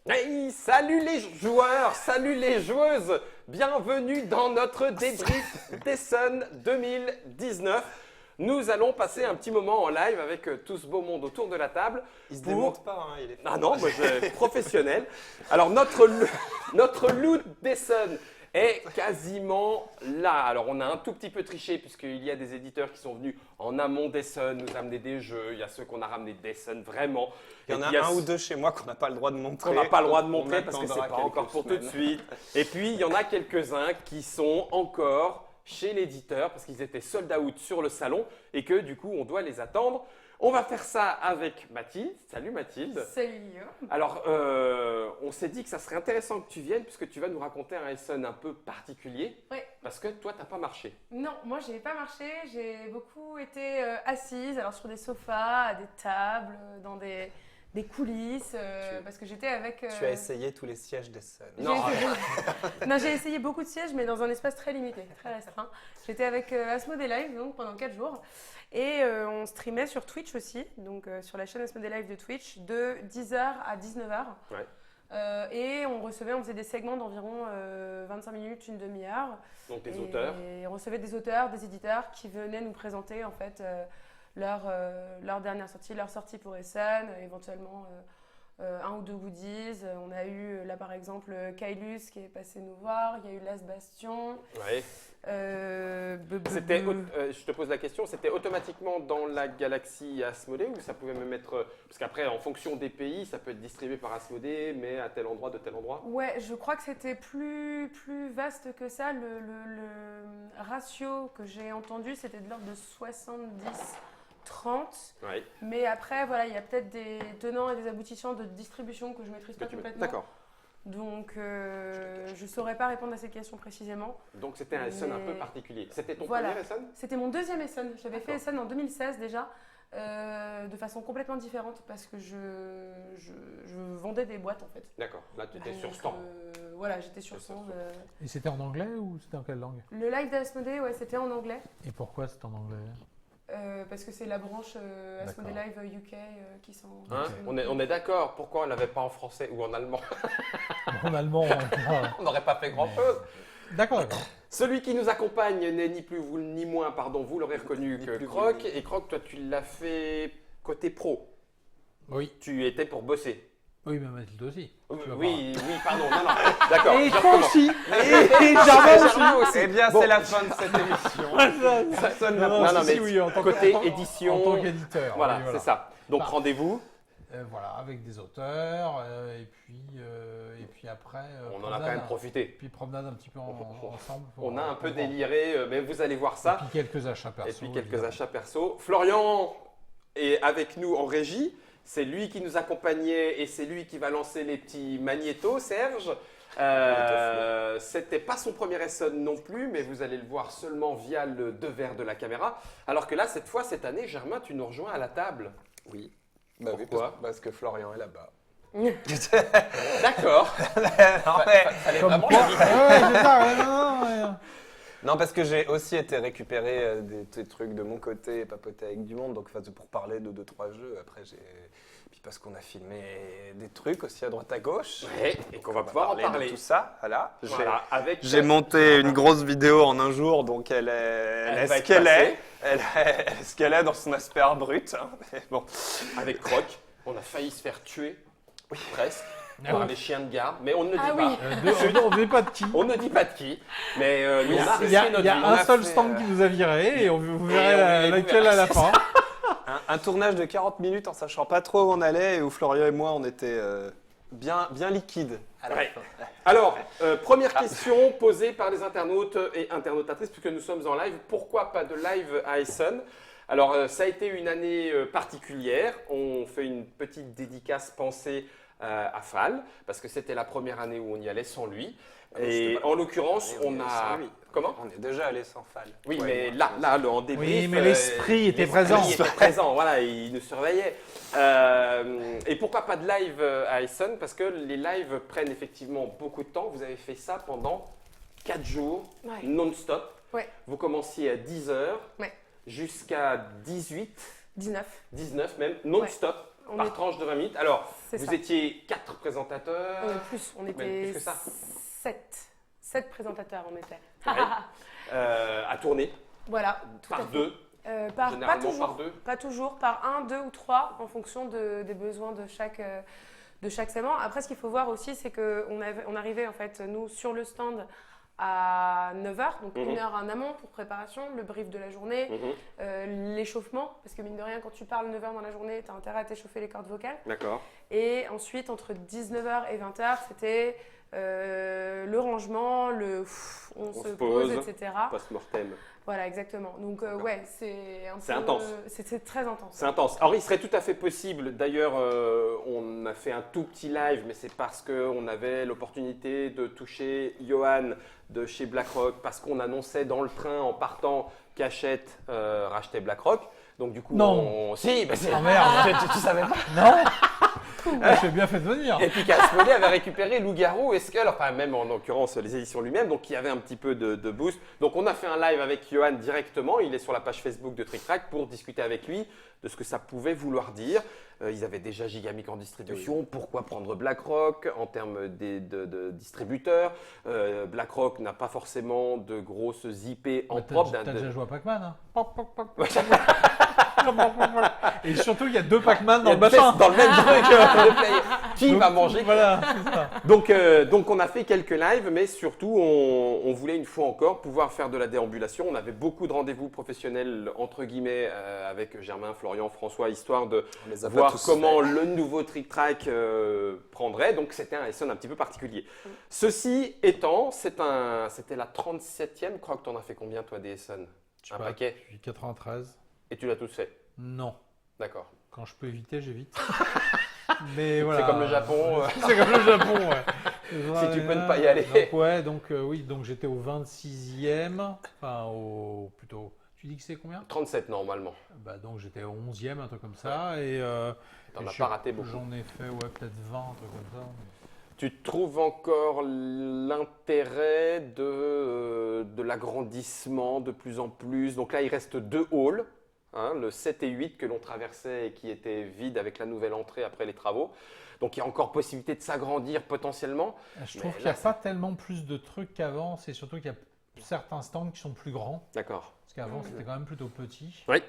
Hey, salut les joueurs, salut les joueuses, bienvenue dans notre débrief d'Essen 2019. Nous allons passer un petit moment en live avec tout ce beau monde autour de la table. Il se démonte pas, hein, il est... Ah non, moi je suis professionnel. Alors notre loot d'Essen est quasiment là. Alors on a un tout petit peu triché puisqu'il y a des éditeurs qui sont venus en amont d'Essen nous amener des jeux. Il y a ceux qu'on a ramenés d'Essen vraiment. Il y en a un ou deux chez moi qu'on n'a pas le droit de montrer. Qu'on n'a pas le droit de montrer parce que c'est pas encore pour tout de suite. Et puis il y en a quelques-uns qui sont encore chez l'éditeur parce qu'ils étaient sold out sur le salon et que du coup on doit les attendre. On va faire ça avec Mathilde. Salut Mathilde. Salut Guillaume. Alors, on s'est dit que ça serait intéressant que tu viennes puisque tu vas nous raconter un Essen un peu particulier. Oui. Parce que toi, tu n'as pas marché. Non, moi j'ai pas marché. J'ai beaucoup été assise, alors sur des sofas, à des tables, dans des coulisses, parce que j'étais avec. Tu as essayé tous les sièges d'Essen. Non, j'ai essayé beaucoup de sièges, mais dans un espace très limité, très restreint. J'étais avec Asmodee Live donc pendant 4 jours. Et on streamait sur Twitch aussi, donc sur la chaîne Asmodee Live de Twitch, de 10h à 19h. Ouais. Et on faisait des segments d'environ 25 minutes, une demi-heure. Donc des auteurs. Et on recevait des auteurs, des éditeurs qui venaient nous présenter en fait leur dernière sortie, leur sortie pour Essen, éventuellement un ou deux goodies. On a eu là par exemple Kailus qui est passé nous voir, il y a eu Last Bastion. Ouais. Je te pose la question, c'était automatiquement dans la galaxie Asmodee ou ça pouvait même être... Parce qu'après, en fonction des pays, ça peut être distribué par Asmodee, mais à tel endroit, de tel endroit. Ouais, je crois que c'était plus vaste que ça. Le ratio que j'ai entendu, c'était de l'ordre de 70-30. Ouais. Mais après, voilà, il y a peut-être des tenants et des aboutissants de distribution que je ne maîtrise pas complètement. D'accord. Donc, je ne saurais pas répondre à cette question précisément. Donc, c'était un Essen un peu particulier. C'était ton Voilà. premier Essen ? C'était mon deuxième Essen. J'avais fait D'accord. Essen en 2016 déjà, de façon complètement différente parce que je vendais des boîtes en fait. D'accord. Là, tu étais Donc, sur stand. Voilà, j'étais sur stand. Et c'était en anglais ou c'était en quelle langue? Le live d'Asmodee, ouais, c'était en anglais. Et pourquoi c'était en anglais? Parce que c'est la branche Asmodee D'accord. Live UK qui s'en... Hein, on est d'accord. Pourquoi on ne l'avait pas en français ou en allemand? En allemand. On n'aurait pas fait grand-chose. D'accord, d'accord. Celui qui nous accompagne n'est ni plus ni moins, pardon, vous l'aurez reconnu Ni que plus Croc. ni moins. Et Croc, toi, tu l'as fait côté pro. Oui. Tu étais pour bosser. Oui, mais Mathilde aussi. Oui, pardon. Non, d'accord. Et je toi recommence. aussi. Et Germain aussi. Eh bien, Bon. c'est la fin de cette émission. Personne n'a Non, si, mais oui, en tant côté que- édition. En tant qu'éditeur. Voilà, oui, c'est ça. Donc Bah. rendez-vous. Voilà, avec des auteurs, et puis après... On en a quand même profité. Puis promenade un petit peu ensemble. On a un peu déliré, mais vous allez voir ça. Et puis quelques achats perso. Et puis quelques évidemment. achats perso. Florian est avec nous en régie. C'est lui qui nous accompagnait et c'est lui qui va lancer les petits magnétos, Serge. C'était pas son premier Essen non plus, mais vous allez le voir seulement via le devers de la caméra. Alors que là, cette année, Germain, tu nous rejoins à la table. Oui. Bah oui, Pourquoi parce que Florian est là-bas. D'accord. Non, mais- Fallait Comme vraiment quoi l'inviter. Ouais, c'est ça, ouais, non. Non, parce que j'ai aussi été récupérer des trucs de mon côté et papoter avec du monde, donc enfin, pour parler de 2-3 jeux. Après, puis parce qu'on a filmé des trucs aussi à droite à gauche. Ouais, et qu'on va pouvoir en de parler. tout ça, voilà. Voilà, avec J'ai monté une grosse vidéo en un jour, donc elle est va ce être qu'elle passée. est. Elle est ce qu'elle est dans son aspect brut. Hein. Mais bon. Avec Croc. On a failli se faire tuer, presque, par ouais. les chiens de garde, mais on ne le dit Ah pas. oui. On ne dit pas de qui. On ne dit pas de qui, mais nous, on a Il y a, risqué notre il y a vie. un seul fait, stand qui nous a viré et vous verrez Et on laquelle à la fin. Un tournage de 40 minutes en sachant pas trop où on allait et où Florian et moi on était bien liquides. à la Ouais. fin. Alors, première question posée par les internautes et internautatrices, puisque nous sommes en live. Pourquoi pas de live à Essen? Alors, ça a été une année particulière. On fait une petite dédicace pensée à Fall, parce que c'était la première année où on y allait sans lui. Ah non, Et c'était pas en la l'occurrence, première année, on on y a... allait sans lui. Comment? On est déjà allé sans Fall. Oui, Ouais, mais moi, là, en débrief... Oui, mais l'esprit était présent. Il était présent, voilà, il nous surveillait. Et pourquoi pas de live à Essen? Parce que les lives prennent effectivement beaucoup de temps. Vous avez fait ça pendant 4 jours, Ouais. non-stop. Ouais. Vous commenciez à 10h Ouais. jusqu'à 18, 19. 19 même, non-stop. Par tranche de 20 minutes. Alors, C'est vous ça. étiez 4 présentateurs. On Même était plus que ça. 7 présentateurs, on était. Ouais. À tourner Voilà, tout à par fait. 2. Pas Généralement toujours, par 2. pas toujours, par 1, 2 ou 3 en fonction des besoins de chaque segment. Après, ce qu'il faut voir aussi, c'est qu'on arrivait en fait, nous, sur le stand à 9h, donc 1 heure en amont pour préparation, le brief de la journée, l'échauffement, parce que mine de rien, quand tu parles 9h dans la journée, tu as intérêt à t'échauffer les cordes vocales. D'accord. Et ensuite, entre 19h et 20h, c'était le rangement, on se pose, etc. Post-mortem. Voilà, exactement. Donc, ouais, c'est un peu. C'est intense. C'est très intense. C'est intense. Alors, il serait tout à fait possible. D'ailleurs, on a fait un tout petit live, mais c'est parce qu'on avait l'opportunité de toucher Johan de chez BlackRock, parce qu'on annonçait dans le train en partant qu'Hachette rachetait BlackRock. Donc, du coup, Non. Si, bah, c'est. Oh merde. tu savais pas. Non. J'ai bien fait de venir. Et puis qu'Asmodée avait récupéré Loup-Garou et Skull, enfin même en l'occurrence les éditions lui-même, donc il y avait un petit peu de boost. Donc on a fait un live avec Johan directement, il est sur la page Facebook de Trick Track pour discuter avec lui de ce que ça pouvait vouloir dire. Ils avaient déjà Gigamic en distribution, pourquoi prendre BlackRock en termes de distributeurs. BlackRock n'a pas forcément de grosses IP en propre. T'as déjà joué à Pac-Man, hein. Et surtout, il y a 2 Pac-Man dans le bassin. Dans le même truc, le player. Qui va manger quoi. Voilà, c'est ça. Donc on a fait quelques lives, mais surtout on voulait une fois encore pouvoir faire de la déambulation. On avait beaucoup de rendez-vous professionnels entre guillemets avec Germain, Florian, François, histoire de voir comment le nouveau Trick Track prendrait. Donc c'était un Essen un petit peu particulier. Ceci étant, c'était la 37e. Crois que tu en as fait combien toi des Essen? Un paquet. Depuis 93. Et tu l'as tous fait? Non. D'accord. Quand je peux éviter, j'évite. Mais voilà. C'est comme le Japon. C'est comme le Japon, ouais. Si tu peux ne pas y aller. Donc j'étais au 26e. Enfin, plutôt. Tu dis que c'est combien? 37 normalement. Bah, donc j'étais au 11e, un truc comme ça. Et T'en as pas raté beaucoup. J'en ai fait peut-être 20, un truc comme ça. Tu trouves encore l'intérêt de l'agrandissement de plus en plus? Donc là, il reste 2 halls, hein, le 7 et 8 que l'on traversait et qui étaient vides avec la nouvelle entrée après les travaux. Donc il y a encore possibilité de s'agrandir potentiellement. Je trouve qu'il n'y a pas tellement plus de trucs qu'avant. C'est surtout qu'il y a certains stands qui sont plus grands. D'accord. Parce qu'avant, c'était quand même plutôt petit. Oui.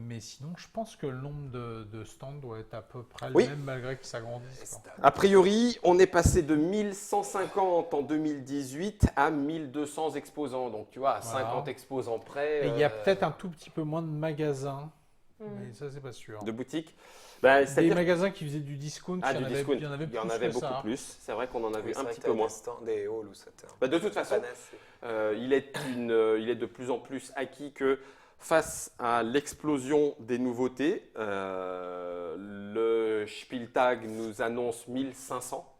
Mais sinon, je pense que le nombre de stands doit être à peu près le Oui. même malgré qu'ils s'agrandissent. A priori, on est passé de 1150 en 2018 à 1200 exposants. Donc tu vois, à Voilà. 50 exposants près. Et il y a peut-être un tout petit peu moins de magasins. Mais ça, c'est pas sûr. de boutiques. Bah, Des c'est-à-dire magasins qui faisaient du discount, Ah, il y du en avait, discount. il y en avait Il y en plus avait que beaucoup ça. plus. C'est vrai qu'on en a vu Oui, un c'est vrai petit que peu t'avais moins. des stands, des halls où c'était Bah, de toute façon, il est de plus en plus acquis que face à l'explosion des nouveautés, le Spieltag nous annonce 1500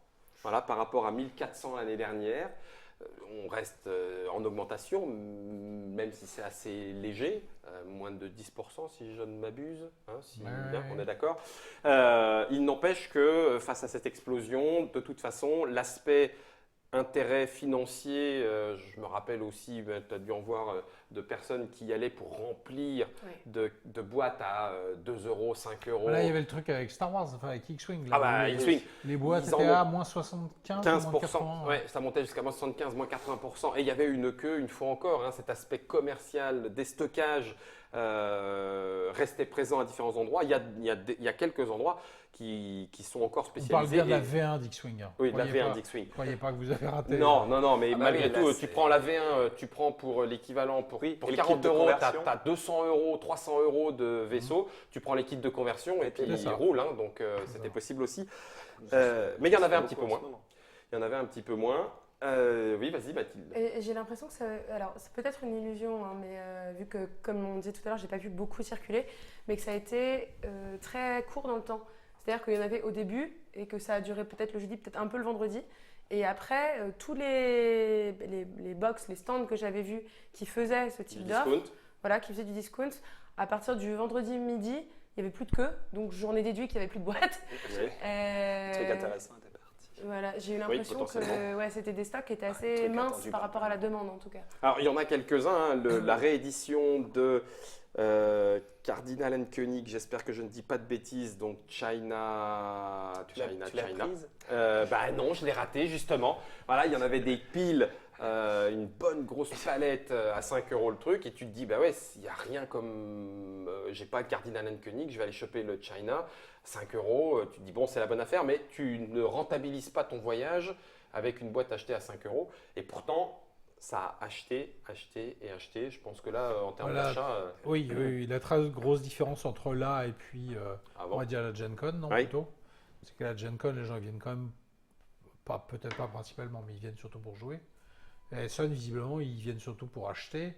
voilà, par rapport à 1400 l'année dernière. On reste en augmentation, même si c'est assez léger, moins de 10% si je ne m'abuse, hein, bien, on est d'accord. Il n'empêche que face à cette explosion, de toute façon, l'aspect intérêt financier, je me rappelle aussi, tu as dû en voir de personnes qui y allaient pour remplir de boîtes à 2 euros, 5 euros. Là, il y avait le truc avec Star Wars, enfin avec X-Wing. Ah bah, X-Wing. Les boîtes Ils en étaient ont à moins 75, 15%, moins 80. ouais, ça montait jusqu'à moins 75, moins 80%. Et il y avait une queue, une fois encore, hein, cet aspect commercial, déstockage restait présent à différents endroits. Il y a quelques endroits qui sont encore On parle spécialisés. bien de la V1 d'X-Wing. Oui, de la V1 d'X-Wing. Ne croyez pas que vous avez raté. Non, mais malgré oui, tout, là, tu c'est- prends la V1, tu prends pour l'équivalent, pour Et le 40 kit de euros, tu conversion. as 200 euros, 300 euros de vaisseau, tu prends les kits de conversion et puis c'est ils ça. roulent, hein, donc C'est c'était ça. possible aussi. Mais il y en avait un petit peu moins. Il y en avait un petit peu moins. Oui, vas-y Mathilde. Et j'ai l'impression que alors c'est peut-être une illusion, hein, mais vu que, comme on disait tout à l'heure, j'ai pas pu beaucoup circuler, mais que ça a été très court dans le temps. C'est-à-dire qu'il y en avait au début et que ça a duré peut-être le jeudi, peut-être un peu le vendredi. Et après, tous les box, les stands que j'avais vus qui faisaient ce type Du d'offre, discount. voilà, qui faisaient du discount, à partir du vendredi midi, il n'y avait plus de queue. Donc j'en ai déduit qu'il n'y avait plus de boîte. Oui. Le truc intéressant était parti. Voilà, j'ai eu l'impression que potentiellement. c'était des stocks qui étaient Un assez truc minces attendu par par rapport tout à le la demande en tout cas. Alors il y en a quelques-uns, hein, la réédition de Cardinal Koenig, j'espère que je ne dis pas de bêtises, donc China. Tu l'as prise? Bah non, je l'ai raté justement. Voilà, il y en avait des piles, une bonne grosse palette à 5 € le truc, et tu te dis, bah ouais, il n'y a rien comme. J'ai pas le Cardinal Koenig, je vais aller choper le China, 5 €. Tu te dis, bon, c'est la bonne affaire, mais tu ne rentabilises pas ton voyage avec une boîte achetée à 5 €. Et pourtant, ça a acheté. Je pense que là, en termes Voilà. d'achat. Oui, la très grosse différence entre là et puis, Avant. on va dire la Gen Con, non, Oui. plutôt. C'est que la Gen Con, les gens ils viennent quand même, peut-être pas principalement, mais ils viennent surtout pour jouer. Et Essen, visiblement, ils viennent surtout pour acheter,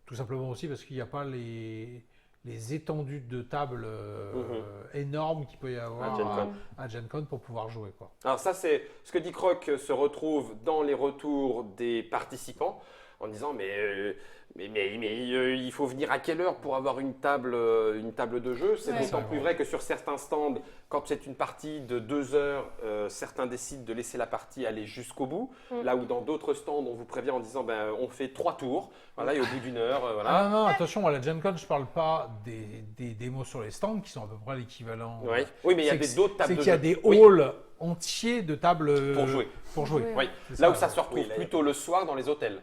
tout simplement aussi parce qu'il n'y a pas les étendues de tables énormes qu'il peut y avoir À Gen Con. à Gen Con pour pouvoir jouer, quoi. Alors ça, c'est ce que dit Croc se retrouve dans les retours des participants en disant il faut venir à quelle heure pour avoir une table de jeu. C'est Ouais. d'autant plus vrai que sur certains stands, quand c'est une partie de 2 heures, certains décident de laisser la partie aller jusqu'au bout. Là où dans d'autres stands, on vous prévient en disant on fait 3 tours, voilà, et au bout d'une heure, voilà. Ah non, attention, à la Gen Con, je parle pas des démos sur les stands qui sont à peu près l'équivalent. Ouais. Oui, mais il y a d'autres tables C'est de qu'il y a jeu. des Oui, halls entiers de tables pour jouer. Pour jouer. Oui. Oui. C'est Là où ça se retrouve Oui, là, plutôt le soir dans les hôtels.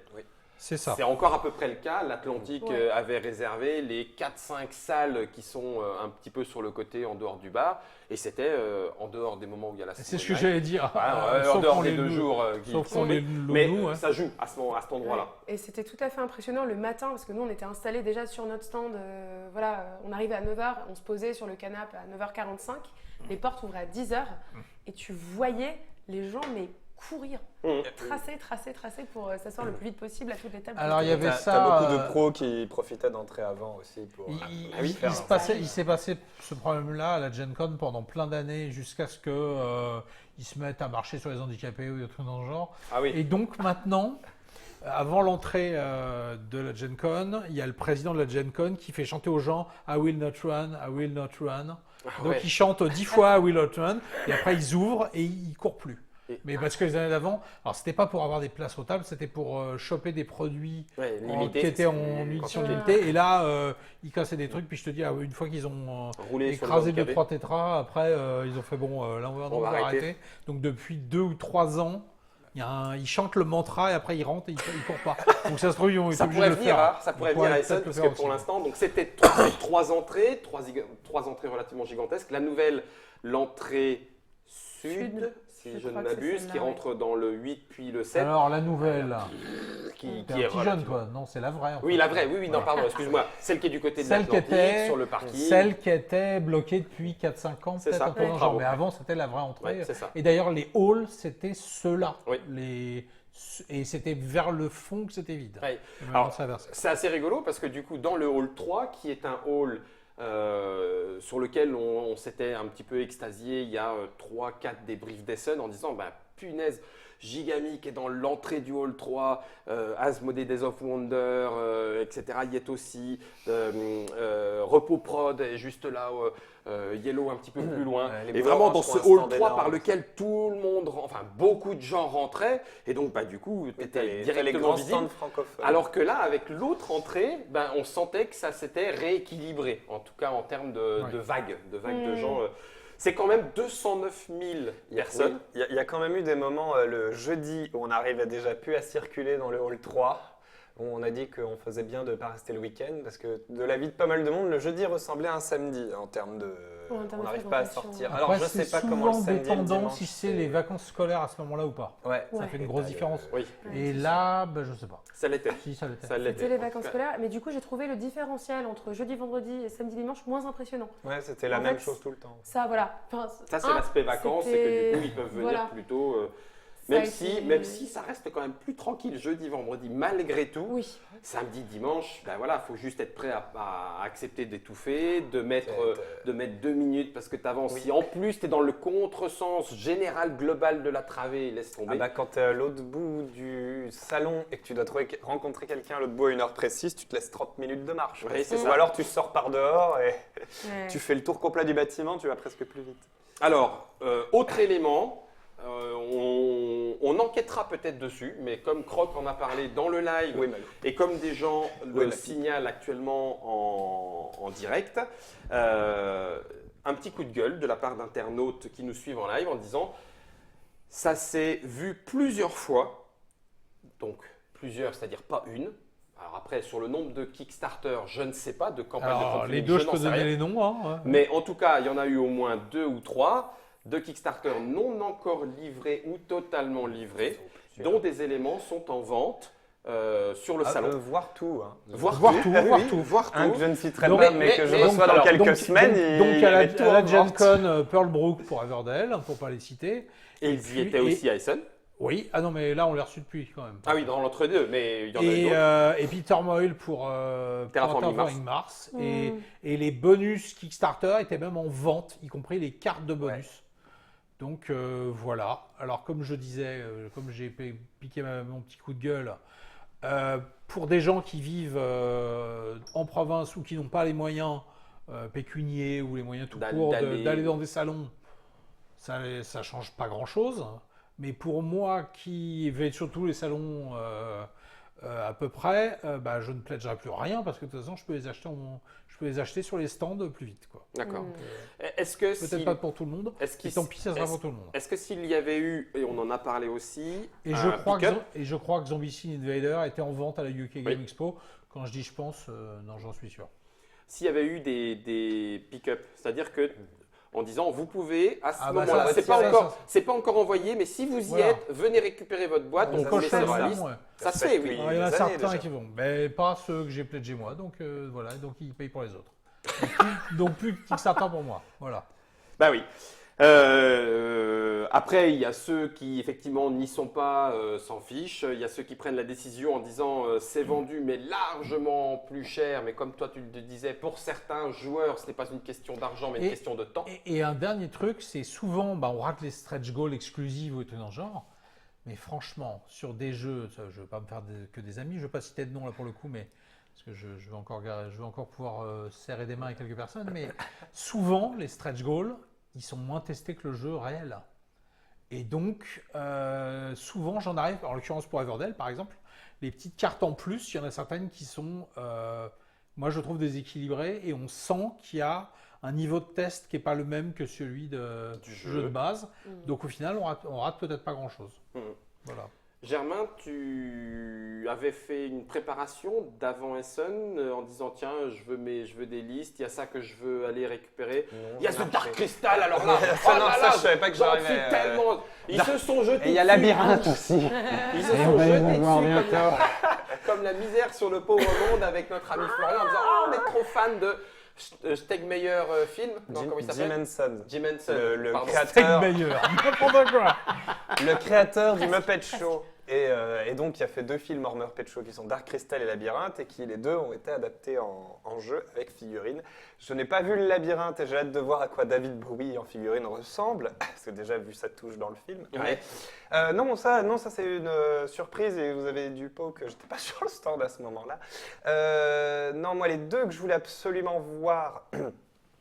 C'est ça. C'est encore à peu près le cas. L'Atlantique Ouais. avait réservé les 4-5 salles qui sont un petit peu sur le côté en dehors du bar. Et c'était en dehors des moments où il y a la C'est ce Sunday que night. j'allais dire. Voilà, en Sauf dehors qu'on des les 2 loue. jours Sauf qui qu'on sont les faits. loue, Mais nous, ouais. ça joue à cet endroit-là. Ouais. Et c'était tout à fait impressionnant le matin, parce que nous, on était installés déjà sur notre stand. On arrivait à 9h, on se posait sur le canapé à 9h45. Les portes ouvraient à 10h. Et tu voyais les gens, mais courir, tracer pour s'asseoir le plus vite possible à toutes les tables. Alors, il y avait T'as ça. beaucoup de pros qui profitaient d'entrer avant aussi pour. Il s'est passé ce problème-là à la Gen Con pendant plein d'années jusqu'à ce que ils se mettent à marcher sur les handicapés ou des trucs dans le genre. Ah oui. Et donc maintenant, avant l'entrée de la Gen Con, il y a le président de la Gen Con qui fait chanter aux gens I will not run, I will not run. Donc ouais. ils chantent 10 fois I will not run et après ils ouvrent et ils courent plus. Mais parce que les années d'avant, alors c'était pas pour avoir des places aux tables, c'était pour choper des produits Ouais, qui limité, étaient en c'est- édition quand- limitée. Et là, ils cassaient des trucs. Puis je te dis, une fois qu'ils ont Roulé sur le écrasé handicapé. 2-3 tétras, après ils ont fait là on va arrêter. Donc depuis 2 ou 3 ans, ils chantent le mantra et après ils rentrent et ils courent pas. Donc ça se trouve, ils ont été Ça obligés pourrait de le venir, faire. hein, ça pourrait Ils venir à pourraient Essen, peut-être le parce que faire pour aussi. l'instant, donc c'était 3 entrées, 3 entrées relativement gigantesques. La nouvelle, l'entrée sud, si Je je ne crois que c'est m'abuse, qui celle-là, rentre dans le 8 puis le 7, Alors la nouvelle, qui t'es est un petit jeune relativement- toi. Non, c'est la vraie. en Oui, fait. la vraie, oui, non, Voilà. pardon, excuse-moi. Celle qui est du côté de Celle qui l'Atlantique, était, sur le parking. celle qui était bloquée depuis 4-5 ans, C'est peut-être ça, un peu dans le ouais. genre. Bravo. Mais avant, c'était la vraie entrée. Ouais, c'est ça. Et d'ailleurs, les halls, c'était ceux-là. Oui. Et c'était vers le fond que c'était vide. Ouais. Et maintenant, Alors, c'est inversé. c'est assez rigolo parce que du coup, dans le hall 3, qui est un hall sur lequel on s'était un petit peu extasié il y a 3-4 débriefs d'Essen en disant punaise, Gigamic est dans l'entrée du hall 3, Asmodee Days of Wonder, etc. y est aussi, Repos Prod est juste là, Yellow un petit peu plus loin. Les Et vraiment Blancs dans sont ce un hall stand 3 par énorme. lequel tout le monde, enfin beaucoup de gens rentraient et donc du coup tu T'as étais les directement grands visible. stands francophones. Alors que là, avec l'autre entrée, on sentait que ça s'était rééquilibré, en tout cas en termes de vagues de gens. C'est quand même 209 000 personnes. Oui, il y a quand même eu des moments le jeudi où on arrivait déjà plus à circuler dans le hall 3. Où on a dit qu'on faisait bien de ne pas rester le week-end parce que de l'avis de pas mal de monde, le jeudi ressemblait à un samedi en termes de. Ouais, en termes on de n'arrive pas à fréquentation. sortir. Après, Alors je c'est sais pas souvent comment le samedi et le dépendant dimanche, si c'est les vacances scolaires à ce moment-là ou pas. Ouais. Ça Ouais. fait une grosse différence. Oui, Et là, je sais pas. ça l'était. Si, ça l'était. Ça l'était. C'était les En tout vacances cas. scolaires, mais du coup j'ai trouvé le différentiel entre jeudi, vendredi et samedi, dimanche moins impressionnant. Ouais, c'était la En même fait, chose tout le temps. Ça, voilà. Enfin, Ça, c'est l'aspect vacances, c'est que c'était- du coup, ils peuvent venir voilà. plutôt. Ça a Même été- si ça reste quand même plus tranquille jeudi, vendredi, malgré tout. Oui. Samedi, dimanche, faut juste être prêt à accepter d'étouffer, de mettre 2 minutes parce que tu avances. Oui. Si en plus tu es dans le contresens général, global de la travée, laisse tomber. Quand tu es à l'autre bout du salon et que tu dois rencontrer quelqu'un à l'autre bout à une heure précise, tu te laisses 30 minutes de marche. Oui, c'est Ou ça. alors tu sors par dehors et Ouais. tu fais le tour complet du bâtiment, tu vas presque plus vite. Alors, autre élément, on enquêtera peut-être dessus, mais comme Croc en a parlé dans le live, Oui, Malou. et comme des gens le Oui, Mathilde. signalent actuellement en direct. Un petit coup de gueule de la part d'internautes qui nous suivent en live en disant ça s'est vu plusieurs fois, donc plusieurs, c'est-à-dire pas une. Alors après, sur le nombre de Kickstarter, je ne sais pas, de campagnes de Alors, crowdfunding, les deux, je n'en peux sais donner rien. les noms. Hein, ouais. Mais en tout cas, il y en a eu au moins 2 ou 3 de Kickstarter non encore livrés ou totalement livrés, dont des éléments sont en vente sur le salon. Voir tout. Hein. Voir tout, voir tout. Un que je ne citerai Donc, pas, mais que je reçois dans quelques semaines. Donc, à met tout en la Gen vente. Con, Pearl Brook pour Everdell, pour ne pas les citer. Et ils y étaient aussi à Essen. Oui, ah non, mais là, on l'a reçu depuis quand même. Ah oui, dans l'entre-deux, mais il y en a eu d'autres. Et puis Turmoil pour Terraforming Mars. Et les bonus Kickstarter étaient même en vente, y compris les cartes de bonus. Ouais. Donc voilà. Alors comme je disais, comme j'ai piqué mon petit coup de gueule, pour des gens qui vivent en province ou qui n'ont pas les moyens pécuniaires ou les moyens tout court d'aller dans des salons, ça ne change pas grand-chose. Mais pour moi qui vais sur tous les salons à peu près, je ne pledgerai plus rien parce que de toute façon je peux les acheter sur les stands plus vite, quoi. D'accord. Est-ce que Peut-être pas pour tout le monde. Et tant pis, ça sera pour tout le monde. Est-ce que s'il y avait eu, et on en a parlé aussi, et je crois que Zombie Scene Invader était en vente à la UK Game Expo. Quand je dis je pense, non, j'en suis sûr. S'il y avait eu des pick-up, c'est-à-dire que en disant vous pouvez à ce bah moment-là, c'est pas encore envoyé, mais si vous y Voilà. êtes, venez récupérer votre boîte. Donc on quand met je ça fais dans la ça, liste. ouais. Ça se fait, oui. Alors, il y en a des années certains déjà. qui vont, mais pas ceux que j'ai pledgé moi, donc voilà, donc ils payent pour les autres. Donc plus de Kickstarter pour moi, voilà. Bah oui. Après, il y a ceux qui effectivement n'y sont pas, s'en fichent. Il y a ceux qui prennent la décision en disant c'est vendu mais largement plus cher. Mais comme toi tu le disais, pour certains joueurs, ce n'est pas une question d'argent mais une question de temps. Et un dernier truc, c'est souvent, on rate les stretch goals exclusives ou tout dans le genre. Mais franchement, sur des jeux, je ne veux pas me faire que des amis, je ne veux pas citer de nom là pour le coup, mais parce que je vais encore pouvoir serrer des mains avec quelques personnes. Mais souvent, les stretch goals, ils sont moins testés que le jeu réel. Et donc, souvent, j'en arrive, en l'occurrence pour Everdell par exemple, les petites cartes en plus, il y en a certaines qui sont, moi je trouve déséquilibrées et on sent qu'il y a un niveau de test qui n'est pas le même que celui du jeu de base. Donc au final, on rate peut-être pas grand-chose. Voilà. Germain, tu avais fait une préparation d'avant Essen en disant tiens, je veux des listes, il y a ça que je veux aller récupérer. Il y a ce Dark Crystal, alors là, ça, je savais pas que j'arrivais. Tellement. Ils se sont jetés. Et il y a Labyrinthe aussi. Ils se sont jetés dessus comme la misère sur le pauvre monde avec notre ami Florian en disant on est trop fan de Stegmeyer film. Comment il s'appelle? Jim Henson. Le créateur. N'importe quoi. Le créateur du Muppet Show. Et donc, qui a fait 2 films hors Muppet Show qui sont Dark Crystal et Labyrinthe, et qui les 2 ont été adaptés en jeu avec figurines. Je n'ai pas vu le Labyrinthe et j'ai hâte de voir à quoi David Bowie en figurine ressemble, parce que déjà vu sa touche dans le film. Ouais. Mais, non, ça c'est une surprise et vous avez du pot que j'étais pas sur le stand à ce moment-là. Non, moi les 2 que je voulais absolument voir.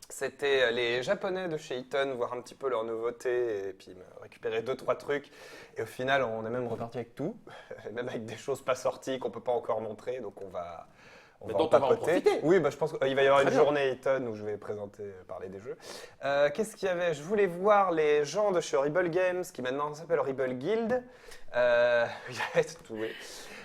C'était les Japonais de chez Eaton, voir un petit peu leurs nouveautés et puis récupérer 2-3 trucs. Et au final, on est même reparti avec tout, même avec des choses pas sorties qu'on peut pas encore montrer. Donc on va en profiter. Oui, je pense qu'il va y avoir Très une bien. journée Eaton où je vais parler des jeux. Qu'est-ce qu'il y avait? Je voulais voir les gens de chez Horrible Games, qui maintenant s'appelle Horrible Guild. Oui.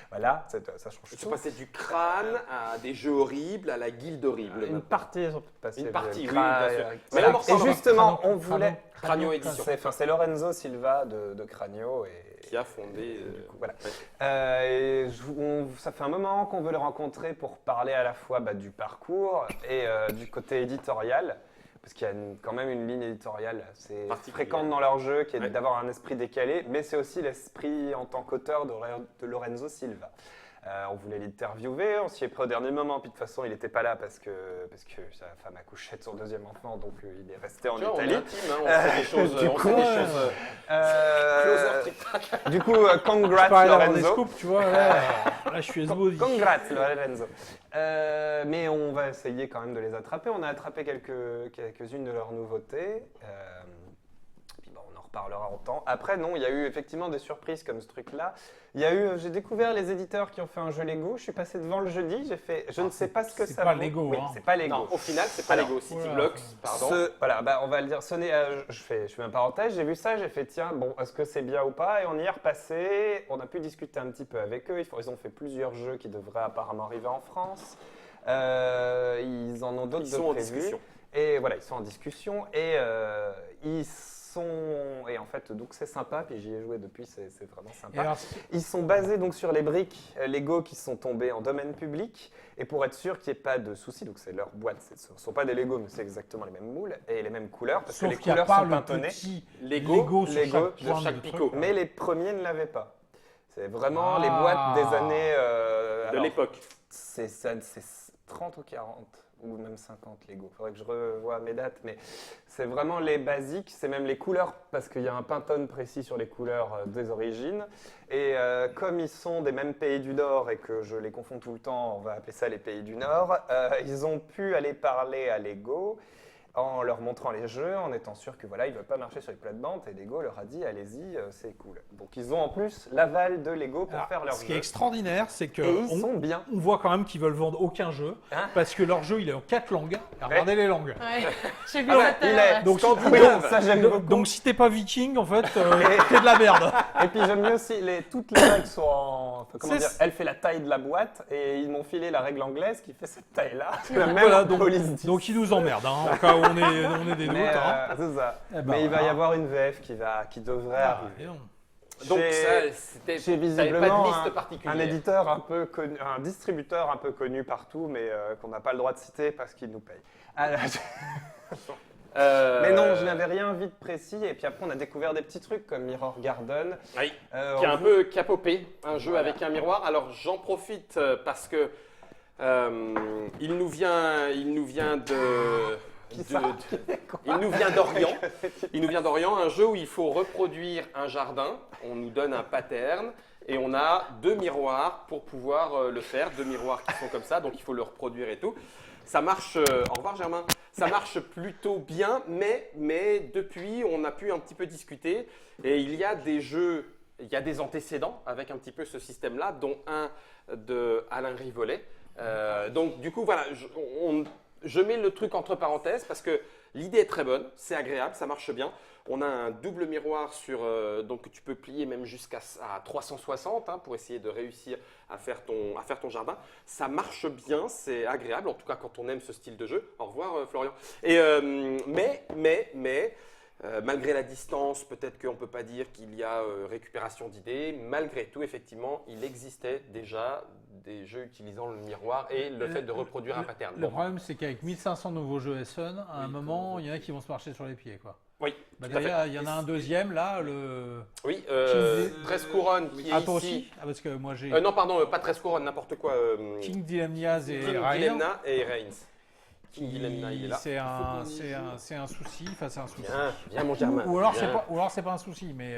Voilà, ça change Ils tout. sont passés du crâne à des jeux horribles, à la guilde horrible. Une partie, ils sont passés. Une partie, oui, Cra- bien sûr. Voilà. Mais Et justement, on voulait. Cranio Édition. C'est Lorenzo Silva de Cranio Qui a fondé. du coup, voilà. ouais. Ça fait un moment qu'on veut le rencontrer pour parler à la fois du parcours et du côté éditorial, parce qu'il y a quand même une ligne éditoriale assez fréquente dans leur jeu, qui est d'avoir un esprit décalé, mais c'est aussi l'esprit en tant qu'auteur de Lorenzo Silva. On voulait l'interviewer, on s'y est pris au dernier moment, puis de toute façon il n'était pas là parce que sa femme a couché de son 2e enfant, donc il est resté en Italie. On est intime, hein, on fait des choses. Du on coup, fait des choses. Closer, tic-tac. Du coup, congrats Lorenzo. Lorenzo. Tu vois, là je suis esbody. Congrats Lorenzo. Mais on va essayer quand même de les attraper. On a attrapé quelques-unes de leurs nouveautés. Puis on en reparlera en temps. Après, non, il y a eu effectivement des surprises comme ce truc-là. J'ai découvert les éditeurs qui ont fait un jeu Lego. Je suis passé devant le jeudi, j'ai fait, je ne sais pas ce que c'est ça pas vaut. Lego, Oui, hein. c'est pas Lego. Non, au final, c'est pas Alors, Lego. City voilà. Blocks, pardon. Voilà, on va le dire. Je fais un parenthèse. J'ai vu ça, j'ai fait tiens, bon, est-ce que c'est bien ou pas? Et on y est repassé. On a pu discuter un petit peu avec eux. Ils ont fait plusieurs jeux qui devraient apparemment arriver en France. Ils en ont d'autres Ils de sont en prévus. discussion. Et voilà, ils sont en discussion et en fait, donc c'est sympa, puis j'y ai joué depuis, c'est vraiment Et sympa. alors, Ils sont basés donc sur les briques Lego qui sont tombées en domaine public, et pour être sûr qu'il n'y ait pas de soucis, donc c'est leur boîte, ce ne sont pas des Lego, mais c'est exactement les mêmes moules et les mêmes couleurs, parce sauf que les qu'il n'y a couleurs pas sont le pintonnées, petit Lego sur Lego chaque de point chaque de picot. truc. mais les premiers ne l'avaient pas. C'est vraiment les Ah. boîtes des années... De alors, l'époque. c'est 30 ou 40 ou même 50 Lego. Il faudrait que je revoie mes dates, mais c'est vraiment les basiques, c'est même les couleurs, parce qu'il y a un Pantone précis sur les couleurs des origines. Et comme ils sont des mêmes pays du Nord et que je les confonds tout le temps, on va appeler ça les pays du Nord, ils ont pu aller parler à Lego en leur montrant les jeux, en étant sûr que voilà, ils ne veulent pas marcher sur les plates-bandes, et Lego leur a dit allez-y, c'est cool. Donc ils ont en plus l'aval de Lego pour Alors, faire leurs ce qui est jeux. extraordinaire, c'est que Et ils on, sont bien. on voit quand même qu'ils veulent vendre aucun jeu, Hein parce que leur jeu il est en 4 langues. Regardez les langues. Ouais, j'ai vu Ah ouais, ça tout à il l'heure, est- ouais. Donc, Oui, ça j'aime beaucoup. donc si t'es pas viking, en fait, t'es de la merde. Et puis j'aime bien aussi, toutes les règles sont en... Comment C'est- dire, elle fait la taille de la boîte et ils m'ont filé la règle anglaise qui fait cette taille-là. La même Voilà, donc, police dit. donc ils nous emmerdent, hein, au cas où on est des doutes. Mais, Hein. c'est ça. Eh ben, Mais il va y voilà. avoir une VF qui devrait Ah, arriver. et non. Donc Chez- ça, c'était. Chez T'avais pas visiblement de liste un particulière. éditeur un peu connu, un distributeur un peu connu partout, mais qu'on n'a pas le droit de citer parce qu'il nous paye. Ah, mais non, je n'avais rien vite précis. Et puis après, on a découvert des petits trucs comme Mirror Garden. Oui. Euh, Qui est on un vous- peu capopé, un jeu Voilà. avec un miroir. Alors j'en profite parce que il nous vient de. Qui ça Il nous vient d'Orient. Il nous vient d'Orient, un jeu où il faut reproduire un jardin. On nous donne un pattern et on a 2 miroirs pour pouvoir le faire. 2 miroirs qui sont comme ça, donc il faut le reproduire et tout. Ça marche. Au revoir Germain. Ça marche plutôt bien, mais depuis on a pu un petit peu discuter et il y a des jeux, il y a des antécédents avec un petit peu ce système-là, dont un de Alain Rivollet. Donc du coup voilà, je mets le truc entre parenthèses parce que l'idée est très bonne, c'est agréable, ça marche bien. On a un double miroir donc que tu peux plier même jusqu'à 360 hein, pour essayer de réussir à faire ton jardin. Ça marche bien, c'est agréable, en tout cas quand on aime ce style de jeu. Au revoir Florian. Et, malgré la distance, peut-être qu'on ne peut pas dire qu'il y a récupération d'idées. Malgré tout, effectivement, il existait déjà des jeux utilisant le miroir et le fait de reproduire un pattern. Le Bon. problème, c'est qu'avec 1500 nouveaux jeux Essen, à un moment, il y en a qui vont se marcher sur les pieds, quoi. Oui, Bah, tout à fait. d'ailleurs, il y en a un deuxième, là, le... Oui, King- 13 couronnes qui est Ah, toi ici. aussi? Ah, parce que moi, j'ai Non, pardon, pas 13 couronnes, n'importe quoi. King Dilemnias et King Ryan. Dilemna et Reigns. King Dilemna, il est là. C'est un souci, enfin, c'est un souci. Viens mon Germain. Ou alors, viens. c'est pas un souci, mais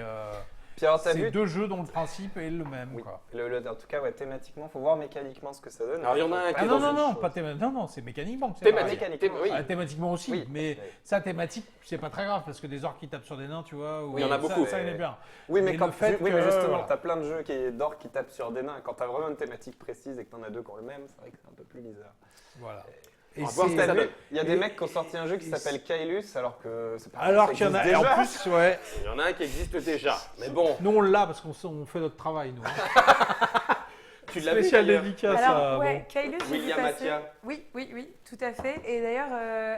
Puis alors, t'as c'est vu 2 jeux dont le principe est le même, Oui. quoi. En tout cas, ouais, thématiquement, faut voir mécaniquement ce que ça donne. Alors, il y en a un qui Ah est non, dans non, une non, chose. pas non, c'est mécaniquement que c'est Thématique, pareil. oui. Ah, thématiquement aussi, Oui. mais Oui. ça, thématique, c'est pas très grave, parce que des orques qui tapent sur des nains, tu vois, ou Il y en a ça, beaucoup. ça, il est bien. Oui, mais, Mais quand le fait oui, mais que- justement, voilà. t'as plein de jeux d'or qui tapent sur des nains. Quand t'as vraiment une thématique précise et que t'en as 2 qui ont le même, c'est vrai que c'est un peu plus bizarre. Voilà. On Et va voir c'est- ce que ça T'as vu, donne. il y a des Et- mecs qui ont sorti un jeu qui et- s'appelle Kailus, alors que c'est pas Alors ça qu'il y en a, existe et en déjà. plus, ouais, Il y en a un qui existe déjà. Mais bon, nous on l'a parce qu'on fait notre travail, nous. Hein. tu l'as vu Spécial d'ailleurs. dédicace Alors, à... ouais, Kailus, j'ai vu William passer. Attia. Oui, tout à fait. Et d'ailleurs,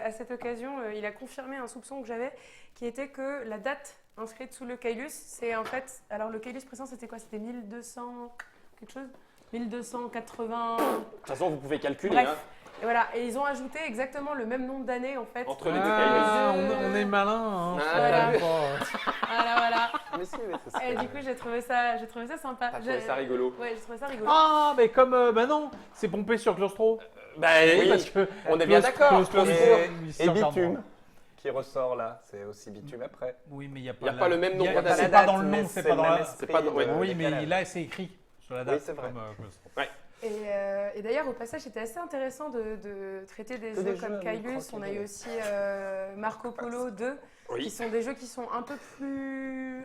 à cette occasion, il a confirmé un soupçon que j'avais, qui était que la date inscrite sous le Kailus, c'est en fait. Alors, le Kailus précédent, c'était quoi? C'était 1200 quelque chose 1280. De toute façon, vous pouvez calculer. Bref. Hein. Et voilà. Et ils ont ajouté exactement le même nombre d'années, en fait. Entre les deux Ah, Kailus. on est malin, hein. Ah, ça voilà. va pas. Voilà. Mais si, mais ça, Et c'est- du coup, j'ai trouvé ça sympa. T'as trouvé ça rigolo. Ouais, j'ai trouvé ça rigolo. Ah, mais comme, bah non, c'est pompé sur Claustro. Bah Oui, parce que on est bien d'accord. Claustro, Et c'est encore Bitume, bon. qui ressort là, c'est aussi Bitume après. Oui, mais il n'y a pas, Il y a pas le même nombre il y a- d'années. C'est pas dans le Mais nom, c'est c'est pas le dans même la... esprit, pas dans- ouais. le Oui, mais décalage. là, c'est écrit sur la date. Oui, c'est vrai. comme, Claustro. Et d'ailleurs, au passage, c'était assez intéressant de traiter des Que jeux des comme jeux à Kailus. micro On a qui eu aussi Marco Polo 2, Oui. qui sont des jeux qui sont un peu plus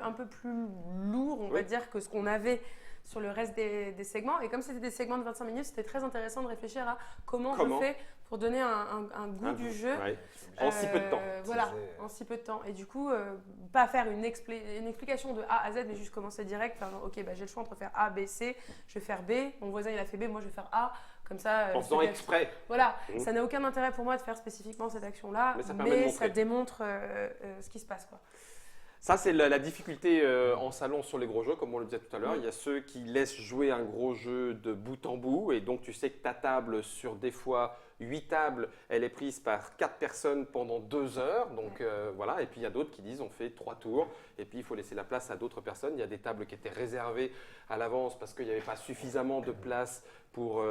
lourds, on va dire, que ce qu'on avait sur le reste des segments. Et comme c'était des segments de 25 minutes, c'était très intéressant de réfléchir à comment je fais pour donner un goût du jeu. Ouais. En si peu de temps. Voilà, en si peu de temps. Et du coup, pas faire une explication de A à Z, mais juste commencer direct. Enfin, ok, j'ai le choix entre faire A, B, C. Je vais faire B. Mon voisin, il a fait B. Moi, je vais faire A. Comme ça, En faisant exprès. Voilà, ça n'a aucun intérêt pour moi de faire spécifiquement cette action-là, Mais ça démontre ce qui se passe, quoi. Ça, c'est la difficulté en salon sur les gros jeux, comme on le disait tout à l'heure. Il y a ceux qui laissent jouer un gros jeu de bout en bout. Et donc, tu sais que ta table, sur des fois 8 tables, elle est prise par 4 personnes pendant 2 heures. Donc, voilà. Et puis, il y a d'autres qui disent on fait 3 tours. Et puis, il faut laisser la place à d'autres personnes. Il y a des tables qui étaient réservées à l'avance parce qu'il n'y avait pas suffisamment de place pour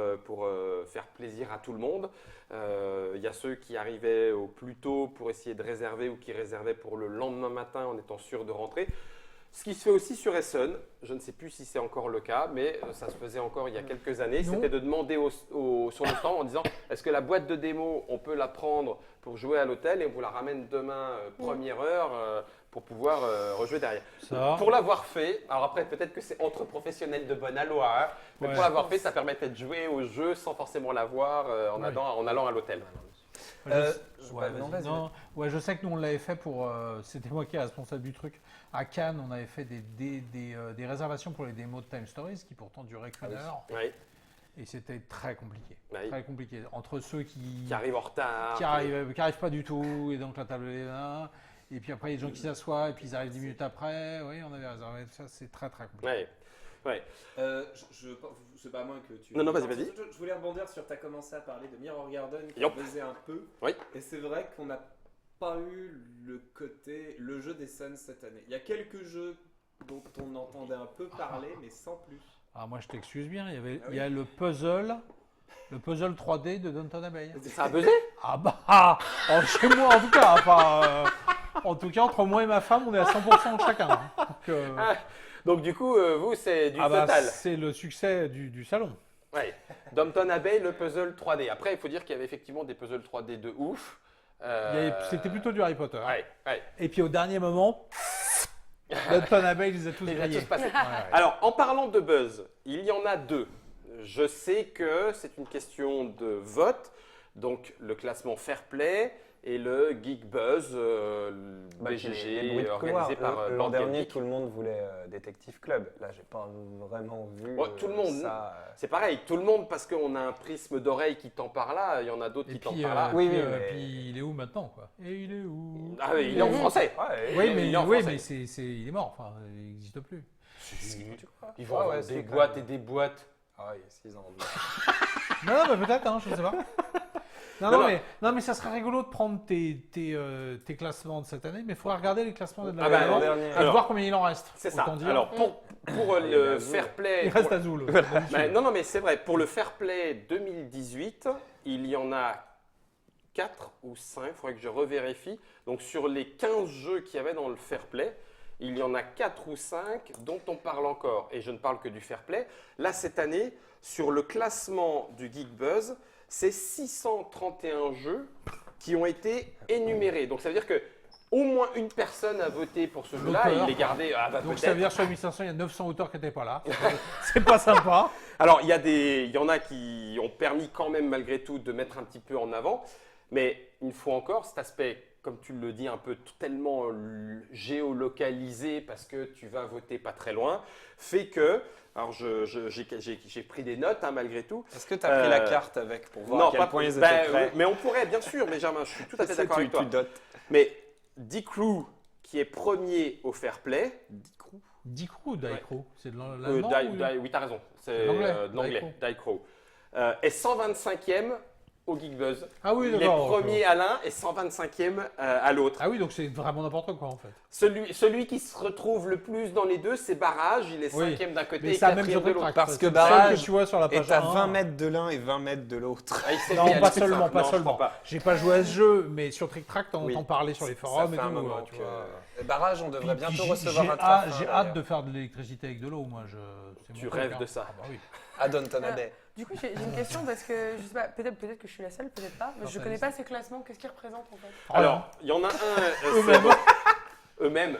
faire plaisir à tout le monde. Il y a ceux qui arrivaient au plus tôt pour essayer de réserver ou qui réservaient pour le lendemain matin en étant sûr de rentrer. Ce qui se fait aussi sur Essen, je ne sais plus si c'est encore le cas, mais ça se faisait encore il y a quelques années, c'était de demander sur le stand en disant est-ce que la boîte de démo, on peut la prendre pour jouer à l'hôtel et on vous la ramène demain première heure pour pouvoir rejouer derrière. Pour l'avoir fait, alors après peut-être que c'est entre professionnels de bonne aloi, mais pour l'avoir fait, ça permettait de jouer au jeu sans forcément l'avoir en allant à l'hôtel. Je sais que nous on l'avait fait pour. C'était moi qui est responsable du truc. À Cannes, on avait fait des réservations pour les démos de Time Stories qui pourtant duraient qu'une heure. Oui. Et c'était très compliqué. Oui. Très compliqué. Entre ceux qui arrivent en retard. Qui arrivent pas du tout. Et donc la table est là. Et puis après, il y a des gens qui s'assoient et puis ils arrivent 10 minutes après. Oui, on avait réservé ça. C'est très très compliqué. Ouais. C'est pas moi que tu. Non, vas-y. Je voulais rebondir sur. Tu as commencé à parler de Mirror Garden qui a buzzé un peu. Oui. Et c'est vrai qu'on n'a pas eu le jeu des Suns cette année. Il y a quelques jeux dont on entendait un peu parler, mais sans plus. Ah, moi je t'excuse bien. Il y a le puzzle 3D de Downton Abbey. Ça a buzzé? Ah bah, chez moi en tout cas. En tout cas, entre moi et ma femme, on est à 100% chacun. Donc du coup, vous, c'est du total. C'est le succès du salon. Ouais. Downton Abbey, le puzzle 3D. Après, il faut dire qu'il y avait effectivement des puzzles 3D de ouf. C'était plutôt du Harry Potter. Ouais. Et puis au dernier moment, Downton Abbey, ils les a tous grillés. Alors, en parlant de buzz, il y en a 2. Je sais que c'est une question de vote. Donc, le classement Fair Play et le Geek Buzz BGG organisé par l'an dernier, tout le monde voulait Détective Club. Là, j'ai pas vraiment vu tout le monde. ça. C'est pareil, tout le monde parce qu'on a un prisme d'oreille qui tend par là. Il y en a d'autres qui tendent par là. Puis il est où maintenant quoi? Et il est où? Ah oui, il est en français. Oui, mais il est mort. Enfin, il n'existe plus. Ils vont avoir des boîtes et des boîtes. Ah, il y a 6 ans. Non, mais peut-être, je ne sais pas. Non, mais ça serait rigolo de prendre tes classements de cette année, mais il faudra regarder les classements de l'année l'an dernier. et voir combien il en reste. C'est ça. Dire. Alors, pour le Fair Play... Il reste Azul. Non, mais c'est vrai. Pour le Fair Play 2018, il y en a 4 ou 5, il faudrait que je revérifie. Donc, sur les 15 jeux qu'il y avait dans le Fair Play, il y en a 4 ou 5 dont on parle encore. Et je ne parle que du Fair Play. Là, cette année, sur le classement du Geek Buzz, c'est 631 jeux qui ont été énumérés. Donc, ça veut dire que au moins une personne a voté pour ce jeu-là et il est gardé. Donc, ça veut dire sur 1500, il y a 900 auteurs qui n'étaient pas là. C'est pas sympa. Alors, il y en a qui ont permis quand même, malgré tout, de mettre un petit peu en avant. Mais une fois encore, cet aspect, comme tu le dis, un peu tellement géolocalisé parce que tu vas voter pas très loin, fait que. Alors, j'ai pris des notes malgré tout. Est-ce que tu as pris la carte avec pour voir à quel point ils étaient prêts? Mais on pourrait, bien sûr, Benjamin, je suis tout à fait d'accord avec toi. Tu dotes. Mais D-Crew, qui est premier au Fair Play. D-Crew ou Die-Crew? C'est de l'allemand oui, tu as raison. C'est de l'anglais. Die-Crew. Est 125e au Geek Buzz. Ah oui, il est premier à l'un et 125e à l'autre. Ah oui, donc c'est vraiment n'importe quoi en fait. Celui qui se retrouve le plus dans les deux, c'est Barrage. Il est 5e d'un côté et 4e de l'autre. Parce que Barrage tu vois sur la page est à 20 mètres de l'un et 20 mètres de l'autre. Non, pas seulement. J'ai pas joué à ce jeu, mais sur Trick Track, t'en entends parler sur les forums et tout. Tu vois. Barrage, on devrait bientôt recevoir un train. J'ai hâte de faire de l'électricité avec de l'eau, moi. Tu rêves de ça. À Downton Abbey. Du coup, j'ai une question parce que je sais pas, peut-être que je suis la seule, peut-être pas, mais je connais pas ces classements. Qu'est-ce qu'ils représentent en fait? Alors, il y en a un. eux-mêmes.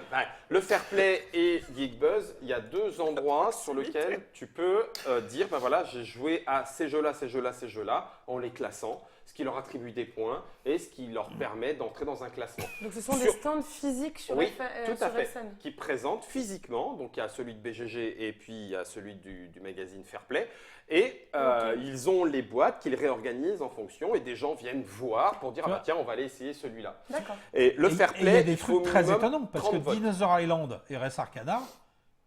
Le Fairplay et Geekbuzz, il y a 2 endroits sur lesquels tu peux dire, ben voilà, j'ai joué à ces jeux-là, ces jeux-là, ces jeux-là, en les classant, ce qui leur attribue des points et ce qui leur permet d'entrer dans un classement. Donc ce sont des stands physiques sur, Oui, tout à sur fait. SN. Qui présentent physiquement, donc il y a celui de BGG et puis il y a celui du magazine Fairplay. Et ils ont les boîtes qu'ils réorganisent en fonction et des gens viennent voir pour dire, ah bah tiens, on va aller essayer celui-là. D'accord. Et le Et Fairplay, il y a des il faut trucs très minimum étonnants parce que 30 votes. Dinosaur Island et Res Arcana,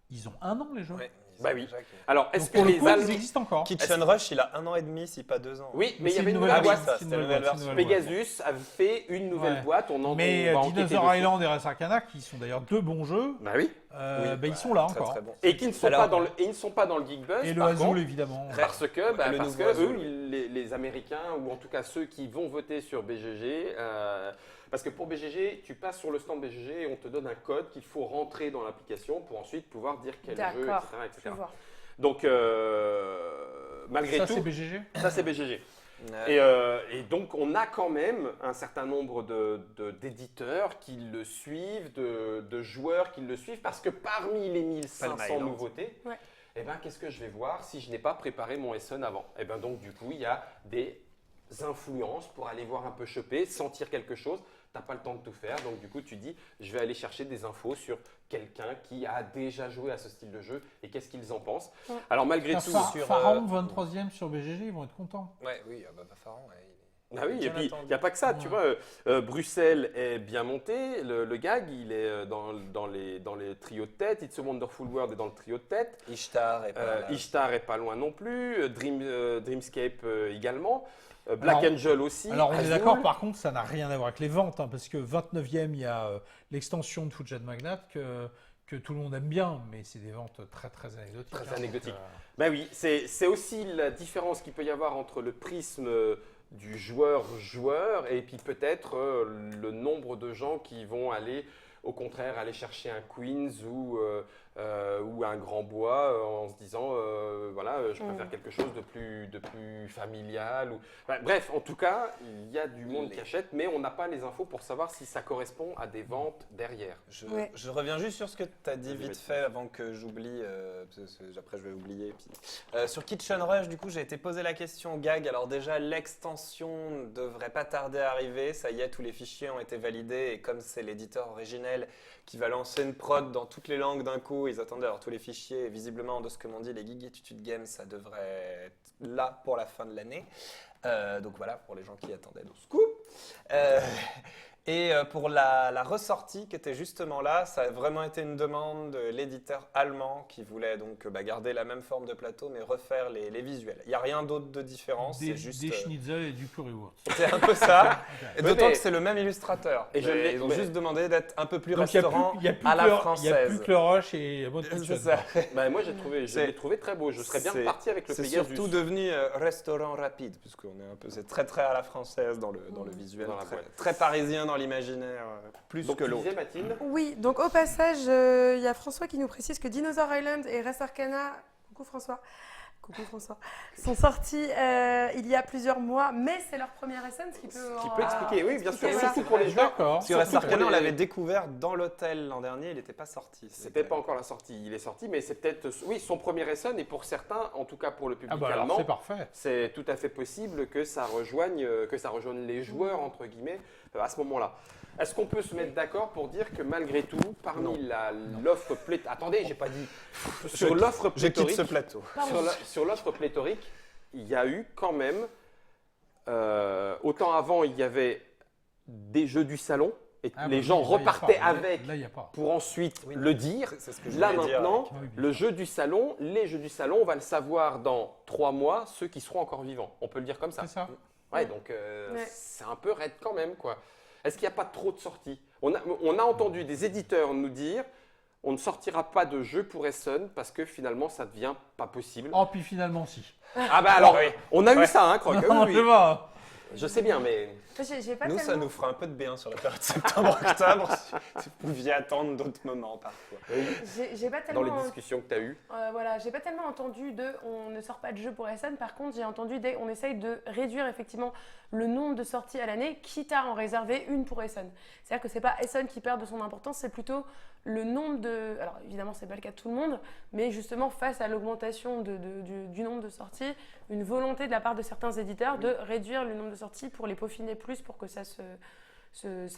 ils ont 1 an les jeux. Ouais, Bah oui. Jacques. Alors, est-ce Donc que pour le les coup, Allemands... ils existent encore. Kitchen Rush, il a 1 an et demi, si pas 2 ans. Oui, mais il y c'est avait une nouvelle nouvelle boîte, boîte. ça, c'était une nouvelle version. Pegasus a fait une nouvelle Ouais. boîte. Mais on va enquêter Dinosaur dessus. Island et Res Arcana, qui sont d'ailleurs 2 bons jeux, Bah oui. ils sont là Très, encore. très bon. Et qui ne sont, Alors- pas dans le, et ils ne sont pas dans le Geekbuzz. Et le par Azul, contre, évidemment. Parce que, le parce nouveau que Azul. eux, les Américains, ou en tout cas ceux qui vont voter sur BGG, parce que pour BGG, tu passes sur le stand BGG et on te donne un code qu'il faut rentrer dans l'application pour ensuite pouvoir dire quel jeu, D'accord. etc. Je vais voir. Donc, malgré Ça, tout, c'est BGG. ça c'est BGG. Ouais. Et donc, on a quand même un certain nombre d'éditeurs qui le suivent, de joueurs qui le suivent, parce que parmi les 1500 Palm Island. nouveautés, Ouais. eh ben, qu'est-ce que je vais voir si je n'ai pas préparé mon Essen avant? Eh ben, donc, du coup, il y a des influences pour aller voir un peu choper, sentir quelque chose. Tu n'as pas le temps de tout faire, donc du coup, tu dis, je vais aller chercher des infos sur quelqu'un qui a déjà joué à ce style de jeu et qu'est-ce qu'ils en pensent. Ouais. Alors, malgré tout, sur, Pharaon, 23e sur BGG, ils vont être contents. Ouais, oui, Pharaon, ouais, ah oui, et bien puis il attendu. n'y a pas que ça, Ouais. tu vois. Bruxelles est bien monté, le gag, il est dans les trios de tête, It's a Wonderful World est dans le trio de tête, Ishtar et pas Ishtar est pas loin non plus, Dreamscape également, Black Alors- Angel aussi. Alors on est Azul. d'accord, par contre, ça n'a rien à voir avec les ventes, hein, parce que 29e, il y a l'extension de Foodjet Magnat que tout le monde aime bien, mais c'est des ventes très très anecdotiques. Très hein, anecdotiques. donc, Ben oui, c'est aussi la différence qu'il peut y avoir entre le prisme du joueur et puis peut-être le nombre de gens qui vont aller, au contraire, aller chercher un Queens ou un Grand Bois en se disant, voilà, je préfère quelque chose de plus familial. Bref, en tout cas, il y a du monde qui achète, mais on n'a pas les infos pour savoir si ça correspond à des ventes derrière. Ouais. Je reviens juste sur ce que tu as dit Vas-y, vite vas-y. fait avant que j'oublie, parce que après je vais oublier. Puis, sur Kitchen Rush, du coup, j'ai été posé la question au gag. Alors déjà, l'extension ne devrait pas tarder à arriver. Ça y est, tous les fichiers ont été validés. Et comme c'est l'éditeur originel qui va lancer une prod dans toutes les langues d'un coup, ils attendaient alors tous les fichiers. Et visiblement, de ce que m'ont dit les Geekitude Games, ça devrait être là pour la fin de l'année. Donc voilà, pour les gens qui attendaient nos scoops. Et pour la ressortie qui était justement là, ça a vraiment été une demande de l'éditeur allemand qui voulait donc garder la même forme de plateau mais refaire les visuels. Il n'y a rien d'autre de différent, des, c'est juste... des schnitzel et du currywurst. c'est un peu ça. Et Oui, d'autant mais- que c'est le même illustrateur. Et je l'ai- Ils ont mais- juste demandé d'être un peu plus Donc il restaurant n'y a plus à la que le française. rush et mode C'est kitchen. ça. Ben, moi, je C'est- l'ai trouvé très beau. Je serais bien c'est- parti avec le C'est Pegasus. surtout devenu restaurant rapide, puisqu'on est un peu, c'est très très à la française dans le visuel, Dans la très, boîte. très parisien dans l'imaginaire, plus Donc, que tu l'autre. disais, Mathilde? Oui, donc au passage, il y a François qui nous précise que Dinosaur Island et Res Arcana, coucou François, sont sortis il y a plusieurs mois, mais c'est leur première SN, ce qui peut, expliquer, oui, bien sûr, expliquer, surtout voilà. pour les joueurs. D'accord. Parce que Res Surtout pour Arcana, on les- l'avait découvert dans l'hôtel l'an dernier, il n'était pas sorti. C'était pas encore la sortie, il est sorti, mais c'est peut-être, oui, son premier Essen, et pour certains, en tout cas pour le public Ah bah alors allemand, c'est parfait. c'est tout à fait possible que ça rejoigne les joueurs, entre guillemets, à ce moment-là. Est-ce qu'on peut se mettre d'accord pour dire que malgré tout, parmi l'offre pléthorique, attendez, j'ai pas dit, sur l'offre Je quitte pléthorique, ce plateau. sur l'offre pléthorique, il y a eu quand même, autant avant il y avait des jeux du salon, et Ah les bah gens oui, là, il y a repartaient pas. avec Là, il n'y a pas. pour ensuite Oui. le dire. C'est ce que je Là voulais dire. maintenant, Oui, bien le sûr. jeu du salon, les jeux du salon, on va le savoir dans 3 mois, ceux qui seront encore vivants. On peut le dire comme ça. C'est ça. Ouais, donc Ouais. c'est un peu raide quand même, quoi. Est-ce qu'il n'y a pas trop de sorties? On a entendu des éditeurs nous dire on ne sortira pas de jeu pour Essen parce que finalement ça devient pas possible. Oh, puis finalement, si. Ah bah alors, Oui. on a eu Ouais. ça, hein, Croc. Non, Oui, je oui. vois. Je sais bien, mais J'ai pas Nous, ça tellement... nous fera un peu de bien sur la période septembre-octobre, si vous pouviez attendre d'autres moments parfois. J'ai pas dans tellement... les discussions que tu as eues. Voilà, j'ai pas tellement entendu on ne sort pas de jeu pour Essen. Par contre, j'ai entendu on essaye de réduire effectivement le nombre de sorties à l'année, quitte à en réserver une pour Essen. C'est-à-dire que c'est pas Essen qui perd de son importance, c'est plutôt le nombre de... Alors évidemment, c'est pas le cas de tout le monde, mais justement face à l'augmentation du nombre de sorties, une volonté de la part de certains éditeurs de réduire le nombre de sorties pour les peaufiner plus, pour que ça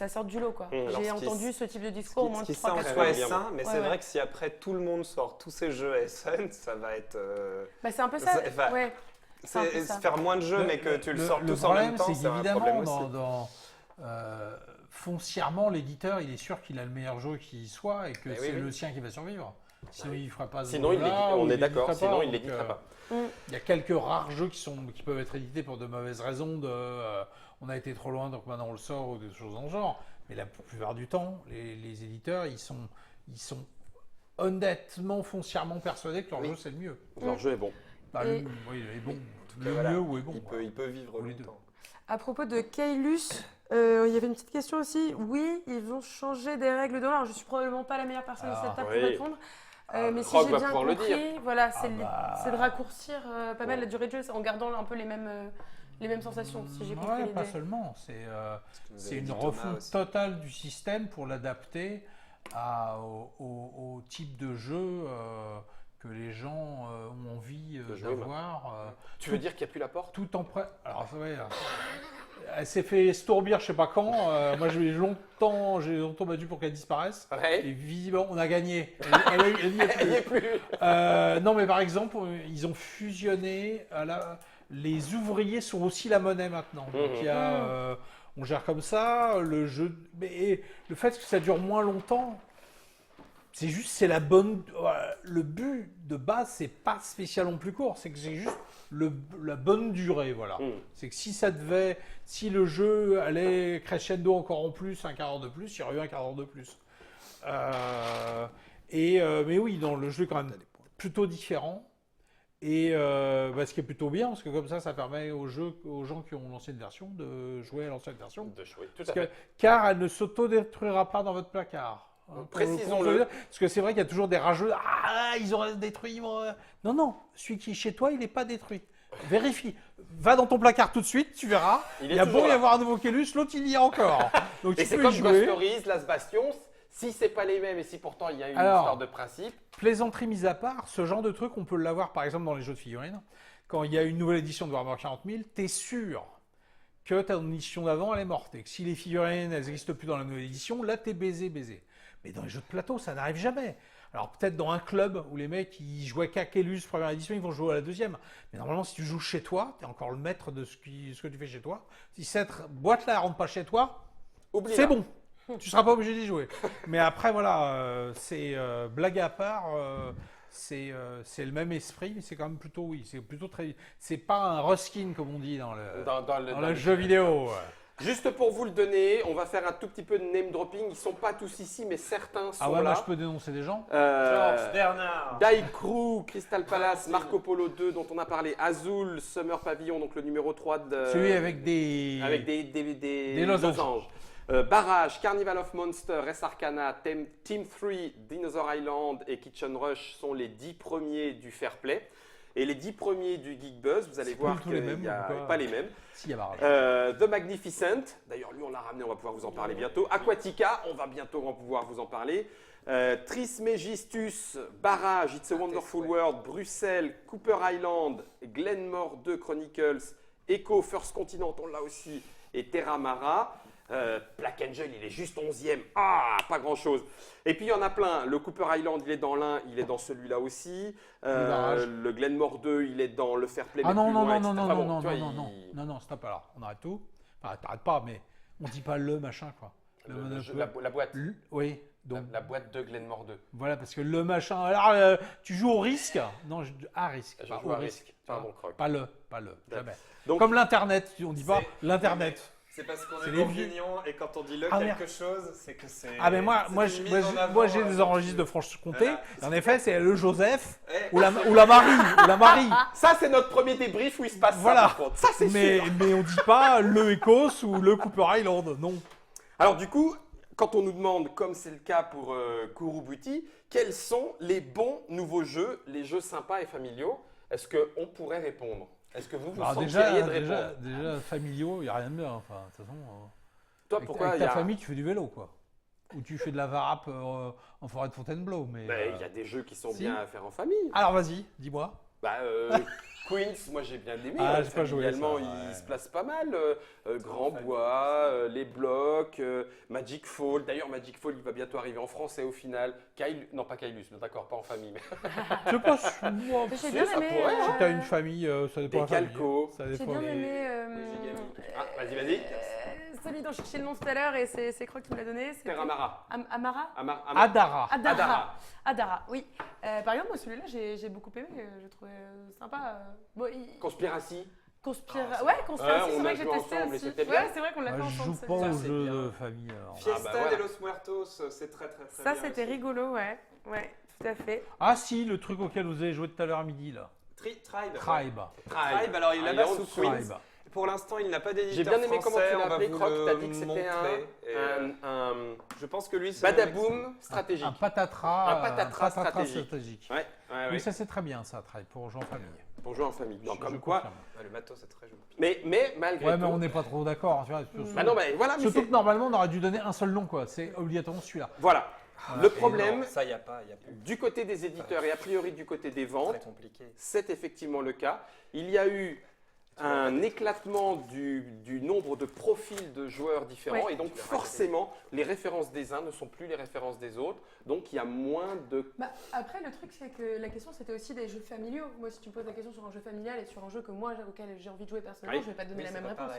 sorte du lot, quoi. Alors, J'ai ce qui entendu ce type de discours au moins Ce qui 3-4 en fois. soi est bien. sain, mais Ouais, c'est ouais. vrai que si après tout le monde sort tous ces jeux à Essen, ça va être... Bah, c'est un peu ça. Enfin, Ouais. C'est un peu c'est ça. faire moins de jeux, mais que tu le sors tous en problème, même temps, c'est c'est un problème qu'évidemment, aussi. foncièrement, l'éditeur, il est sûr qu'il a le meilleur jeu qui soit et que Eh c'est oui. le sien qui va survivre. Sinon, il ne fera pas ce Sinon, jeu-là, ou on est il d'accord, l'éditera sinon pas. il ne Donc, l'éditera pas. Il y a quelques rares jeux qui peuvent être édités pour de mauvaises raisons, on a été trop loin, donc maintenant on le sort, ou des choses dans le genre. Mais la plupart du temps, les éditeurs, ils sont honnêtement, foncièrement persuadés que leur Oui. jeu, c'est le mieux. Leur jeu est bon. Bah, Et- oui, il est bon. cas, Le voilà, mieux ou est bon. Il peut vivre Ou les deux. longtemps. À propos de Kailus, il y avait une petite question aussi. Oui, ils vont changer des règles de l'or. Je suis probablement pas la meilleure personne de Ah, cette table oui. pour répondre. Mais si Rogue j'ai va bien pouvoir le compris, dire. voilà, Ah c'est bah. c'est de raccourcir pas mal la durée de jeu en gardant un peu les mêmes sensations, si j'ai compris Ouais, pas l'idée. seulement. Ce que nous C'est avait une dit Thomas refonte aussi. totale du système pour l'adapter au type de jeu que les gens ont envie De jouer, d'avoir. Tu veux dire qu'il n'y a plus la porte? Tout en prêt. Alors, c'est vrai. Elle s'est fait stourbir, je sais pas quand. Moi, j'ai longtemps battu pour qu'elle disparaisse. Ouais. Et visiblement, on a gagné. Elle n'y est Il n'y est plus. plus. Non, mais par exemple, ils ont fusionné. Les ouvriers sont aussi la monnaie maintenant. Donc, il y a, on gère comme ça. Le jeu, mais le fait que ça dure moins longtemps, c'est la bonne. Le but de base, c'est pas spécialement plus court. C'est que c'est juste la bonne durée, voilà. C'est que si le jeu allait crescendo encore en plus, un quart d'heure de plus, il y aurait eu un quart d'heure de plus. Mais oui, le jeu est quand même plutôt différent. Et ce qui est plutôt bien, parce que comme ça permet aux gens qui ont l'ancienne version de jouer à l'ancienne version. De jouer, tout à Parce fait. car elle ne s'auto-détruira pas dans votre placard. Précisons-le. Parce que c'est vrai qu'il y a toujours des rageux. Ah, ils auraient détruit. Non, celui qui est chez toi, il n'est pas détruit. Vérifie. Va dans ton placard tout de suite, tu verras. Il Il est y a beau toujours y là. avoir un nouveau Kélus, l'autre il y est encore. Donc Et tu c'est peux comme y Ghost jouer. Stories, Last Bastion, si c'est pas les mêmes et si pourtant il y a une Alors, histoire de principe. Plaisanterie mise à part, ce genre de truc, on peut l'avoir par exemple dans les jeux de figurines. Quand il y a une nouvelle édition de Warhammer 40 000, t'es sûr que ta édition d'avant, elle est morte. Et que si les figurines, elles n'existent plus dans la nouvelle édition, là, t'es baisé. Mais dans les jeux de plateau, ça n'arrive jamais. Alors peut-être dans un club où les mecs, ils jouaient qu'à Kélus première édition, ils vont jouer à la deuxième. Mais normalement, si tu joues chez toi, t'es encore le maître de ce que tu fais chez toi. Si cette boîte-là, elle rentre pas chez toi, Oublie-la. c'est bon. Tu seras pas obligé d'y jouer. Mais après, voilà, blague à part, c'est le même esprit, mais c'est quand même plutôt, oui, c'est plutôt très. C'est pas un ruskin comme on dit dans le jeu vidéo. Juste pour vous le donner, on va faire un tout petit peu de name dropping. Ils sont pas tous ici, mais certains sont Ah ouais, là. moi je peux dénoncer des gens. Georges Bernard. Daikru, Crystal Palace, Marco Polo 2 dont on a parlé, Azul, Summer Pavilion, donc le numéro 3 de... Celui avec des. Avec des losanges. losanges. Barrage, Carnival of Monsters, Res Arcana, Team 3, Dinosaur Island et Kitchen Rush sont les 10 premiers du Fair Play. Et les 10 premiers du Geek Buzz, vous allez C'est voir pas tous qu'il les mêmes, n'y a ou pas pas les mêmes. Si, il y a barrage. The Magnificent, d'ailleurs lui on l'a ramené, on va pouvoir vous en parler bientôt. Aquatica, on va bientôt pouvoir vous en parler. Trismegistus, Barrage, It's a Wonderful World, Bruxelles, Cooper Island, Glenmore 2 Chronicles, Echo, First Continent, on l'a aussi, et Terra Mara. Black Angel, il est juste 11e. Ah, pas grand chose. Et puis il y en a plein. Le Cooper Island, il est dans l'un, il est dans celui-là aussi. Le Glenmore 2, il est dans le Fair Play. Ah mais non, plus non, loin, non, etc. non, Enfin non, bon, non, tu vois, non, non, non, stop alors. On arrête tout. Enfin, t'arrêtes pas, mais on dit pas le machin, quoi. La boîte. Oui, donc. La boîte de Glenmore 2. Voilà, parce que le machin. Alors, tu joues au risque. Non, à risque. Je pas joue au à risque. Pardon, Croc. Pas le, jamais. Donc- Comme l'Internet, on dit pas l'Internet. C'est parce qu'on C'est est les bourguignon et quand on dit le Ah, quelque chose, c'est que c'est. Ah mais moi c'est une mise en avant, j'ai des enregistres de Franche-Comté. Voilà. Et en effet, c'est le Joseph Eh, ou la Marie. Ça, c'est notre premier débrief où il se passe Voilà. ça, par contre. Ça, c'est Mais sûr. on dit pas le Écosse ou le Cooper Island, non. Alors du coup, quand on nous demande, comme c'est le cas pour Kurubuti, quels sont les bons nouveaux jeux, les jeux sympas et familiaux, est-ce qu'on pourrait répondre? Est-ce que vous Alors sentiriez de répondre? déjà familiaux, il n'y a rien de bien. Enfin, de toute façon, Toi, avec, pourquoi avec il y ta a... famille, tu fais du vélo, quoi. Ou tu fais de la varap en forêt de Fontainebleau. Mais, Ben, il y a des jeux qui sont si. bien à faire en famille. Alors vas-y, dis-moi. Bah, Queens, moi j'ai bien aimé. Ah, j'ai pas joué, Également, ça, il ouais. se place pas mal. Grand Bois, les blocs, Magic Fall. D'ailleurs, Magic Fall, il va bientôt arriver en français au final. Non, pas Kailus, mais d'accord, pas en famille. Mais... Je sais pas si moi, J'ai Si, bien ça aimé. pourrait, si t'as une famille, ça dépend Des de la famille. calcos. Ça J'ai dépend. bien aimé. Ah, vas-y. Celui dont je cherchais le nom tout à l'heure et c'est Croc qui me l'a donné. c'était- Terramara. Amara Adara. Adara, oui. Par exemple, moi, celui-là, j'ai beaucoup aimé. Je trouvais sympa. Bon, Conspiracy. Conspiracy, Ouais, c'est on vrai a que j'ai joué testé ensemble et aussi. c'était bien. Ouais, c'est vrai qu'on l'a fait Je ensemble. joue c'est pas bien. aux c'est jeux bien. de famille. Alors. Fiesta Ah, bah, voilà. de los Muertos, c'est très bien. Ça, c'était aussi. rigolo, ouais. Ouais, tout à fait. Ah si, le truc auquel vous avez joué tout à l'heure à midi, là. Tribe. Tribe. Tribe, alors il est Ah, là-bas il est en sous dessous. Queens. Tribe. Pour l'instant, il n'a pas d'éditeur J'ai bien aimé comment français, tu on l'as va appelé, vous Croc. le T'as dit que c'était montrer. Et, un je pense que lui, c'est badaboom stratégique. Un patatras, Un patatras stratégique. stratégique. Ouais, Oui, ça c'est très bien ça, Tribe, pour jouer en famille. pour jouer en famille. Donc, Je comme quoi. confirme. Ah, le matos, c'est très joli. Mais malgré Ouais, tout. mais on n'est pas trop d'accord. Tu vois, Bah non, mais voilà. Mais surtout c'est- que normalement, on aurait dû donner un seul nom, quoi. C'est obligatoirement celui-là. Voilà. Voilà. Le Et problème, non, ça, il n'y a pas. du côté des éditeurs et a priori du côté des Très ventes, compliqué. c'est effectivement le cas. Il y a eu un éclatement du nombre de profils de joueurs différents Ouais. et donc Tu l'as forcément les références des uns ne sont plus les références des autres. Donc il y a moins de... Bah, après, le truc, c'est que la question, c'était aussi des jeux familiaux. Moi, si tu me poses la question sur un jeu familial et sur un jeu que moi, auquel j'ai envie de jouer personnellement, Oui. je vais pas te donner la même réponse.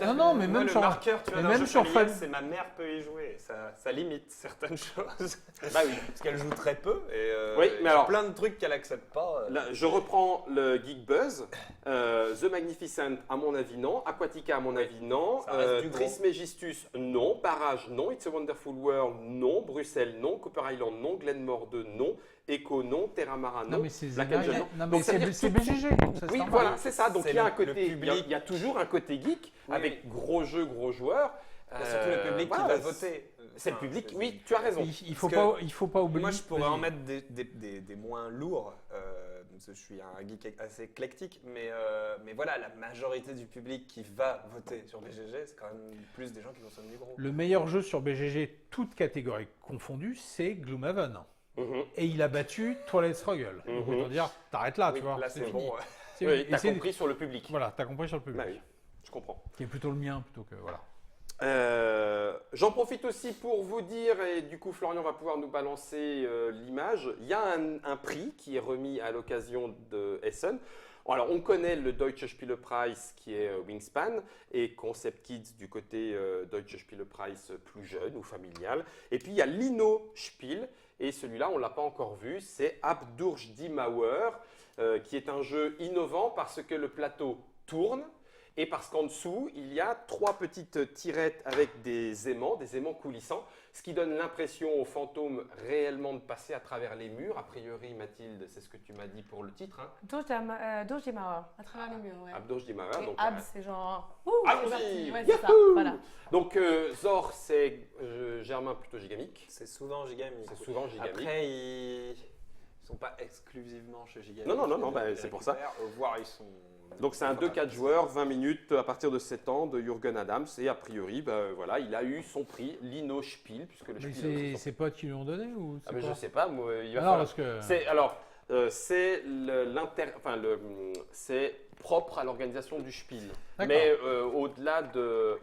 Non, non, mais Moi, même le sur marqueur, tu vois, mais d'un même jeu sur familial, Fun- c'est ma mère peut y jouer. Ça limite certaines choses. Bah oui. Parce qu'elle joue très peu. Et Oui, il mais y a alors- plein de trucs qu'elle accepte pas. Là, je reprends le Geek Buzz. The Magnificent, à mon avis, non. Aquatica, à mon avis, non. Ça reste du gros. Trismegistus, non. Barrage, non. It's a Wonderful World, non. Bruxelles, non. Cooper Island, non. Glenmore 2, non. Echo, non. Terramara, non. Non, mais c'est Black Zena, Angel, il y a- non. non, mais Donc, ça veut dire c'est tout- BGG. donc ça, c'est Oui, normal. voilà, c'est ça. Donc C'est il y a un le côté, public. il y a toujours un côté geek Oui, avec gros jeux, gros joueurs. Il y a surtout le public voilà, qui va voter. C'est le Enfin, public. c'est- Oui, tu as raison. Il faut Parce pas, il faut pas oublier. Moi, je pourrais Vas-y. en mettre des moins lourds, parce que je suis un geek assez éclectique, mais voilà, la majorité du public qui va voter sur BGG, c'est quand même plus des gens qui consomment du gros. Le meilleur jeu sur BGG, toutes catégories confondues, c'est Gloomhaven. Mhm. Et il a battu Twilight Struggle. Donc Mhm. autant dire, t'arrêtes là, Oui, tu vois. là, c'est fini. bon. C'est- Oui, et t'as c'est- compris sur le public. Voilà, t'as compris sur le public. Bah oui, je comprends. Qui est plutôt le mien plutôt que. Voilà. J'en profite aussi pour vous dire, et du coup Florian va pouvoir nous balancer l'image, il y a un prix qui est remis à l'occasion de Essen. Alors on connaît le Deutsche Spielepreis qui est Wingspan et Concept Kids du côté Deutsche Spielepreis plus jeune ou familial. Et puis il y a l'Inno Spiel et celui-là on ne l'a pas encore vu, c'est Ab durch die Mauer qui est un jeu innovant parce que le plateau tourne. Et parce qu'en dessous, il y a 3 petites tirettes avec des aimants coulissants, ce qui donne l'impression aux fantômes réellement de passer à travers les murs. A priori, Mathilde, c'est ce que tu m'as dit pour le titre. Hein. Durch die Mauer, à travers les murs, ouais. Abdosh Dimara. Et Donc, Ab, voilà. c'est genre. Ouh, Ah, c'est oui, parti. Ouais, c'est ça. yahoo Voilà. Donc Zor, c'est Germain plutôt gigamique. C'est souvent Gigamic. C'est souvent gigamique. Après, ils sont pas exclusivement chez Gigamic. Non, bah, c'est pour ça. Voire ils sont. Donc c'est un 2-4 joueurs, 20 minutes à partir de 7 ans de Jürgen Adams. Et a priori, bah, voilà, il a eu son prix, l'Inno Spiel, puisque le Mais Spiel... c'est ses potes qui lui ont donné ou Ah, c'est mais quoi je sais pas, moi, il va Ah falloir... non, parce que. C'est propre à l'organisation du Spiel. D'accord. Mais au-delà des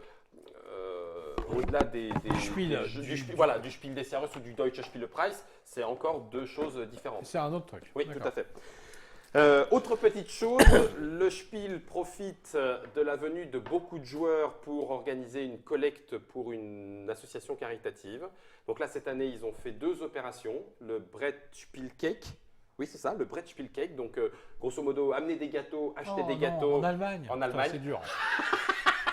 Spiel, des jeux- du- Spiel, voilà, du Spiel des Jahres ou du Deutsche Spielepreis, c'est encore deux choses différentes. C'est un autre truc. Oui, D'accord. tout à fait. Autre petite chose, le Spiel profite de la venue de beaucoup de joueurs pour organiser une collecte pour une association caritative. Donc là, cette année, ils ont fait 2 opérations. Le Brettspielcake, oui c'est ça, le Brettspielcake. Donc grosso modo, amener des gâteaux, acheter Oh, des non, gâteaux. En Allemagne. En Putain, Allemagne. C'est dur.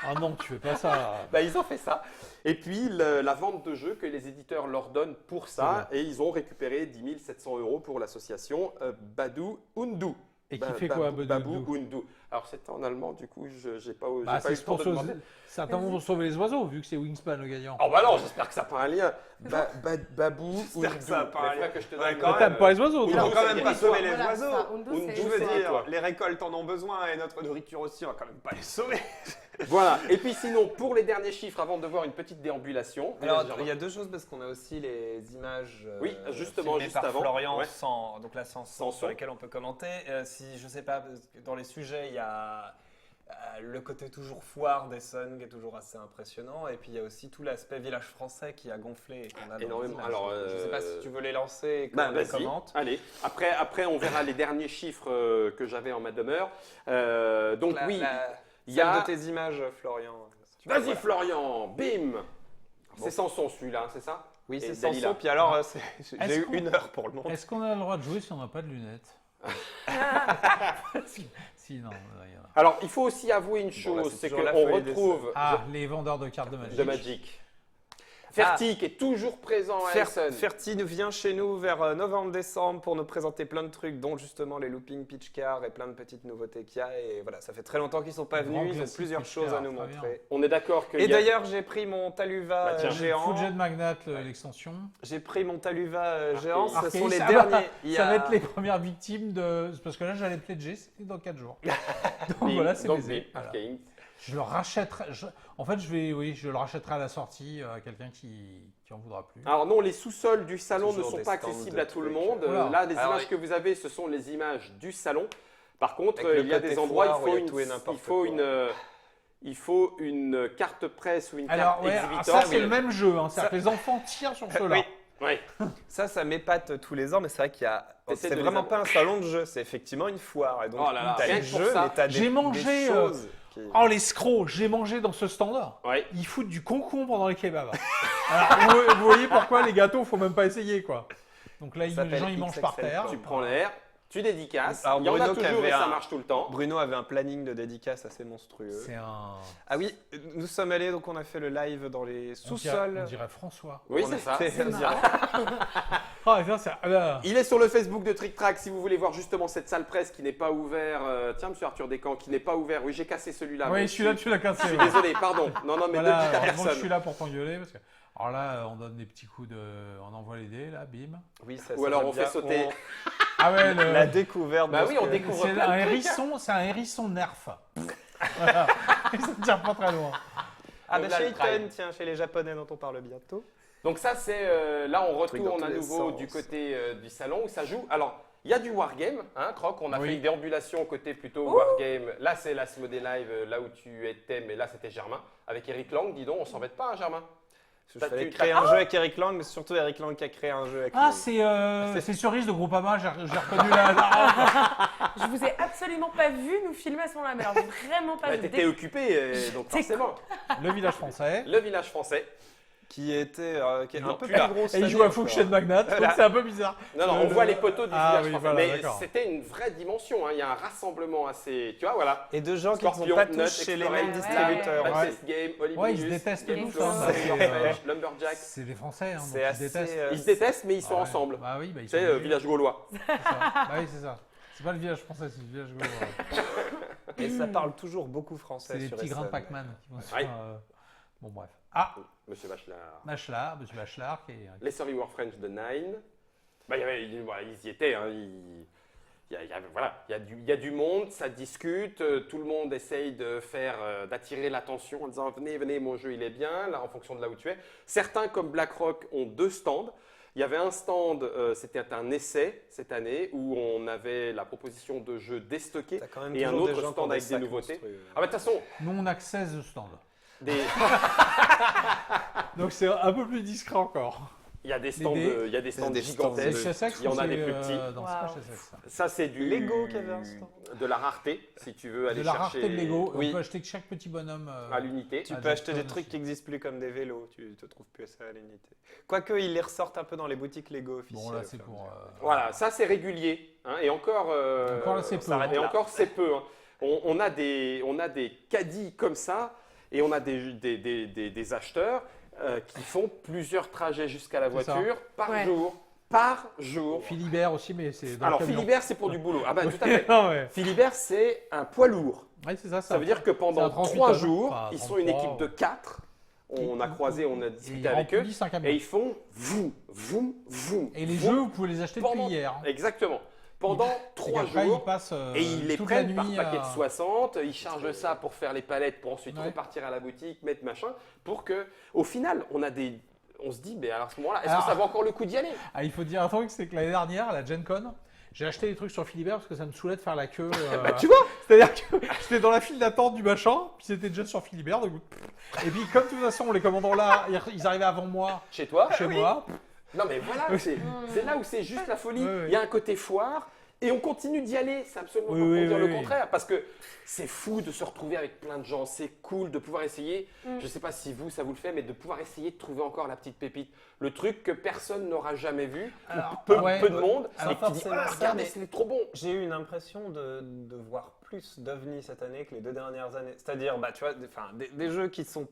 Ah non, tu fais pas ça. Bah, ils ont fait ça. Et puis la vente de jeux que les éditeurs leur donnent pour ça. Et ils ont récupéré 10 700 € pour l'association Badou Undu. Et qui fait quoi, Babou Undu. Alors c'était en allemand, du coup, j'ai pas eu c'est le temps de demander. certainement pour sauver les oiseaux, vu que c'est Wingspan le gagnant. Oh bah non, j'espère que ça n'a pas un lien. Babou J'espère Undu. que ça a pas un Mais faudrait lien. que je te Ouais, donne quand le- T'aimes pas les oiseaux, Ils toi. vont quand même c'est pas sauver les Voilà, oiseaux. ça, Undu, Undu, Je c'est- veux c'est dire, toi. les récoltes en ont besoin et notre nourriture aussi, on va quand même pas les sauver. Voilà. Et puis sinon, pour les derniers chiffres, avant de voir une petite déambulation. Alors, Germain. il y a deux choses parce qu'on a aussi les images Oui, justement, filmées juste par avant. Florian Ouais. donc là sans Sans sur son. lesquelles on peut commenter. Si je sais pas, parce que dans les sujets, il y a le côté toujours foire d'Essonne qui est toujours assez impressionnant, et puis il y a aussi tout l'aspect village français qui a gonflé et qu'on a dans Énormément. les images. Alors, Je sais pas si tu veux les lancer et qu'on Bah, les vas-y. commente. Allez. Après, on verra les derniers chiffres que j'avais en ma demeure. Donc La- oui, la- il y celle a. de tes images, Florian. si tu veux. Vas-y Voilà. Florian, bim. Bon. C'est sans son celui-là, c'est ça? Oui, Et c'est sans Dalila. son. Puis alors, j'ai Est-ce eu qu'on- 1 heure pour le monter. Est-ce qu'on a le droit de jouer si on n'a pas de lunettes? Si, non, il y en a. Alors, il faut aussi avouer une Bon, là, chose, c'est c'est toujours la qu'on feuille retrouve Ah, les vendeurs de cartes de Magic. de Magic. Ferti qui est toujours présent à Essen. Ferti nous vient chez nous vers novembre-décembre pour nous présenter plein de trucs, dont justement les looping pitch cars et plein de petites nouveautés qu'il y a. Et voilà, ça fait très longtemps qu'ils sont pas Grand venus, ils ont classique plusieurs pitch choses car, à nous très montrer. On est d'accord que. Et d'ailleurs, j'ai pris mon Taluva Bah, tiens. géant. Full Jet Magnate, l'extension. J'ai pris mon Taluva géant, ce Arcade, sont les ça derniers. va- Il y Ça a- va être les premières victimes de. Parce que là, j'allais pledger, c'était dans 4 jours. Donc Bim, voilà, c'est donc, baisé. bim, Voilà. Arcane. Je le rachèterai. En fait, je le rachèterai à la sortie à quelqu'un qui en voudra plus. Alors non, les sous-sols du salon ne Toujours sont des pas stands accessibles de à tout le trucs. monde. Voilà. Là, les Alors, images que vous avez, ce sont les images du salon. Par contre, Avec le il y a côté des endroits, foire où il y a il tout et n'importe faut quoi. il faut une carte presse ou une Alors, carte ouais, exhibitor. ça, c'est mais- le même jeu. Hein, c'est-à-dire Ça- que les enfants tirent sur ceux-là. Oui. Ouais. Ça m'épate tous les ans, mais c'est vrai qu'il y a. T'essaies C'est de les vraiment avoir. pas un salon de jeu, c'est effectivement une foire. Et donc, Oh là là, t'as rien les que pour jeux, ça. mais t'as des, J'ai mangé, des choses. qui- Oh, les scrocs, j'ai mangé dans ce stand-là. Ouais. Ils foutent du concombre dans les kebabs. Alors, vous voyez pourquoi les gâteaux, faut même pas essayer, quoi. Donc là, Ça les gens, s'appelle ils mangent par XXL. terre. Tu prends l'air, tu dédicaces. Alors, Il y en a Bruno qui toujours et avait ça un- marche tout le temps. Bruno avait un planning de dédicaces assez monstrueux. C'est un. Ah oui, nous sommes allés, donc on a fait le live dans les On sous-sols. dirait François. Oui, On c'est ça. était- c'est ça. Ah, ça, c'est. ah, là. Il est sur le Facebook de Trick Track si vous voulez voir justement cette salle presse qui n'est pas ouverte. Tiens, monsieur Arthur Descamps, qui n'est pas ouvert. Oui, j'ai cassé celui-là. Oui, mais celui-là, tu l'as Je cassé. suis ouais. désolé, pardon. Non, mais Voilà, ne dites à heureusement que je personne. suis là pour t'engueuler. Parce que... Alors là, on donne des petits coups de. On envoie les dés, là, bim. Oui, ça, Ou ça, alors j'aime on fait bien. sauter. Ah ouais, le. La découverte. Bah de oui, ce on que- découvre C'est plein de un trucs. hérisson, c'est un hérisson nerf. Voilà. Ça ne tire pas très loin. Ah bah Au-delà chez le prime. Eaton, tiens, chez les Japonais dont on parle bientôt. Donc ça, c'est là, on Truc dans retourne tous à les nouveau sens. du côté du salon où ça joue. Alors, il y a du wargame, hein, Croc. On a Oui. fait une déambulation côté plutôt wargame. Là, c'est l'Asmodée Live, là où tu étais, mais là, c'était Germain avec Eric Lang. Dis donc, on s'embête pas, hein, Germain. Je T'as- fallait tu- créer t'as- un jeu avec Eric Lang, mais c'est surtout Eric Lang qui a créé un jeu avec Ah, nous. c'est Cerise de Groupama, j'ai reconnu la. Je vous ai absolument pas vu nous filmer à ce moment-là, mais alors vraiment pas Bah, vu. t'étais occupé, donc J'étais forcément. Le village français. Le village français. Qui était qui est Non, un peu plus plus là. gros. Et il joue à Function Magnate, donc c'est un peu bizarre. Non, non, on voit les poteaux du Ah village oui, français. voilà, mais d'accord. c'était une vraie dimension. Hein. Il y a un rassemblement assez. Tu vois, voilà. Et de gens qui ne sont Scorpion, pas Nut, tous chez les Explorer, mêmes ouais. distributeurs. Ouais. Access Game, Olivier. Ouais, ils se détestent tous, tous. hein, Bah, c'est, Lumberjack. c'est des Français, hein, donc C'est ils se assez. détestent. Ils se détestent, mais ils sont Ah ouais. ensemble. Bah oui, bah, ils Tu sais, sont village gaulois. c'est ça. Bah oui, c'est ça. C'est pas le village français, c'est le village gaulois. Et ça parle toujours beaucoup français C'est les sur petits grains de SN. Pac-Man qui vont se Ouais. faire. Bon, bref. Ah, Monsieur Bachelard. Monsieur Bachelard qui est. Les Sorry War French de Nine. Bah, voilà, ils y étaient. Hein, voilà, il y a du monde, ça discute, tout le monde essaye de faire, d'attirer l'attention en disant venez, venez, mon jeu il est bien, là en fonction de là où tu es. Certains comme BlackRock ont 2 stands. Il y avait un stand, c'était un essai cette année où on avait la proposition de jeux déstockés. T'as quand même Et un toujours autre des gens stand qui ont avec des sacs nouveautés. monstrueux. Ah bah de toute façon, Nous, on a que 16 stands. des- Donc c'est un peu plus discret encore. il y a des stands, dés. il y a des stands des stands C'est gigantesques. chez Sex il y en ou a c'est, des plus petits. Non, Wow. c'est pas chez Sex. Ça. Ça c'est du Lego qui avait un stand. de la rareté si tu veux aller De la chercher rareté de Lego. Oui. On peut acheter que chaque petit bonhomme. à l'unité. Tu Ah, peux acheter des Jackson trucs aussi. qui n'existent plus comme des vélos, tu te trouves plus ça à l'unité. Quoique ils les ressortent un peu dans les boutiques Lego officielles. Bon, là, au c'est fur et à pour. mesure. Voilà, ça c'est régulier. Hein, et encore, Encore là, c'est on peu, s'arrête hein. Et encore c'est peu. Hein. On a des caddies comme ça. Et on a des acheteurs qui font plusieurs trajets jusqu'à la C'est ça. voiture par Ouais. jour. Par jour. Philibert aussi, mais c'est dans le Alors, camion. Philibert, c'est pour du boulot. Ah bah, tout à fait. Non, ouais. Philibert, c'est un poids lourd. Ouais, c'est ça. Ça veut dire que c'est pendant un 38 3 tonnes. jours, Enfin, ils sont une 33, équipe de 4. On a croisé, on a discuté avec eux. remplissent un camion. Et ils font voum, voum, voum. Et les voum. jeux, vous pouvez les acheter depuis Pendant- hier. Exactement. Pendant Et 3 après, jours. ils passent Et ils les toute la prennent par nuit paquet à- de 60, ils chargent ça pour faire les palettes, pour ensuite Ouais. repartir à la boutique, mettre machin, pour que, au final, on se dit, mais alors à ce moment-là, est-ce Alors- que ça vaut encore le coup d'y aller? Ah, il faut dire un truc, c'est que l'année dernière, à la Gen Con, j'ai acheté des trucs sur Philibert parce que ça me saoulait de faire la queue. Bah tu vois. C'est-à-dire que j'étais dans la file d'attente du machin, puis c'était déjà sur Philibert. Donc... Et puis, comme de toute façon, les commandants là, ils arrivaient avant moi, Chez toi? chez moi. Non mais voilà, c'est là où c'est juste la folie. Ouais, ouais. Il y a un côté foire et on continue d'y aller. C'est absolument Oui, pas pour oui, dire oui, le oui. contraire parce que c'est fou de se retrouver avec plein de gens. C'est cool de pouvoir essayer. Je sais pas si ça vous le fait, mais de pouvoir essayer de trouver encore la petite pépite. Le truc que personne n'aura jamais vu, Alors, peu ouais. de monde, Alors, et qui dit forcément, ah, ça, regardez, mais- c'est trop bon. J'ai eu une impression de voir plus d'ovnis cette année que les 2 dernières années. C'est-à-dire, bah, tu vois, des jeux qui sont.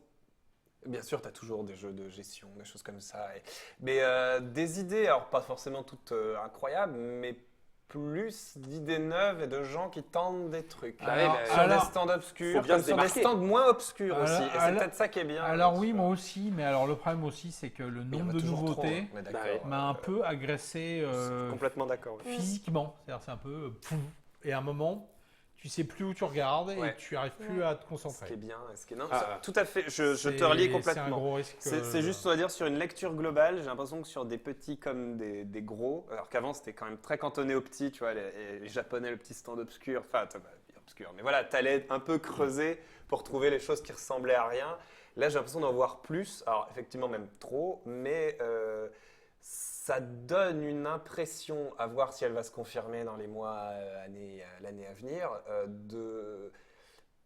Bien sûr, tu as toujours des jeux de gestion, des choses comme ça. Mais des idées, alors pas forcément toutes incroyables, mais plus d'idées neuves et de gens qui tentent des trucs. Alors- sur alors- des stands obscurs, faut bien comme se sur des démarquer. stands moins obscurs Alors- aussi. Et c'est alors- peut-être ça qui est bien. Alors oui, moi aussi, mais alors le problème aussi, c'est que le Il y en a nombre de toujours trop, nouveautés hein, on est d'accord. Bah ouais. m'a un peu agressé Complètement d'accord. physiquement. C'est-à-dire, c'est un peu pouf. Et à un moment, tu sais plus où tu regardes Ouais. et tu arrives plus à te concentrer. Ce qui est bien, ce qui est... Non, Ah. ça- tout à fait, je C'est- te relie C'est un complètement. gros risque. C'est juste, on va dire, sur une lecture globale, j'ai l'impression que sur des petits comme des gros, alors qu'avant c'était quand même très cantonné aux petits, tu vois, les Japonais, le petit stand obscur, enfin, obscur, mais voilà, t'allais un peu creuser pour trouver les choses qui ressemblaient à rien. Là, j'ai l'impression d'en voir plus, alors effectivement même trop, mais ça donne une impression, à voir si elle va se confirmer dans les mois, l'année à venir,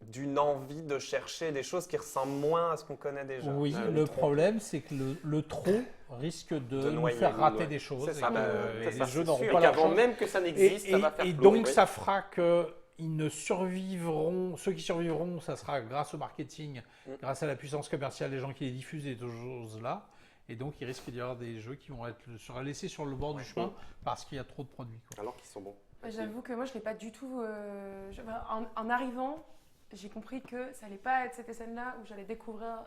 d'une envie de chercher des choses qui ressemblent moins à ce qu'on connaît déjà. Oui, Ah, le trop. problème, c'est que le trop risque de nous noyer, faire rater ouais. des choses. C'est ça, et bah, que- c'est et ça, les jeux c'est n'auront sûr. pas Et leur qu'avant chance. même que ça n'existe, ça va faire Et pleurer. donc, ça fera que ils ne survivront, ceux qui survivront, ça sera grâce au marketing, grâce à la puissance commerciale des gens qui les diffusent et toutes choses-là. Et donc, il risque d'y avoir des jeux qui vont être laissés sur le bord du chemin parce qu'il y a trop de produits. quoi. Alors qu'ils sont bons. J'avoue que moi, je ne l'ai pas du tout. En arrivant, j'ai compris que ça allait pas être cette scène-là où j'allais découvrir,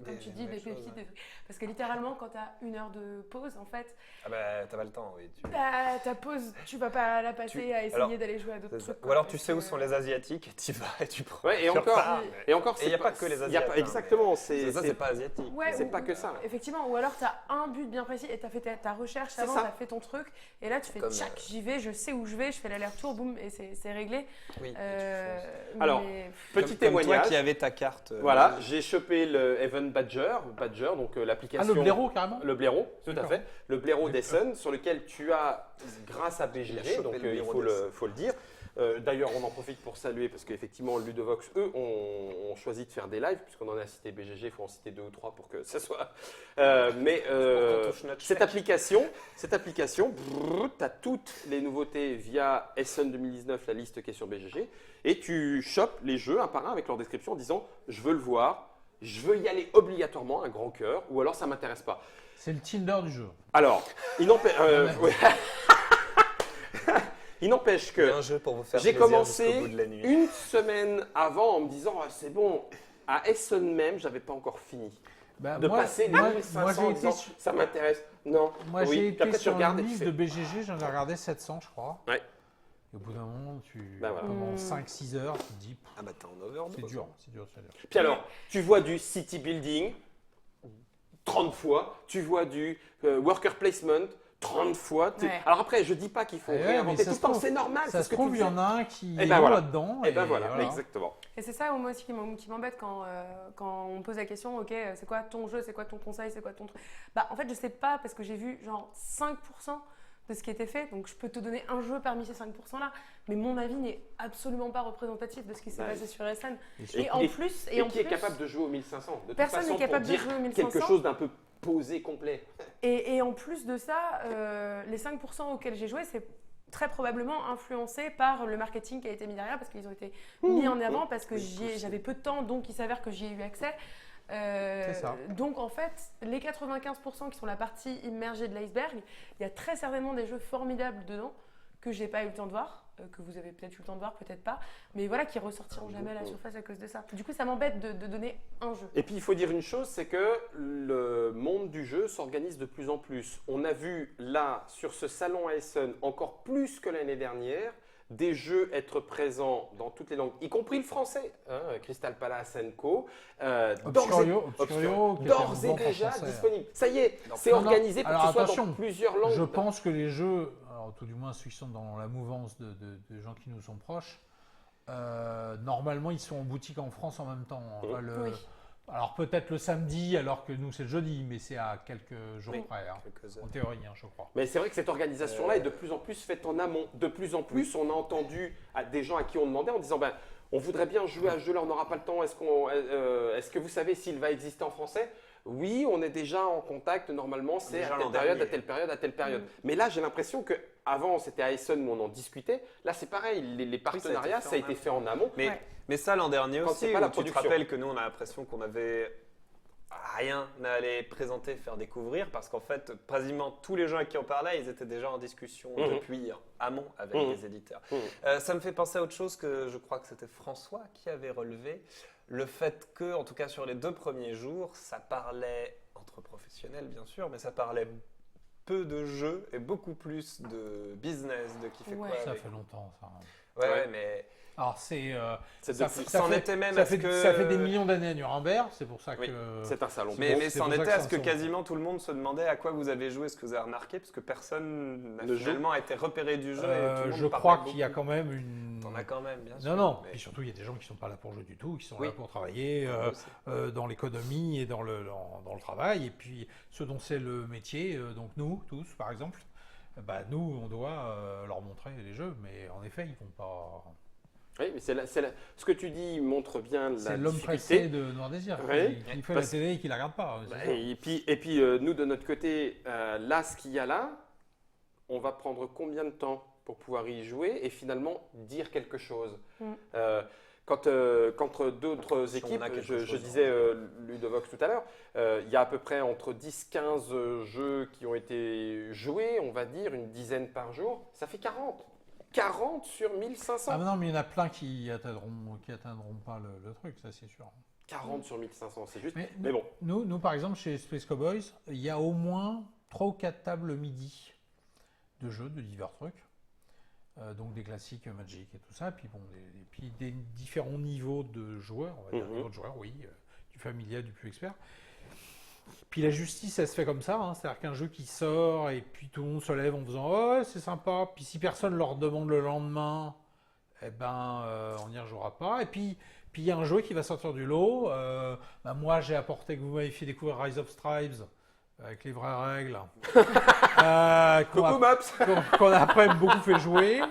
comme Des tu dis, des nouvelles choses, pépites. ouais. Parce que littéralement, quand tu as 1 heure de pause, en fait, Ah bah, t'as pas le temps, oui. bah, ta pause, tu vas pas la passer à essayer alors, d'aller jouer à d'autres C'est ça. trucs. Ou alors quoi, tu parce sais où que- sont les Asiatiques et tu vas et tu prends. Ouais, et tu encore, repars, mais- et encore, Et il n'y a pas que les il y a Asiatiques. pas- hein, exactement, mais- c'est ça, c'est pas asiatique. Ouais, c'est ou- pas que ça. Effectivement, ou alors tu as un but bien précis et tu as fait ta recherche C'est avant, ça. tu as fait ton truc, et là tu fais Comme, tchac, j'y vais, je sais où je vais, je fais l'aller-retour, boum, et c'est réglé. Oui. Alors, mais- Petit Comme toi témoignage. qui avais ta carte. Voilà, j'ai chopé le Evan Badger, donc Ah, l'application. le blaireau, carrément Le blaireau, tout à D'accord. fait. Le blaireau d'Essen, sur lequel tu as, grâce à Il a BGG, chopé donc le il blaireau faut d'Essen. faut le dire. D'ailleurs, on en profite pour saluer parce qu'effectivement, Ludovox, eux, ont choisi de faire des lives, puisqu'on en a cité BGG, il faut en citer 2 ou 3 pour que ça soit. Mais Pour qu'on touche notre cette chèque. application, tu as toutes les nouveautés via Essen 2019, la liste qui est sur BGG, et tu chopes les jeux un par un avec leur description en disant je veux le voir, je veux y aller obligatoirement, un grand cœur, ou alors ça m'intéresse pas. C'est le Tinder du jeu. Alors, il n'empêche ouais. Il n'empêche Il y a que un jeu pour vous faire j'ai plaisir commencé jusqu'au bout de la nuit. une semaine avant en me disant ah, c'est bon, à Essen même, j'avais pas encore fini. Bah, De moi, passer les moi, 1500 moi, en j'ai disant été sur, ça m'intéresse. Non. moi, oui. j'ai Puis été après, tu sur regardes et une tu liste fais, de BGG, j'en ai regardé 700, je crois. Ouais. Et au bout d'un moment, Bah voilà. pendant 5-6 heures, tu te dis, Ah bah t'es en overdose. c'est dur, c'est dur. Puis alors, tu vois du city building 30 fois, tu vois du worker placement 30 fois. Ouais. Alors après, je dis pas qu'il faut Eh ouais, réinventer mais tout ça le temps, se trouve- c'est normal. Ça c'est se ce que trouve, tu il y fais. en a un qui Eh est ben bon voilà. là-dedans. Et ben voilà, voilà. exactement. Et c'est ça moi aussi qui m'embête quand on me pose la question, ok, c'est quoi ton jeu, c'est quoi ton conseil, c'est quoi ton truc. Bah en fait je sais pas parce que j'ai vu genre 5% de ce qui était fait, donc je peux te donner un jeu parmi ces 5% là, mais mon avis n'est absolument pas représentatif de ce qui s'est Ouais. passé sur SN. Et- Et en et- plus, Et en qui est plus, capable de jouer au 1500 de toute personne façon, n'est capable pour de dire jouer au 1500. quelque chose d'un peu posé, complet. Et en plus de ça, les 5% auxquels j'ai joué, c'est très probablement influencés par le marketing qui a été mis derrière parce qu'ils ont été mis en avant parce que j'avais peu de temps, donc il s'avère que j'y ai eu accès. C'est ça. Donc en fait, les 95% qui sont la partie immergée de l'iceberg, il y a très certainement des jeux formidables dedans que j'ai pas eu le temps de voir, que vous avez peut-être eu le temps de voir, peut-être pas, mais voilà, qui ressortiront jamais à la surface à cause de ça. Du coup, ça m'embête de donner un jeu. Et puis il faut dire une chose, c'est que le monde du jeu s'organise de plus en plus. On a vu là, sur ce salon à Essen, encore plus que l'année dernière, des jeux être présents dans toutes les langues, y compris le français. Crystal Palace & Co. Obscurio, qui était d'ores et en déjà français. disponible. Ça y est, c'est Non, non. organisé pour Alors, que ce soit attention, dans plusieurs langues. Je pense que les jeux, alors tout du moins ceux qui sont dans la mouvance de gens qui nous sont proches, normalement ils sont en boutique en France en même temps. Enfin, Oui. Alors peut-être le samedi, alors que nous c'est le jeudi, mais c'est à quelques jours près, hein, Quelques heures. en théorie, hein, je crois. Mais c'est vrai que cette organisation-là est de plus en plus faite en amont. De plus en plus, on a entendu des gens à qui on demandait en disant on voudrait bien jouer à ce jeu-là, on n'aura pas le temps. Est-ce que vous savez s'il va exister en français ? Oui, on est déjà en contact. Normalement, c'est Déjà à l'an telle période, dernier. à telle période, à telle période. Mais là, j'ai l'impression que avant, c'était à Essen où on en discutait. Là, c'est pareil. Les partenariats, ça a été fait en amont. Mais ça, l'an dernier Quand aussi, c'est pas la où tu te production. rappelles que nous, on a l'impression qu'on avait rien à aller présenter, faire découvrir, parce qu'en fait, quasiment tous les gens à qui on parlait, ils étaient déjà en discussion depuis amont avec les éditeurs. Ça me fait penser à autre chose que je crois que c'était François qui avait relevé, le fait que, en tout cas sur les 2 premiers jours, ça parlait entre professionnels bien sûr, mais ça parlait peu de jeux et beaucoup plus de business, de qui fait Ouais. quoi Ça avec. fait longtemps ça. Ouais, mais Alors c'est C'est ça, depuis- ça en fait, était même ça à fait, ce que- ça fait des millions d'années à Nuremberg, c'est pour ça Oui, que c'est un salon. Mais, bon, mais c'est c'en pour ça était que à ça ce que me semble. quasiment tout le monde se demandait à quoi vous avez joué, ce que vous avez remarqué, parce que personne n'a Ne joue. finalement été repéré du jeu. et tout le monde je parlait crois beaucoup. qu'il y a quand même une. T'en as quand même, bien sûr. Non, non. mais- Puis surtout, il y a des gens qui ne sont pas là pour jouer du tout, qui sont Oui. là pour travailler dans l'économie et dans le travail. Et puis, ceux dont c'est le métier, donc nous, tous, par exemple, nous, on doit leur montrer les jeux. Mais en effet, ils vont pas. Oui, mais ce que tu dis montre bien la C'est l'homme difficulté. pressé de Noir Désir Oui. qui fait Parce- la télé et qui la regarde pas. c'est ça. Et puis nous, de notre côté, là, ce qu'il y a là, on va prendre combien de temps pour pouvoir y jouer et finalement dire quelque chose Quand d'autres Si on équipes, a quelque je chose, disais Ludovox tout à l'heure, il y a à peu près entre 10-15 jeux qui ont été joués, on va dire, une dizaine par jour, ça fait 40. 40 sur 1500. Ah mais non, mais il y en a plein qui atteindront pas le truc, ça c'est sûr. 40 sur 1500, c'est juste. Mais, Mais bon, Nous, par exemple, chez Space Cowboys, il y a au moins 3 ou 4 tables midi de jeux, de divers trucs. Donc des classiques Magic et tout ça. Puis bon, puis des différents niveaux de joueurs, on va dire, niveaux de joueurs, oui, du familial, du plus expert. Puis la justice, elle se fait comme ça, hein, c'est-à-dire qu'un jeu qui sort et puis tout le monde se lève en faisant oh, ouais, c'est sympa. Puis si personne leur demande le lendemain, on n'y rejouera pas. Et puis il y a un jeu qui va sortir du lot. Moi, j'ai apporté que vous m'avez fait découvrir Rise of Stripes avec les vraies règles. Coucou Maps. Qu'on a après beaucoup fait jouer.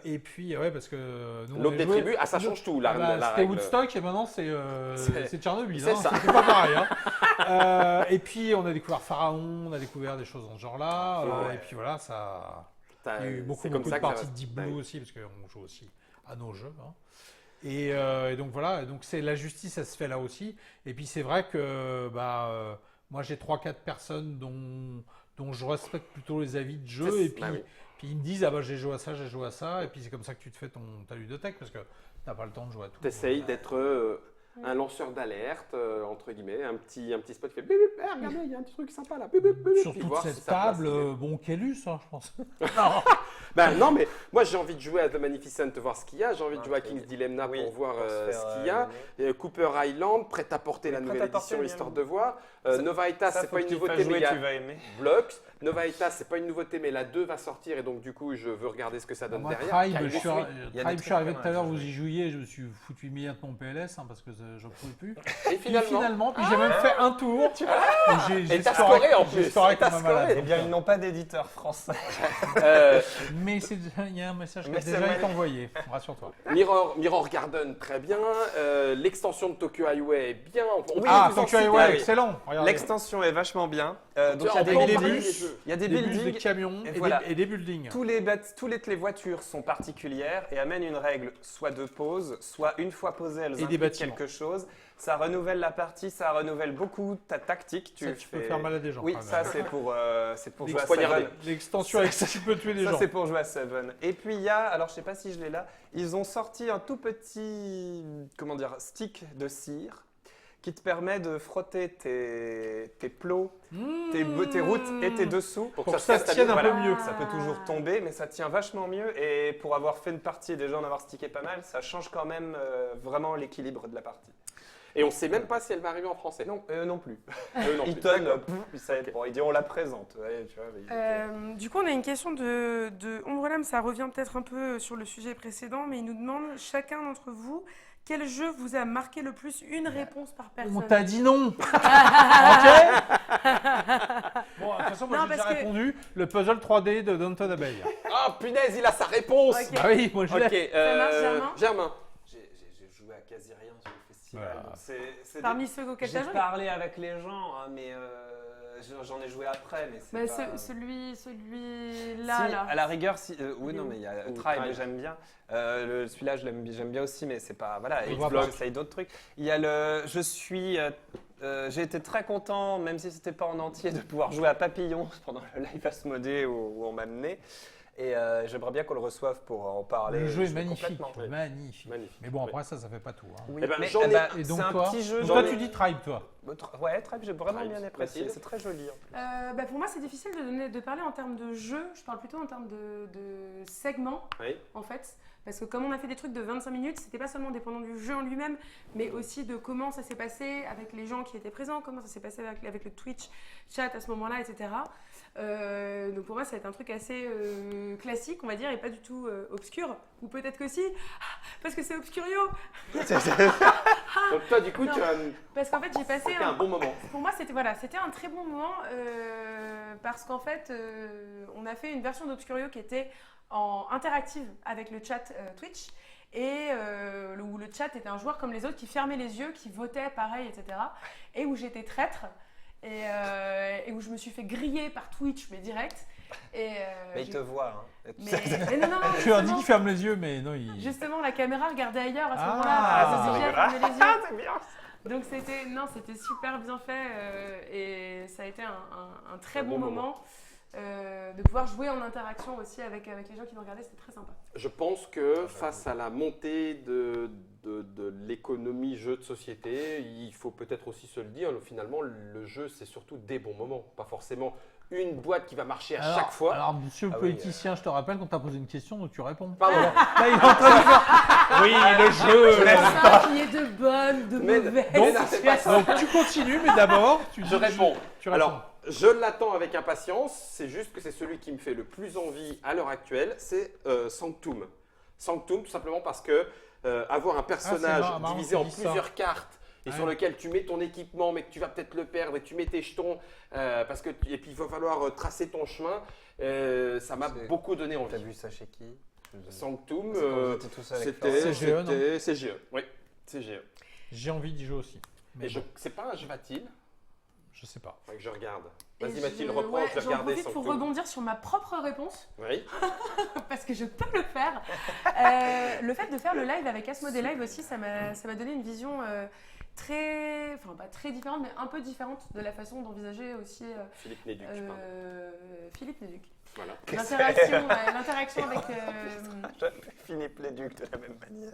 Et puis, ouais, parce que nous, on L'aube avait des joué- tribus, ça change tout. La C'était règle. Woodstock et maintenant c'est Tchernobyl. C'est Hein, ça. c'était pas pareil. Hein. Et puis on a découvert Pharaon, on a découvert des choses dans ce genre-là. Ouais. Et puis voilà, ça. T'as- Il y a eu beaucoup c'est comme de ça que ça parties va- de Deep Bah Blue oui. aussi, parce qu'on joue aussi à nos jeux. Hein. Et donc voilà, donc c'est la justice, ça se fait là aussi. Et puis c'est vrai que moi j'ai 3-4 personnes dont je respecte plutôt les avis de jeu. Et puis, Bah oui. puis ils me disent j'ai joué à ça, j'ai joué à ça. Et puis c'est comme ça que tu te fais ta ludothèque, parce que t'as pas le temps de jouer à tout. T'essayes d'être un lanceur d'alerte, entre guillemets, un petit spot qui fait bip, bip, regardez, il y a un petit truc sympa là, bip, bip, bip, Sur puis toute voir si cette ça passe. table, bon, Kélus, hein, je pense. Non, mais moi j'ai envie de jouer à The Magnificent, voir ce qu'il y a, j'ai envie de jouer à Ok. King's Dilemma Oui, pour voir pour se faire, ce qu'il y a. Cooper Island, prêt à porter la Prêt nouvelle à porter, édition, bien histoire vu. de voir. Ça- Nova Eta, Ça, c'est faut pas une que tu nouveauté, fasses mais jouer, il y a tu vas aimer. Blocks. Nova Eta, c'est pas une nouveauté, mais la 2 va sortir et donc du coup je veux regarder ce que ça donne Moi, derrière. Tribe, Car je suis, oui. Il y a Tribe, des je suis arrivé trucs tout à l'heure, vraiment à vous jouer. y jouiez, je me suis foutu immédiatement PLS parce que je ne pouvais plus. Et Puis finalement, puis j'ai même fait un tour. Et t'as scoré en plus. J'ai scoré Et t'as comme un scoré. malade. Eh bien, ils n'ont pas d'éditeur français. Mais Mais il y a un message qui a Mais c'est déjà mal. été envoyé, rassure-toi. Mirror Garden, très bien. L'extension de Tokyo Highway est bien. On peut Ah, vous en Tokyo citer. Highway, oui. excellent. Regardez. L'extension est vachement bien. Donc il y a des on peut en des parler buildings, bus, des jeux. il y a des des bus, buildings. des camions et et, voilà. et des buildings. Toutes les voitures sont particulières et amènent une règle soit de pause, soit une fois posées, elles Et des impliquent bâtiments. quelque chose. Ça renouvelle la partie, ça renouvelle beaucoup ta tactique. Ça, tu peux faire mal à des gens. Oui, quand ça même. c'est pour Les jouer à poignarder. Seven. L'extension avec ça, tu peux tuer des Ça gens. c'est pour jouer à Seven. Et puis il y a, alors je sais pas si je l'ai là, ils ont sorti un tout petit, comment dire, stick de cire qui te permet de frotter tes plots, tes routes et tes dessous. Pour que ça tienne un peu Voilà. mieux. Ça peut toujours tomber, mais ça tient vachement mieux. Et pour avoir fait une partie et déjà en avoir stické pas mal, ça change quand même vraiment l'équilibre de la partie. Et on sait même pas si elle va arriver en français. Non, non plus. Eux non plus. Eaton, il dit on la présente. Ouais, tu vois, mais Du coup, on a une question de Ombrelam, ça revient peut-être un peu sur le sujet précédent, mais il nous demande, chacun d'entre vous, quel jeu vous a marqué le plus? Une réponse par personne. On t'a dit non. Ok. Bon, de toute façon, moi Non, j'ai déjà parce que- répondu. Le puzzle 3D de Downton Abbey. Ah punaise, il a sa réponse. Ok. Ah oui, moi je l'ai. Ok, Ça marche, Germain Germain. j'ai joué à quasi rien sur le festival. Voilà. Donc c'est Parmi ceux auxquels tu as J'ai joué. parlé avec les gens, hein, mais j'en ai joué après. Mais c'est Bah, pas... celui-là, Si, là. à la rigueur, si, oui, Il est non, où mais il y a Ou Tribe, Tribe. j'aime bien. Celui-là, j'aime bien aussi, mais c'est pas. Voilà, On voit et pas. j'essaye d'autres trucs. Il y a j'ai été très content, même si c'était pas en entier, de pouvoir jouer à Papillon pendant le live Asmodée où on m'a amené. Et j'aimerais bien qu'on le reçoive pour en parler. Le jeu est Je vais magnifique. complètement. Magnifique. Magnifique. Mais bon, Oui. après ça, ça fait pas tout. Hein. Oui, Eh ben, mais, j'en ai- bah, Et donc c'est un toi, petit jeu. donc j'en toi ai- tu dis Tribe, toi. Ouais, Tribe, j'ai vraiment Tribe, bien apprécié. Mathilde. C'est très joli. Bah, pour moi, c'est difficile de parler en termes de jeu. Je parle plutôt en termes de segments, Oui. en fait. Parce que comme on a fait des trucs de 25 minutes, c'était pas seulement dépendant du jeu en lui-même, mais aussi de comment ça s'est passé avec les gens qui étaient présents, comment ça s'est passé avec le Twitch chat à ce moment-là, etc. Donc pour moi, ça va être un truc assez classique, on va dire, et pas du tout obscur. Ou peut-être que si, parce que c'est Obscurio. Donc toi, du coup, Non. tu as Parce qu'en fait, j'ai passé c'était un bon moment. Pour moi, c'était un très bon moment parce qu'en fait, on a fait une version d'Obscurio qui était en interactive avec le chat Twitch et où le chat était un joueur comme les autres qui fermait les yeux, qui votait pareil, etc. Et où j'étais traître et où je me suis fait griller par Twitch, mais direct. Et, Mais il te voit. Hein. mais non, Tu as dit justement, qu'il ferme les yeux, mais non, il. justement, la caméra regardait ailleurs à ce Ah, moment-là. ça, parce que c'est Sophia fermait les yeux. c'est bien. Donc c'était super bien fait et ça a été un très Un bon bon moment de pouvoir jouer en interaction aussi avec les gens qui nous regardaient, c'était très sympa. Je pense que face à la montée de l'économie jeu de société, il faut peut-être aussi se le dire, finalement, le jeu, c'est surtout des bons moments, pas forcément une boîte qui va marcher à chaque fois. Alors, monsieur le Ah oui, politicien, je te rappelle qu'on t'a posé une question, donc tu réponds. Pardon. Là, il est en train de faire. Oui, le jeu. Ça qu'il y ait de bonnes, de Mais- mauvaises mais là, c'est pas situations. Donc tu continues, mais d'abord, tu Je réponds. Tu réponds. Alors, je l'attends avec impatience, c'est juste que c'est celui qui me fait le plus envie à l'heure actuelle, c'est Sanctum. Sanctum, tout simplement parce que avoir un personnage marrant divisé que en tu dis ça. plusieurs cartes et Ouais. sur lequel tu mets ton équipement, mais que tu vas peut-être le perdre et tu mets tes jetons, et puis il va falloir tracer ton chemin, ça m'a C'est- beaucoup donné T'as envie. vu ça chez qui? Sanctum, C'est quand vous étiez tous avec c'était Florent. CGE, non CGE, oui, CGE. J'ai envie d'y jouer aussi. Mais Et bon, c'est pas un jeu va-t-il? je sais pas. Faudrait que je regarde. Et Vas-y Mathilde, je- reprends, ouais, je vais j'en regarder profite pour Sanctum. rebondir sur ma propre réponse, Oui. parce que je peux le faire. Le fait de faire le live avec Asmodee Live aussi, ça m'a donné une vision pas très différente, mais un peu différente de la façon d'envisager aussi Philippe Néduc, pardon. Philippe Néduc. Voilà. L'interaction avec... Philippe Léduc de la même manière.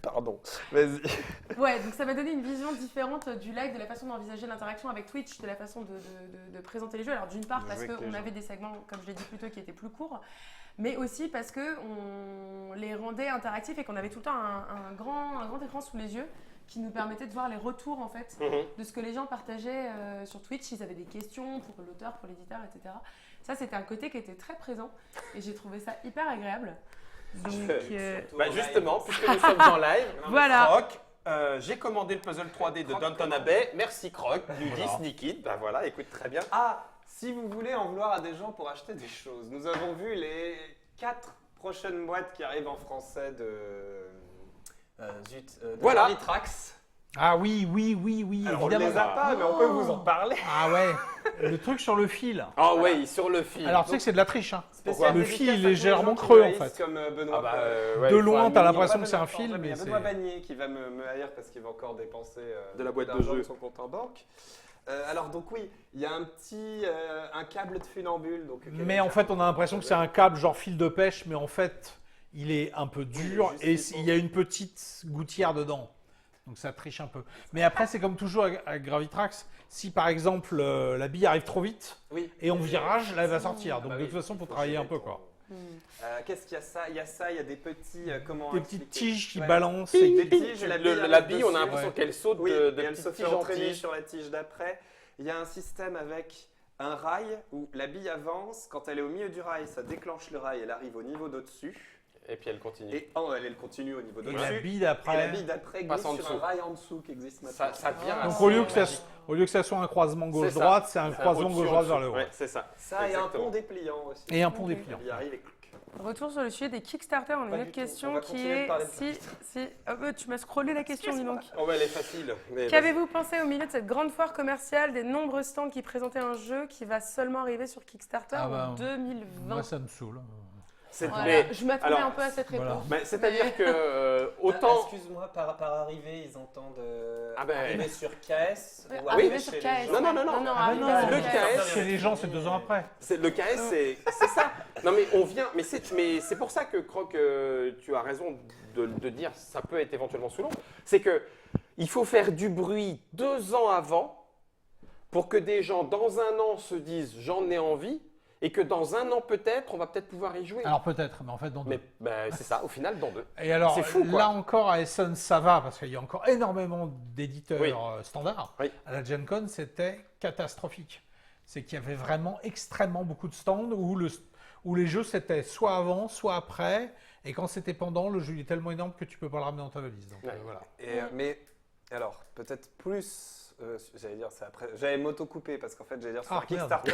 Pardon. Vas-y. Ouais, donc ça m'a donné une vision différente du live, de la façon d'envisager l'interaction avec Twitch, de la façon de présenter les jeux. Alors d'une part De parce jouer avec les qu'on gens. avait des segments, comme je l'ai dit plus tôt, qui étaient plus courts, mais aussi parce qu'on les rendait interactifs et qu'on avait tout le temps un grand écran sous les yeux qui nous permettait de voir les retours en fait Mhm. de ce que les gens partageaient sur Twitch. Ils avaient des questions pour l'auteur, pour l'éditeur, etc. Ça, c'était un côté qui était très présent et j'ai trouvé ça hyper agréable. Donc, Bah justement, puisque nous sommes en live, Voilà. Croc, j'ai commandé le puzzle 3D de Croc, Downton comment Abbey. Merci Croc, du Voilà. 10 Nikid. Bah voilà, écoute très bien. Ah, si vous voulez en vouloir à des gens pour acheter des choses, nous avons vu les 4 prochaines boîtes qui arrivent en français de Voilà. Litrax. Ah oui, Alors, on ne évidemment. les a pas, mais on peut vous en parler. Ah ouais, le truc sur le fil. Ah oui, sur le fil. Alors tu sais que c'est de la triche. Hein. Spécial Le dédicace fil à est tous les légèrement gens qui creux me en haïssent, fait. Comme Benoît. ouais, De il faut loin, un t'as minimum. l'impression Pas que c'est un Benoît, fil, mais il y a c'est... Benoît Bagné qui va me haïr parce qu'il va encore dépenser De la boîte de d'argent jeu. de son compte en banque. Alors donc oui, il y a un câble de funambule. Donc, Mais en fait, on a l'impression que c'est un câble genre fil de pêche, mais en fait, il est un peu dur juste et qu'il faut- il y a une petite gouttière dedans. Donc ça triche un peu. Mais après, c'est comme toujours avec Gravitrax. Si par exemple la bille arrive trop vite Oui. et on virage, là elle va sortir. Donc bah de oui, toute façon, il faut faut travailler gérer un peu ton- quoi. Qu'est-ce qu'il y a ça? Il y a des petits comment Des petites expliquer tiges qui Ouais. balancent. Des Et... tiges, La arrive bille, on a dessus. l'impression Ouais. qu'elle saute Oui, de et elle petites se fait tiges en entraîner tige. sur la tige d'après. Il y a un système avec un rail où la bille avance. Quand elle est au milieu du rail, ça déclenche le rail. Elle arrive au niveau d'au-dessus. Et puis elle continue. Et elle continue au niveau Et d'au-dessus. la bille Et la d'après. bille d'après Passe glisse en sur dessous. un rail en dessous qui existe maintenant. Ça devient Donc, Donc assez au lieu, que ça, magique. au lieu que ça soit un croisement C'est gauche-droite, ça. c'est un C'est croisement au-dessus, gauche-droite en vers le dessous. haut. Ouais, c'est ça. Ça et un Exactement. pont dépliant aussi. Et un pont Ok. dépliant. La bille arrive et clic. Retour sur le sujet des Kickstarter, on a Pas une du autre tout. On question va qui continuer de est parler de si ah bah, tu m'as scrollé la question, dis donc. Oh, elle est facile. Mais Qu'avez-vous pensé au milieu de cette grande foire commerciale des nombreux stands qui présentaient un jeu qui va seulement arriver sur Kickstarter Ah bah, en 2020? Moi, ça me saule. c'est Voilà, mais- je m'attendais alors, un peu à cette réponse. voilà. mais c'est-à-dire que autant. Excuse-moi, par arriver, ils entendent Ah ben- arriver sur KS ou Arriver arriver sur chez KS. les gens. Non, non, non, non, Ah arriver non, sur le KS, Chez les gens, c'est 2 ans après. Le KS, c'est ça. Non, mais on vient. Mais c'est pour ça que Croc, tu as raison de dire ça peut être éventuellement saoulant. C'est que il faut faire du bruit 2 ans avant pour que des gens dans un an se disent j'en ai envie et que dans un an peut-être on va peut-être pouvoir y jouer. Alors peut-être, mais en fait, dans 2. Mais ben, c'est ça. Au final, dans 2. Et alors, C'est fou, quoi. là encore, à Essen, ça va, parce qu'il y a encore énormément d'éditeurs Oui. standards. Oui. À la Gen Con, c'était catastrophique. C'est qu'il y avait vraiment extrêmement beaucoup de stands où les jeux, c'était soit avant, soit après. Et quand c'était pendant, le jeu il est tellement énorme que tu peux pas le ramener dans ta valise. Donc, Ouais. voilà. Mais alors, peut-être plus. J'allais dire ça après. J'allais m'auto-couper parce qu'en fait, j'allais dire sur Ah, un Kickstarter,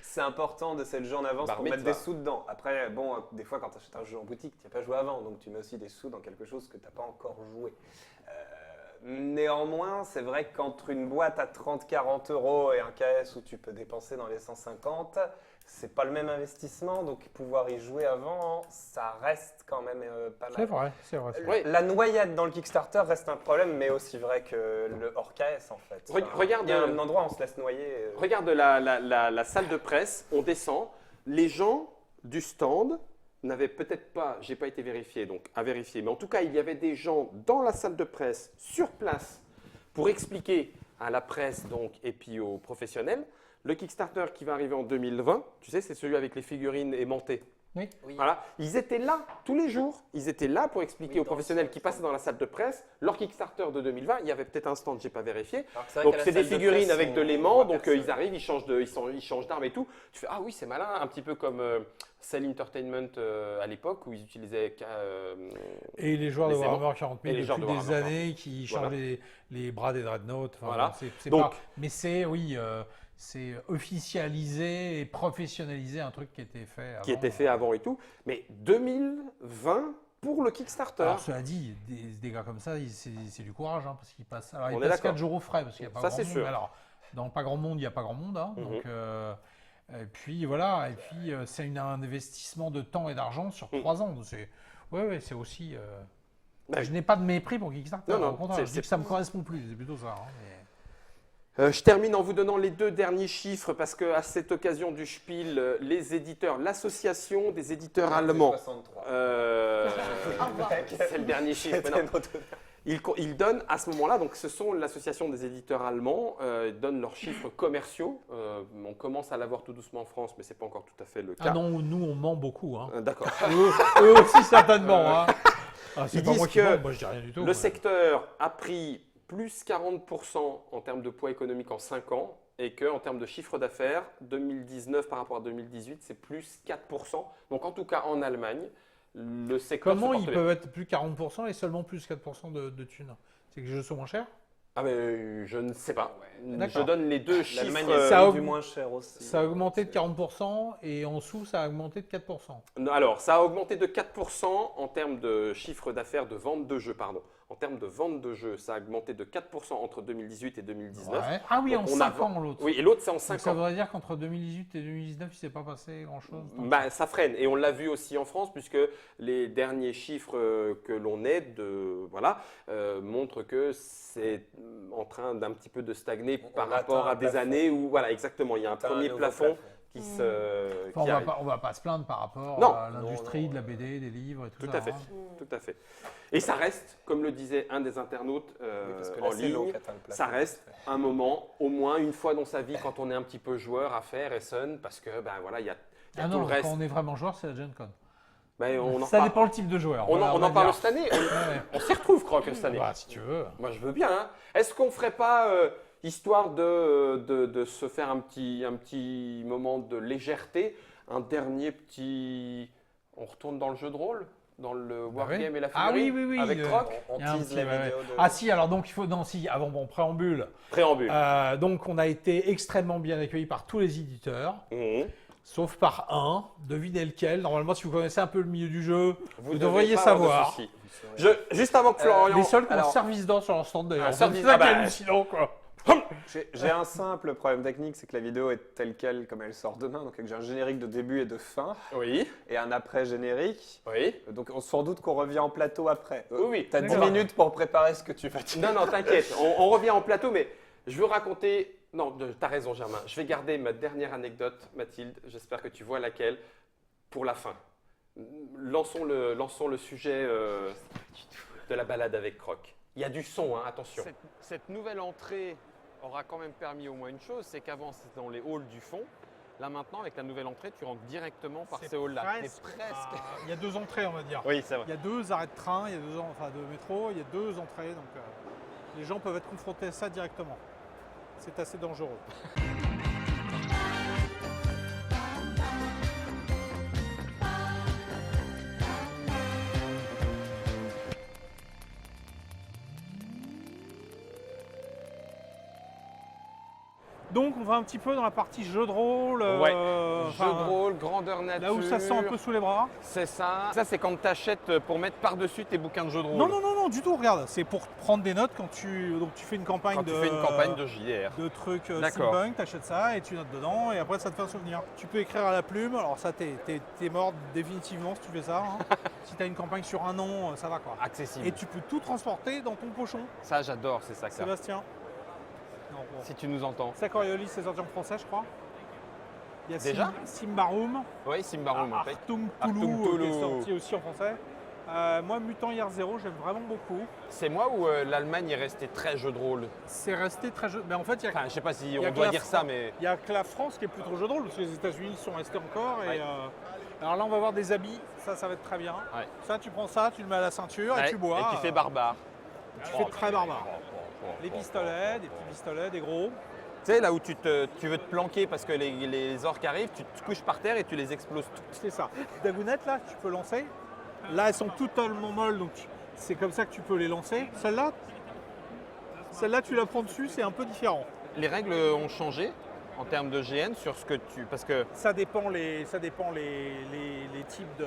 c'est important de le jeu en avance Bar pour mettre mitzvah. des sous dedans. Après, bon, des fois, quand tu achètes un jeu en boutique, tu n'y as pas joué avant, donc tu mets aussi des sous dans quelque chose que tu n'as pas encore joué. Néanmoins, c'est vrai qu'entre une boîte à 30-40 euros et un KS où tu peux dépenser dans les 150, c'est pas le même investissement, donc pouvoir y jouer avant, ça reste quand même pas mal. C'est vrai, c'est vrai. c'est vrai. Oui. La noyade dans le Kickstarter reste un problème, mais aussi vrai que le hors KS en fait. Regarde, il y a un endroit où on se laisse noyer. Regarde la salle de presse, on descend. Les gens du stand n'avaient peut-être pas, j'ai pas été vérifié, donc à vérifier, mais en tout cas, il y avait des gens dans la salle de presse, sur place, pour expliquer à la presse donc, et puis aux professionnels, le Kickstarter qui va arriver en 2020, tu sais, c'est celui avec les figurines aimantées. Oui. Voilà, ils étaient là tous les jours, ils étaient là pour expliquer Oui, aux dans professionnels le qui stand. passaient dans la salle de presse leur Kickstarter de 2020. Il y avait peut-être un stand, j'ai pas vérifié. Alors que vrai Donc qu'à la c'est des salle de figurines presse, avec de on l'aimant, voit donc personne. ils arrivent, ils changent d'arme et tout. Tu fais ah oui c'est malin, un petit peu comme Cell Entertainment à l'époque où ils utilisaient Et les joueurs Les de aimants. Warhammer 40 Et 000 les joueurs depuis de des Warhammer, années qui changent Voilà. les bras des Dreadnoughts. Enfin, Voilà. c'est Donc- pas- mais c'est, oui, c'est officialiser et professionnaliser un truc qui était fait avant. qui étaient faits avant et tout. Mais 2020 pour le Kickstarter. Alors, cela dit, des gars comme ça, c'est du courage, hein, parce qu'ils passent. Alors, On ils est passent d'accord. 4 jours au frais, parce qu'il n'y a pas Ça, grand c'est monde. sûr. Alors, dans pas grand monde, il n'y a pas grand monde. Hein, Mhm. donc, et puis, voilà. Et puis, c'est un investissement de temps et d'argent sur 3 ans. Donc, c'est aussi. Ouais. Je n'ai pas de mépris pour Kickstarter. Non, non, au contraire, c'est- je dis que ça me correspond plus. C'est plutôt ça. Hein, mais- Je termine en vous donnant les 2 derniers chiffres parce qu'à cette occasion du Spiel, les éditeurs, l'association des éditeurs allemands, 63. c'est le dernier chiffre. mais non. Ils donnent à ce moment-là, donc ce sont l'association des éditeurs allemands, ils donnent leurs chiffres commerciaux. On commence à l'avoir tout doucement en France, mais ce n'est pas encore tout à fait le cas. Ah non, nous, on ment beaucoup. Hein. D'accord. eux aussi, certainement. Hein. Ah, c'est Ils pas moi disent qui que mens, moi je dis rien du tout. Le secteur a pris plus 40% en termes de poids économique en 5 ans et qu'en termes de chiffre d'affaires, 2019 par rapport à 2018, c'est plus 4%. Donc en tout cas en Allemagne, le secteur Comment se ils porte peuvent être plus 40% et seulement plus 4% de thunes? C'est que les jeux sont moins chers? Ah mais je ne sais pas. Je D'accord. donne les deux chiffres. L'Allemagne Ça est aug- du moins cher aussi. Ça a augmenté de 40% et en dessous, ça a augmenté de 4%. Alors, ça a augmenté de 4% en termes de chiffre d'affaires de vente de jeux, pardon. En termes de vente de jeux, ça a augmenté de 4% entre 2018 et 2019. Ouais. Ah oui, Donc, en on a 5 ans l'autre. Oui, et l'autre, c'est en Donc 5 ça ans. voudrait dire qu'entre 2018 et 2019, il ne s'est pas passé grand-chose. Bah, ça freine. Et on l'a vu aussi en France, puisque les derniers chiffres que l'on ait montrent que c'est en train d'un petit peu de stagner par On rapport atteint à un des plafond. années où, voilà, exactement, il y a un Atteint premier nouveau plafond qui se. Enfin, qui arrive. on va pas se plaindre par rapport Non. à l'industrie Non, de la BD, des livres et tout, Tout ça. à fait. hein. Tout à fait. Et ça reste, comme le disait un des internautes Oui, parce que là, en c'est l'eau ligne, qui atteint le plafond. ça reste un moment, au moins une fois dans sa vie, quand on est un petit peu joueur à faire Essen, parce que ben voilà, il y a Ah tout non, le reste. quand on est vraiment joueur, c'est la Gen Con. Ben, on en Ça parle- dépend le type de joueur. On, voilà, en va parle dire. cette année. Ouais. On s'y retrouve, Croc, cette année. Bah, si tu veux. Moi, je veux bien. Hein. Est-ce qu'on ferait pas, histoire de se faire un petit moment de légèreté, un dernier petit. On retourne dans le jeu de rôle, dans le wargame oui. et la Ah figurine, oui, avec le- Croc, On Il y a un tease petit- la ouais, vidéo ouais. de. Ah si, alors donc il faut... Non, si, avant, bon, préambule. préambule. Donc on a été extrêmement bien accueillis par tous les éditeurs, Mhm. sauf par un, devinez lequel. Normalement, si vous connaissez un peu le milieu du jeu, vous devez devriez pas avoir de savoir. soucis. Juste avant que Florian. Les seuls qui ont alors, service d'or sur leur stand d'ailleurs. Un C'est service- ça ah qui est bah, hallucinant, quoi. J'ai un simple problème technique, c'est que la vidéo est telle quelle comme elle sort demain. Donc j'ai un générique de début et de fin Oui, et un après générique. oui. Donc on sans doute qu'on revient en plateau après. Oui, oui. T'as 10 D'accord. minutes pour préparer ce que tu vas dire. Non, non, t'inquiète, on revient en plateau, mais je veux raconter. Non, t'as raison, Germain. Je vais garder ma dernière anecdote, Mathilde. J'espère que tu vois laquelle pour la fin. Lançons le sujet de la balade avec Croc. Il y a du son, hein, attention. Cette nouvelle entrée aura quand même permis au moins une chose, c'est qu'avant c'était dans les halls du fond. Là maintenant, avec la nouvelle entrée, tu rentres directement par ces halls-là. C'est presque. Il y a deux entrées, on va dire. Oui, c'est vrai. Il y a deux arrêts de train, il y a de métro, il y a deux entrées, donc les gens peuvent être confrontés à ça directement. C'est assez dangereux. Donc on va un petit peu dans la partie jeu de rôle. Ouais. enfin, Jeu de rôle, grandeur nature. Là où ça sent un peu sous les bras. C'est ça. Ça, c'est quand tu achètes pour mettre par-dessus tes bouquins de jeu de rôle. Non, du tout, regarde. C'est pour prendre des notes quand tu fais une campagne Quand tu fais une campagne de JDR. de trucs D'accord. steampunk, t'achètes ça et tu notes dedans et après ça te fait un souvenir. Tu peux écrire à la plume, alors ça t'es mort définitivement si tu fais ça. hein. Si t'as une campagne sur un an, ça va quoi. Accessible. Et tu peux tout transporter dans ton pochon, Ça, j'adore, c'est ça. Sébastien. Non, bon. Si tu nous entends. Ça, Coriolis, c'est sorti en français, je crois. Il y a Déjà Simbarum, Oui, Simbarum. en fait. Artung Artung Toulouse, qui est Toulouse. sorti aussi en français. Moi, Mutant Year Zero, j'aime vraiment beaucoup. C'est moi ou l'Allemagne est restée très jeu de rôle. C'est resté très jeu. Mais en fait, il y a Enfin, je sais pas si y a on que doit la dire ça, mais Il n'y a que la France qui est plus trop jeu de rôle, parce que les États-Unis sont restés encore. Ouais. Alors là, on va voir des habits, ça va être très bien. Ouais. Ça, tu prends ça, tu le mets à la ceinture et Ouais, tu bois. et tu fais barbare. Tu fais très barbare. Les pistolets, des petits pistolets, des gros. Tu sais, là où tu veux te planquer parce que les orques arrivent, tu te couches par terre et tu les exploses toutes. C'est ça. Dagounettes, là, tu peux lancer. Là, elles sont totalement molles, donc c'est comme ça que tu peux les lancer. Celle-là, tu la prends dessus, c'est un peu différent. Les règles ont changé en termes de GN sur ce que parce que Ça dépend les types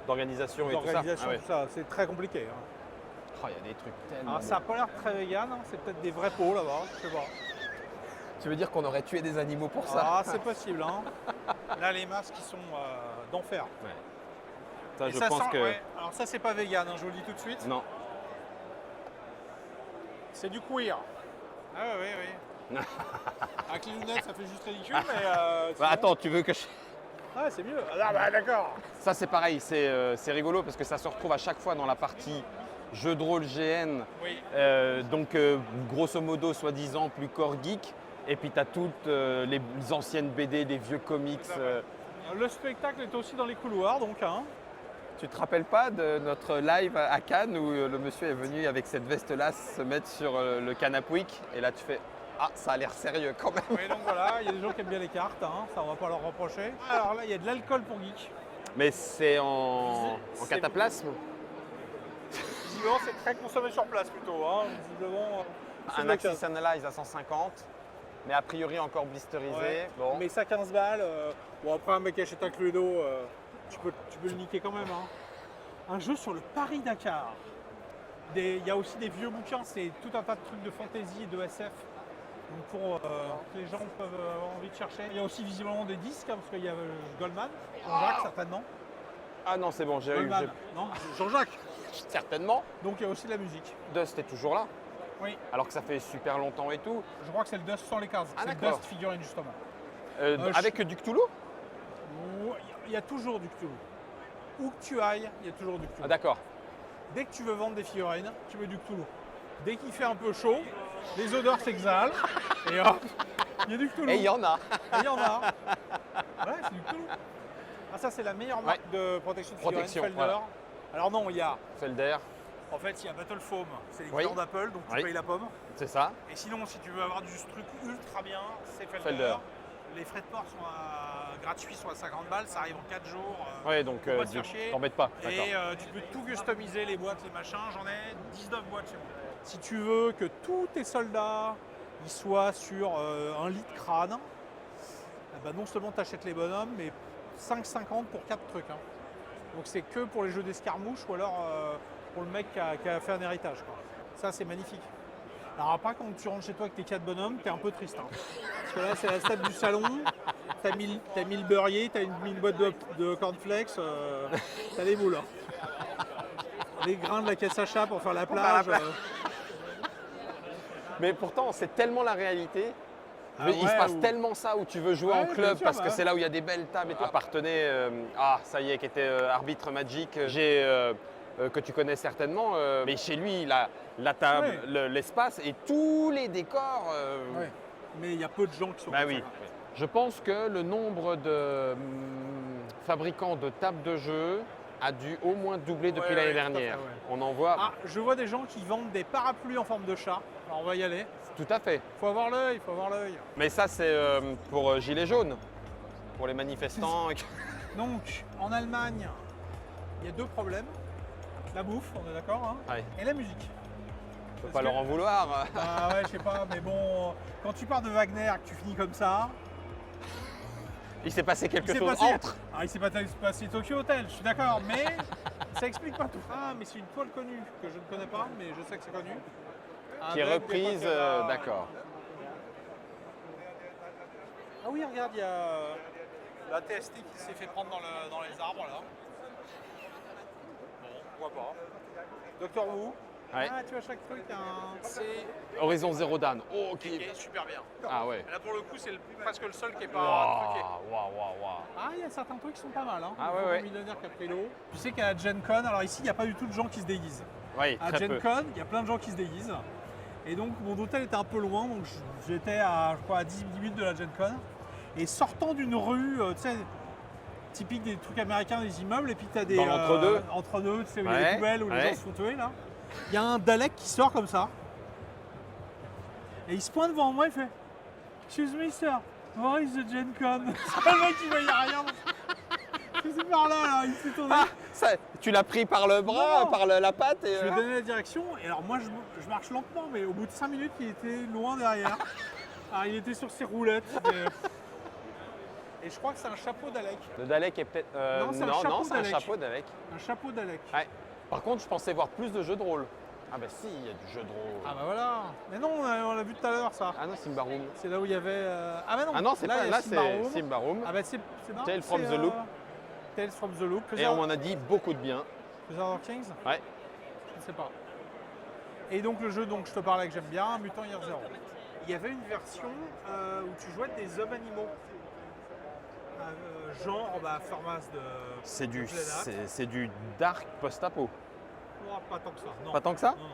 d'organisation et tout ça. d'organisation, Ah ouais. tout ça. C'est très compliqué. hein. Oh, il y a des trucs tellement. Alors, ça n'a pas l'air très vegan, hein. C'est peut-être des vrais pots là-bas, je sais pas. Tu veux dire qu'on aurait tué des animaux pour ça? Ah, c'est possible. Hein. Là, les masques, ils sont d'enfer. Ça, Et je ça pense sent- que. ouais. Alors ça, c'est pas vegan, hein, je vous le dis tout de suite. Non. C'est du queer. Ah oui, oui. Avec les lunettes, ça fait juste ridicule, mais... Bah, sinon- attends, tu veux que je. Ah, c'est mieux. Ah bah d'accord. Ça, c'est pareil, c'est rigolo parce que ça se retrouve à chaque fois dans la partie jeu de rôle GN. Oui. Donc, grosso modo, soi-disant plus core geek. Et puis, tu as toutes les anciennes BD, des vieux comics. Le spectacle est aussi dans les couloirs, donc. Hein. Tu te rappelles pas de notre live à Cannes où le monsieur est venu avec cette veste-là se mettre sur le canapouic et là tu fais ah ça a l'air sérieux quand même. Oui, donc voilà, il y a des gens qui aiment bien les cartes, hein, ça on va pas leur reprocher. Alors là, il y a de l'alcool pour geek. Mais c'est en C'est- cataplasme. Visiblement, c'est très consommé sur place plutôt. Hein. Visiblement, c'est Un le Axis 15. Analyze à 150, mais a priori encore blisterisé. Ouais. Bon. Mais ça 15 balles. Bon, après, un mec qui achète un Cluedo, tu peux le niquer quand même. Hein. Un jeu sur le Paris-Dakar. Il y a aussi des vieux bouquins, c'est tout un tas de trucs de fantasy et de SF. Donc pour que les gens peuvent avoir envie de chercher. Il y a aussi visiblement des disques, hein, parce qu'il y a Goldman, Jean-Jacques certainement. Ah non, c'est bon, j'ai eu. Goldman, non, Jean-Jacques. Certainement. Donc il y a aussi de la musique. Dust est toujours là, Oui, alors que ça fait super longtemps et tout. je crois que c'est le Dust sans les cases. Ah, c'est le d'accord. Dust figurine justement. Avec du Cthulhu? Il y a toujours du Cthulhu. Où que tu ailles, il y a toujours du Cthulhu. Ah d'accord. Dès que tu veux vendre des figurines, tu mets du Cthulhu. Dès qu'il fait un peu chaud, les odeurs s'exhalent et hop, il y a du Cthulhu. Et il y en a. Et il y en a. Ouais, c'est du Cthulhu. Ah, ça, c'est la meilleure marque de protection de figurines, Protection, Felder. voilà. Alors non, il y a, Felder, en fait, il y a Battle Foam, c'est Oui. l'équivalent d'Apple, donc tu Oui. payes la pomme. c'est ça. Et sinon, si tu veux avoir du truc ultra bien, c'est Felder. Felder. Les frais de port sont gratuits, sont à 50 balles, ça arrive en 4 jours. Ouais, donc faut pas se faire chier. t'embête pas. D'accord. Et tu peux tout customiser, les boîtes, les machins. J'en ai 19 boîtes chez moi. Si tu veux que tous tes soldats ils soient sur un lit de crâne, eh ben non seulement tu achètes les bonhommes, mais 5,50 pour 4 trucs. Hein. Donc c'est que pour les jeux d'escarmouche ou alors pour le mec qui a fait un héritage. Quoi. Ça, c'est magnifique. Alors après, quand tu rentres chez toi avec tes 4 bonhommes, t'es un peu triste. Hein. Parce que là, c'est la table du salon, t'as mis le beurrier, t'as mis une boîte de cornflakes, t'as les moules. Hein. Les grains de la caisse à chat pour faire la plage. Mais pourtant, c'est tellement la réalité. Ah Il se ouais, passe ou- tellement ça où tu veux jouer Ouais, en bien club sûr, parce bah que ouais. c'est là où il y a des belles tables et tout. Appartenait, ça y est, qui était arbitre Magic, que tu connais certainement. Mais chez lui, il a la table, Ouais. l'espace et tous les décors. Ouais. Mais il y a peu de gens qui sont Bah comme oui. ça. Je pense que le nombre de fabricants de tables de jeu a dû au moins doubler depuis Ouais, l'année ouais, tout à fait, dernière. ouais. On en voit Ah, je vois des gens qui vendent des parapluies en forme de chat. Alors on va y aller. tout à fait. Faut avoir l'œil, faut avoir l'œil. Mais ça, c'est pour Gilets jaunes, pour les manifestants. Donc, en Allemagne, il y a 2 problèmes. La bouffe, on est d'accord, hein, Ouais. et la musique. Je peux pas leur en vouloir. Ah ouais, je sais pas, mais bon, quand tu pars de Wagner et que tu finis comme ça, Il s'est passé il quelque s'est chose passé, entre. Ah, il s'est passé Tokyo Hotel, je suis d'accord, mais ça explique pas tout. Ah, mais c'est une toile connue que je ne connais pas, mais je sais que c'est connu. Qui est Avec des reprise, Pokémon. d'accord. Ah oui, regarde, il y a la TST qui s'est fait prendre dans les arbres là. Bon, pourquoi pas. Doctor Who. Ouais. Ah, tu vois, chaque truc, c'est Horizon Zero Dawn. Oh, ok. qui est super bien. Ah ouais. Et là, pour le coup, c'est presque le seul qui est pas Waouh, truqué. waouh, waouh. Ah, il y a certains trucs qui sont pas mal. Hein. Ah Le ouais, Grand ouais. Millionnaire qui a pris l'eau. Tu sais qu'à la Gen Con, alors ici, il n'y a pas du tout de gens qui se déguisent. Oui, À très Gen peu. Con, il y a plein de gens qui se déguisent. Et donc, mon hôtel était un peu loin, donc j'étais à, je crois, à 10 minutes de la Gen Con. Et sortant d'une rue, tu sais, typique des trucs américains, des immeubles, et puis tu as des. Dans l'entre-deux. Entre-deux, tu sais, où il y a Ouais, des poubelles, où les ouais. gens se font tuer, là. Il y a un Dalek qui sort comme ça. Et il se pointe devant moi, il fait Excuse me, sir, where is the Gen Con? C'est le mec qui voyait rien. Je suis par là, il s'est tourné. Ah, ça, tu l'as pris par le bras, Non. par la patte et. Je lui ai donné la direction, et alors moi je marche lentement, mais au bout de 5 minutes, il était loin derrière. Alors il était sur ses roulettes. Et je crois que c'est un chapeau Dalek. Le Dalek est peut-être. Non, c'est un chapeau c'est un Dalek. chapeau Dalek. Un chapeau Dalek. Ouais. Par contre, je pensais voir plus de jeux de rôle. Ah bah si, il y a du jeu de rôle. Ah bah voilà. Mais non, on l'a vu tout à l'heure ça. Ah non, Simbaroum. C'est là où il y avait. Ah bah non. Ah non, c'est pas. il y a Là, c'est Simbaroum. Simbaroum. Ah bah c'est marrant, Tales from c'est, the Loop. Tales from the Loop. Et on m'en a dit beaucoup de bien. Crusader Kings. Ouais. Je ne sais pas. Et donc le jeu dont je te parlais que j'aime bien, Mutant Year Zero. Il y avait une version où tu jouais des hommes animaux. Genre format de. C'est du, de Playdac. c'est du dark post-apo. Oh, pas tant que ça. Non. Pas tant que ça? Non, non.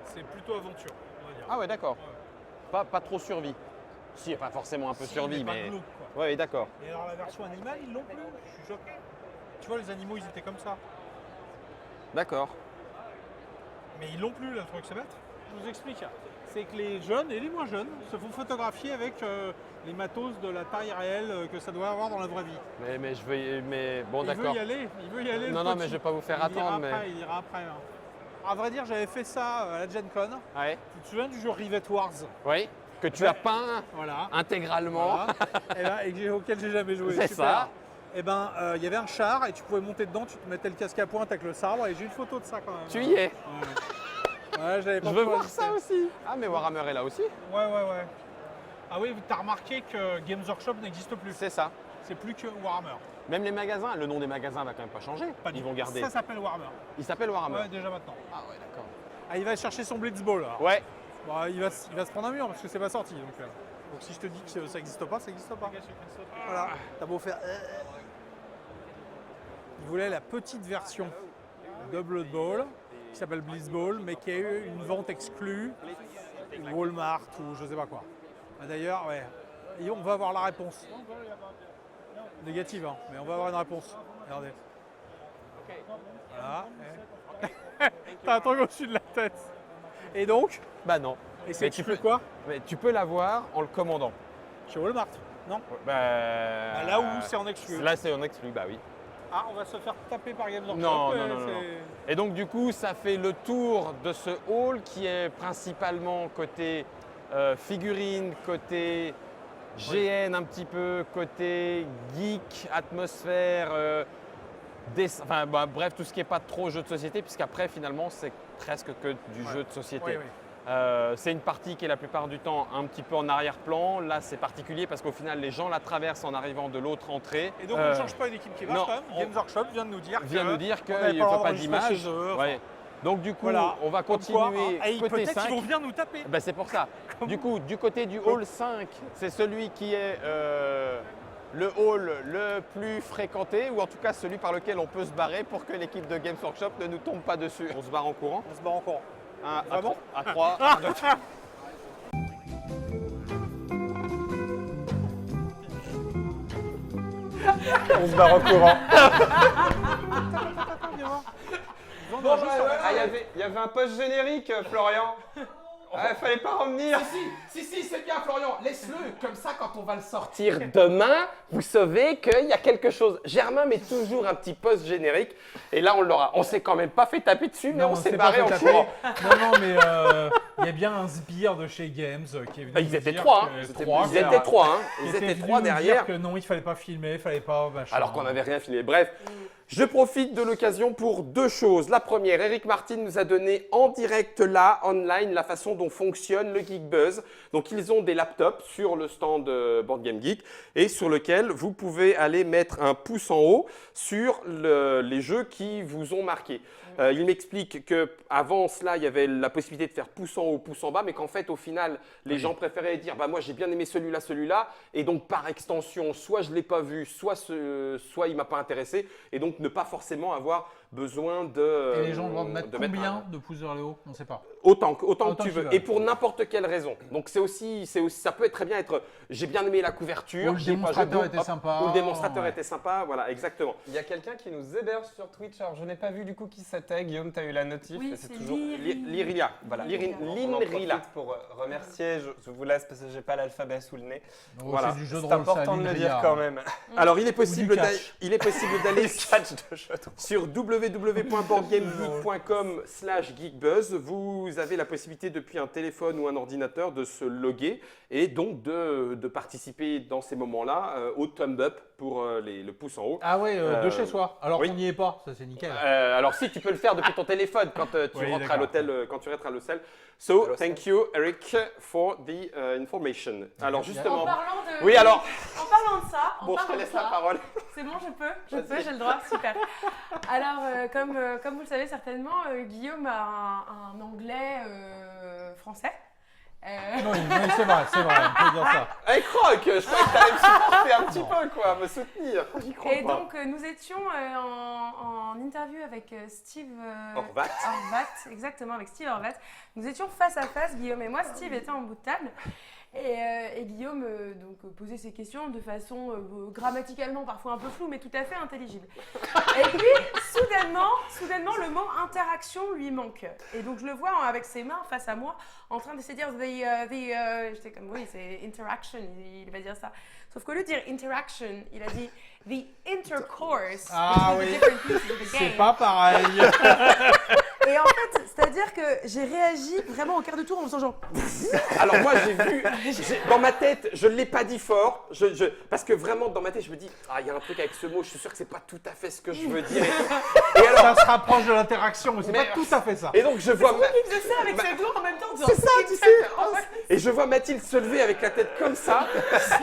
C'est plutôt aventure, on va dire. Ah ouais, d'accord. Ouais. Pas trop survie. Si, pas forcément un peu Si, survie, pas mais. glauque, quoi. Ouais, d'accord. Et alors la version animale, ils l'ont plus. Je suis choqué. Tu vois, les animaux, ils étaient comme ça. D'accord. Mais ils l'ont plus, là, le truc, c'est bête. Je vous explique. C'est que les jeunes et les moins jeunes se font photographier avec les matos de la taille réelle que ça doit avoir dans la vraie vie. Mais je veux. Mais bon, Il d'accord. veut y aller, il veut y aller. Non, le non, petit. mais je vais pas vous faire Il ira attendre. après, Mais... il ira après. Hein. À vrai dire, j'avais fait ça à la Gen Con. Ouais. Tu te souviens du jeu Rivet Wars? Oui. Que tu as peint Voilà. intégralement. Voilà. Auquel j'ai jamais joué. C'est Super. ça. Et ben, il y avait un char et tu pouvais monter dedans, tu te mettais le casque à pointe avec le sabre et j'ai une photo de ça quand même. Tu y es. Ouais, je l'avais pas Je veux trop voir ajusté. ça aussi. Ah, mais Warhammer est là aussi. Ouais. Ah oui, t'as remarqué que Games Workshop n'existe plus. C'est ça. C'est plus que Warhammer. Même les magasins, le nom des magasins va quand même pas changer. Pas du Ils tout. vont garder. Ça s'appelle Warhammer. Il s'appelle Warhammer. Ouais, déjà maintenant. Ah ouais, d'accord. Ah, il va chercher son Blitzball alors. Ouais. Bon, il va se prendre un mur parce que c'est pas sorti. Donc si je te dis que ça n'existe pas, ça n'existe pas. Voilà. T'as beau faire. Il voulait la petite version de Blood Bowl qui s'appelle Blitzball, mais qui a eu une vente exclue, Walmart ou je sais pas quoi. Ah, d'ailleurs, ouais. Et on va avoir la réponse. Négative, hein, mais on va avoir une réponse. Regardez. Voilà. T'as un truc au-dessus de la tête. Et donc, Bah non. et c'est Mais tu peux- quoi Mais tu peux l'avoir en le commandant. Chez Walmart, non? Bah, Là où c'est en exclu. Là, c'est en exclu, bah oui. Ah, on va se faire taper par Games Workshop. Non, mais non, non, c'est- non. Et donc, du coup, ça fait le tour de ce hall qui est principalement côté figurines, côté GN un petit peu, côté geek, atmosphère, enfin, bah, bref, tout ce qui n'est pas trop jeu de société, puisqu'après, finalement, c'est presque que du jeu de société. Oui. C'est une partie qui est la plupart du temps un petit peu en arrière-plan. Là, c'est particulier parce qu'au final, les gens la traversent en arrivant de l'autre entrée. Et donc, on ne change pas une équipe qui marche non, quand même. Games Workshop vient de nous dire vient que nous dire on qu'il n'avait ne pas le faut droit pas d'enregistrer d'image. chez eux, enfin. Ouais. Donc du coup, Voilà. on va Comme quoi, continuer hein, et côté peut-être 5. qu'ils vont venir nous taper. Ben, c'est pour ça. Du coup, du côté du hall 5, c'est celui qui est le hall le plus fréquenté, ou en tout cas celui par lequel on peut se barrer pour que l'équipe de Games Workshop ne nous tombe pas dessus. On se barre en courant. On se bat encore. À Vraiment 3, On se barre en courant. Il y avait un post générique, Florian. Ah, fallait pas revenir. Si, c'est bien, Florian. Laisse-le. Comme ça, quand on va le sortir demain, vous savez qu'il y a quelque chose. Germain met toujours un petit post générique. Et là, on l'aura. On s'est quand même pas fait taper dessus, mais Non, on c'est s'est pas barré en fait taper. courant. Non, mais il y a bien un sbire de chez Games qui est venu. Bah, ils nous étaient dire trois. Hein. que- Ils étaient voilà. trois. Hein. Qui Ils était étaient venu trois nous dire derrière. que non, il fallait pas filmer, il fallait pas machin. Alors qu'on n'avait rien filé. Bref, je profite de l'occasion pour deux choses. La première, Eric Martin nous a donné en direct là, online, la façon dont fonctionne le Geek Buzz. Donc, ils ont des laptops sur le stand Board Game Geek et sur lequel vous pouvez aller mettre un pouce en haut sur les jeux qui vous ont marqué. Il m'explique qu'avant cela, il y avait la possibilité de faire pouce en haut, pouce en bas, mais qu'en fait, au final, les gens préféraient dire bah, « moi, j'ai bien aimé celui-là », et donc par extension, soit je ne l'ai pas vu, soit il ne m'a pas intéressé, et donc ne pas forcément avoir besoin de Et les gens doivent mettre de combien de pouces vers le haut? On ne sait pas. Autant que tu que veux, tu veux. et pour n'importe quelle raison. Donc c'est aussi, ça peut être très bien être j'ai bien aimé la couverture, Ou le j'ai pas joué, démonstrateur boum, était hop, sympa. ou le démonstrateur Ouais. était sympa, voilà, exactement. Il y a quelqu'un qui nous héberge sur Twitch. Alors, je n'ai pas vu du coup qui c'était. Guillaume, tu as eu la notif. Oui, mais c'est toujours. L'Irilia, Voilà. l'Inrila. On en profite pour remercier. Je vous laisse parce que j'ai pas l'alphabet sous le nez. Donc, Voilà. C'est du jeu de C'est rôle, ça, important de le l'Inria. dire quand même. Alors il est possible du catch. d'aller Catch de jetons. sur www.boardgamegeek.com/geekbuzz. Vous avez la possibilité depuis un téléphone ou un ordinateur de se loguer et donc de participer dans ces moments-là au thumb up pour le pouce en haut. Ah ouais, de chez soi. Alors oui. qu'on n'y est pas, ça c'est nickel. Alors si tu peux le faire depuis ton téléphone quand tu Oui, rentres à d'accord. l'hôtel, quand tu rentres à l'hôtel. So thank you Eric for the information. Alors En justement, parlant de, oui alors, en parlant de ça, bon je te laisse la parole. C'est bon, je peux, j'ai le droit, super. Alors, comme vous le savez certainement, Guillaume a un anglais français. Non, c'est vrai, on peut dire ça. Hey Croc, je croyais que t'allais me supporter un petit peu quoi, me soutenir. J'y crois Et pas. donc, nous étions en interview avec Steve Horvat. exactement, avec Steve Horvat. Nous étions face à face, Guillaume et moi. Steve était en bout de table. Et Guillaume posait ses questions de façon grammaticalement parfois un peu floue, mais tout à fait intelligible. Et puis, soudainement, le mot interaction lui manque. Et donc, je le vois avec ses mains face à moi, en train d'essayer de dire j'étais comme, oui, c'est interaction, il va dire ça. Sauf qu'au lieu de dire interaction, il a dit the intercourse Ah between oui. the different pieces of the game. C'est pas pareil. Et en fait, que j'ai réagi vraiment au quart de tour en faisant genre. Alors moi j'ai vu, dans ma tête, je ne l'ai pas dit fort, parce que vraiment dans ma tête je me dis, ah il y a un truc avec ce mot, je suis sûr que c'est pas tout à fait ce que je veux dire. Et alors, Ça se rapproche de l'interaction, mais c'est Mais- pas tout à fait ça. et donc je vois, Il faisait ça avec ses doigts en même temps. c'est ça tu sais, et je vois Mathilde se lever avec la tête comme ça,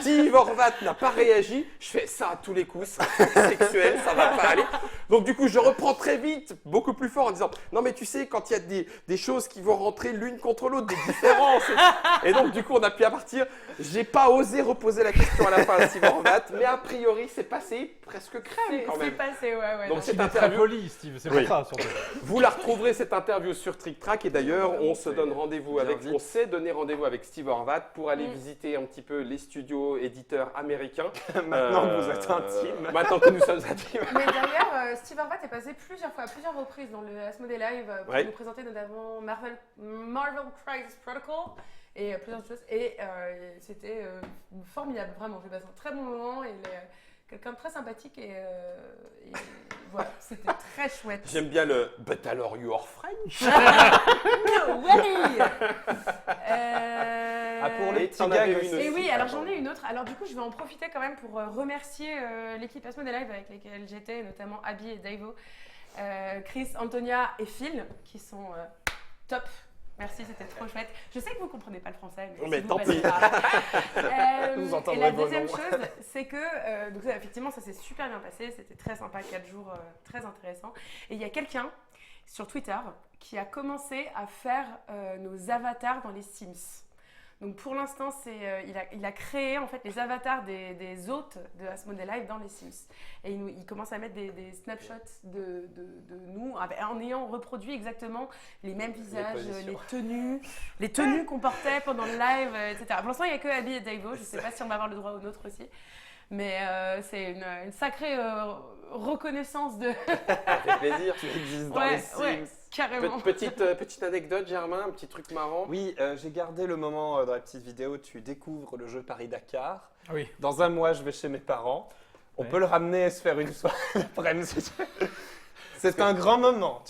Steve Horvat n'a pas réagi, je fais ça à tous les coups, c'est un truc sexuel, ça va pas aller. Donc du coup je reprends très vite, beaucoup plus fort en disant, non mais tu sais quand il y a des choses qui vont rentrer l'une contre l'autre, des différences. Et donc du coup on a pu à partir, j'ai pas osé reposer la question à la fin à Steve Horvat, mais a priori c'est passé presque crème quand C'est même. passé, ouais. Donc non. cette Il est très interview, poli, Steve, c'est Oui. pour ça surtout. vous la retrouverez cette interview sur Trick Track et d'ailleurs on se donne rendez-vous bien avec, vite. on s'est donné rendez-vous avec Steve Horvat pour aller visiter un petit peu les studios éditeurs américains. Maintenant que vous êtes intime. Maintenant que nous sommes intimes. Mais d'ailleurs, Steve Horvat est passé plusieurs fois, à plusieurs reprises dans le Asmodee Live pour Ouais. nous présenter notamment Marvel Crisis Protocol et plusieurs autres choses. Et c'était formidable, vraiment. J'ai passé un très bon moment. Il est quelqu'un de très sympathique et voilà, c'était très chouette. J'aime bien le « But alors you are French Oui. Ah, pour les Et petits t'en gags avais aussi. une Et aussi. oui, alors j'en ai une autre. Alors du coup, je vais en profiter quand même pour remercier l'équipe Asmodee Live avec laquelle j'étais, notamment Abby et Davo, Chris, Antonia et Phil, qui sont top. Merci, c'était trop chouette. Je sais que vous ne comprenez pas le français, Mais s'il vous tant plaît, pis. c'est pas grave. Vous Et entendrez la vos deuxième noms. chose, c'est que, donc ça, effectivement, ça s'est super bien passé. C'était très sympa, 4 jours très intéressants. Et il y a quelqu'un sur Twitter qui a commencé à faire nos avatars dans les Sims. Donc pour l'instant, il a créé en fait les avatars des hôtes de Asmodee Live dans les Sims. Et il commence à mettre des snapshots de nous en ayant reproduit exactement les mêmes visages, positions. les tenues qu'on portait pendant le live, etc. Pour l'instant, il n'y a que Abby et Davo. Je ne sais pas si on va avoir le droit au nôtre aussi. Mais c'est une sacrée reconnaissance de... Ça fait plaisir. Tu existes dans Ouais, les Sims. ouais, carrément. Petite anecdote, Germain, un petit truc marrant. Oui, j'ai gardé le moment dans la petite vidéo où tu découvres le jeu Paris-Dakar. Oui. Dans un mois, je vais chez mes parents. On Ouais. peut le ramener et se faire une soirée l'après-midi. si tu veux. C'est un grand moment.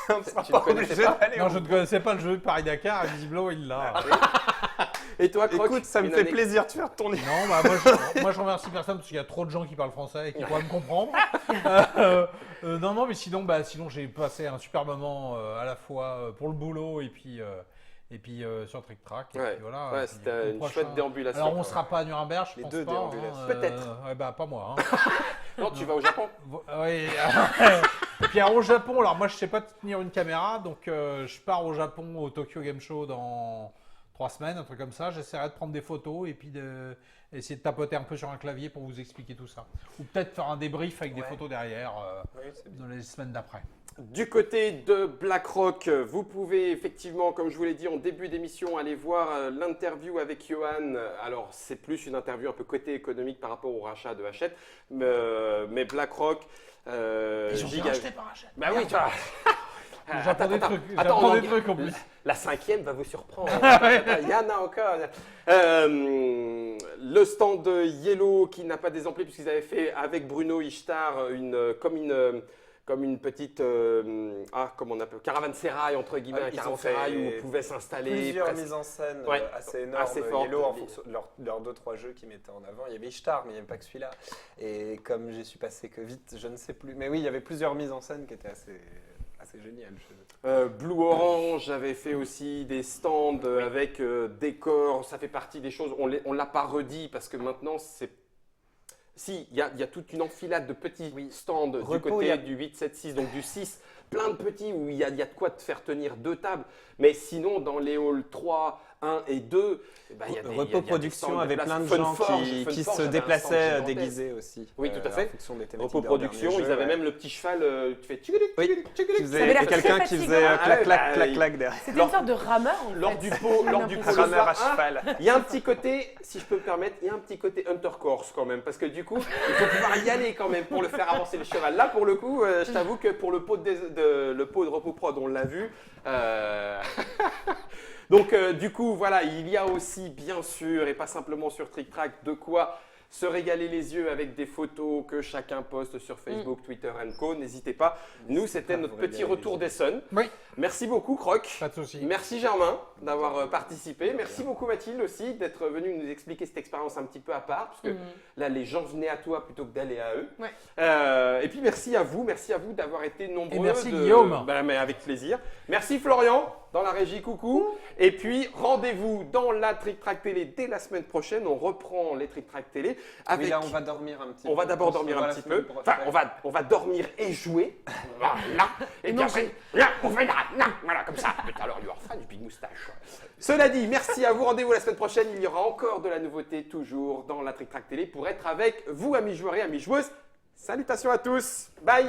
On ne sera Tu pas ne connaissais obligé pas d'aller Non, au je ne connaissais pas le jeu Paris-Dakar, et visiblement il l'a. Et toi, Croc, Écoute, ça me une fait anecdote plaisir de faire tourner. Non, bah moi je remercie personne parce qu'il y a trop de gens qui parlent français et qui pourraient me comprendre. Non, mais sinon j'ai passé un super moment à la fois pour le boulot et puis sur Trick Track. Et Ouais. puis voilà. Ouais, Et puis c'était au une prochain- chouette déambulation. Alors on sera pas à Nuremberg, je Les pense deux pas. déambulations. Peut-être. Ouais, bah pas moi. Non, tu vas au Japon. Oui. Et puis alors, au Japon, alors moi je sais pas tenir une caméra, donc je pars au Japon au Tokyo Game Show dans 3 semaines, un truc comme ça. J'essaierai de prendre des photos et puis essayer de tapoter un peu sur un clavier pour vous expliquer tout ça. Ou peut-être faire un débrief avec des Ouais. photos derrière Oui, c'est bien. dans les semaines d'après. Du côté de BlackRock, vous pouvez effectivement, comme je vous l'ai dit en début d'émission, aller voir l'interview avec Johan. Alors, c'est plus une interview un peu côté économique par rapport au rachat de Hachette, mais BlackRock... Ils ont Giga- racheté par Hachette. Bah oui, tu vois. J'apprends des Attends, trucs, attends, j'apprends on des en- trucs en plus. La 5e va vous surprendre. Il y en a encore. Le stand de Yellow qui n'a pas désemblé puisqu'ils avaient fait avec Bruno Ishtar comme une petite comment on appelle, caravansérail entre guillemets, un Ils ont caravansérail fait où on pouvait s'installer. Plusieurs presque. mises en scène Ouais, assez énormes. assez fortes. Yellow, en fonction de leurs 2-3 jeux qu'ils mettaient en avant. Il y avait Ishtar, mais il n'y avait pas que celui-là. Et comme j'y suis passé que vite, je ne sais plus. Mais oui, il y avait plusieurs mises en scène qui étaient assez géniales. Blue Orange avait fait aussi des stands avec décors, ça fait partie des choses, on ne l'a pas redit parce que maintenant c'est... Si, il y a toute une enfilade de petits stands du Repos, côté il y a- du 8, 7, 6, donc du 6, plein de petits où il y a de quoi te faire tenir 2 tables. Mais sinon, dans les halls 3, 1 et 2, il y a des- il y a Repos des Production stands avait place. plein de Fun gens Forge, qui Fun se Forge avait un stand déplaçaient gigantesque. déguisés aussi. Oui, tout à fait. En fonction des thématiques Repos de leur Production, dernier ils jeu, avaient ouais. même le petit cheval, tu fais tchouguelik, Oui, tchouguelik, tchouguelik. Qui faisait- avait l'air et quelqu'un très qui fatigant. faisait Ah clac, ouais, clac, bah, clac, clac derrière. C'était une sorte de rameur en fait. Lors du pot, J'ai lors du l'impression. pot le Rameur à soir, cheval. il y a un petit côté, si je peux me permettre, il y a un petit côté Hunter Corse quand même, parce que du coup, il faut pouvoir y aller quand même pour le faire avancer le cheval. Là, pour le coup, je t'avoue que pour le pot le pot de Repos Prod, on l'a vu. Donc, du coup, voilà, il y a aussi, bien sûr, et pas simplement sur Trick Track, de quoi se régaler les yeux avec des photos que chacun poste sur Facebook, Twitter Co. N'hésitez pas. Nous, c'était pas notre vous petit régaler retour les d'Essonne. Oui. Merci beaucoup, Croc. Pas de souci. Merci Germain d'avoir participé. Merci beaucoup Mathilde aussi d'être venue nous expliquer cette expérience un petit peu à part, parce que là les gens venaient à toi plutôt que d'aller à eux. Ouais. Et puis merci à vous d'avoir été nombreux. Et merci Guillaume. Mais avec plaisir. Merci Florian dans la régie, coucou. Et puis rendez-vous dans la Trick Track Télé dès la semaine prochaine. On reprend les Trick Track Télé avec. Oui, là, on va dormir un petit peu. On va d'abord dormir un petit peu. Enfin, on va dormir et jouer. Voilà. Et puis après, là, on fait là, voilà, comme ça. Tout à l'heure, il y aura fan du Big Moustache. Cela dit, merci à vous. Rendez-vous la semaine prochaine. Il y aura encore de la nouveauté, toujours dans la Trick Track Télé, pour être avec vous, amis joueurs et amis joueuses. Salutations à tous. Bye.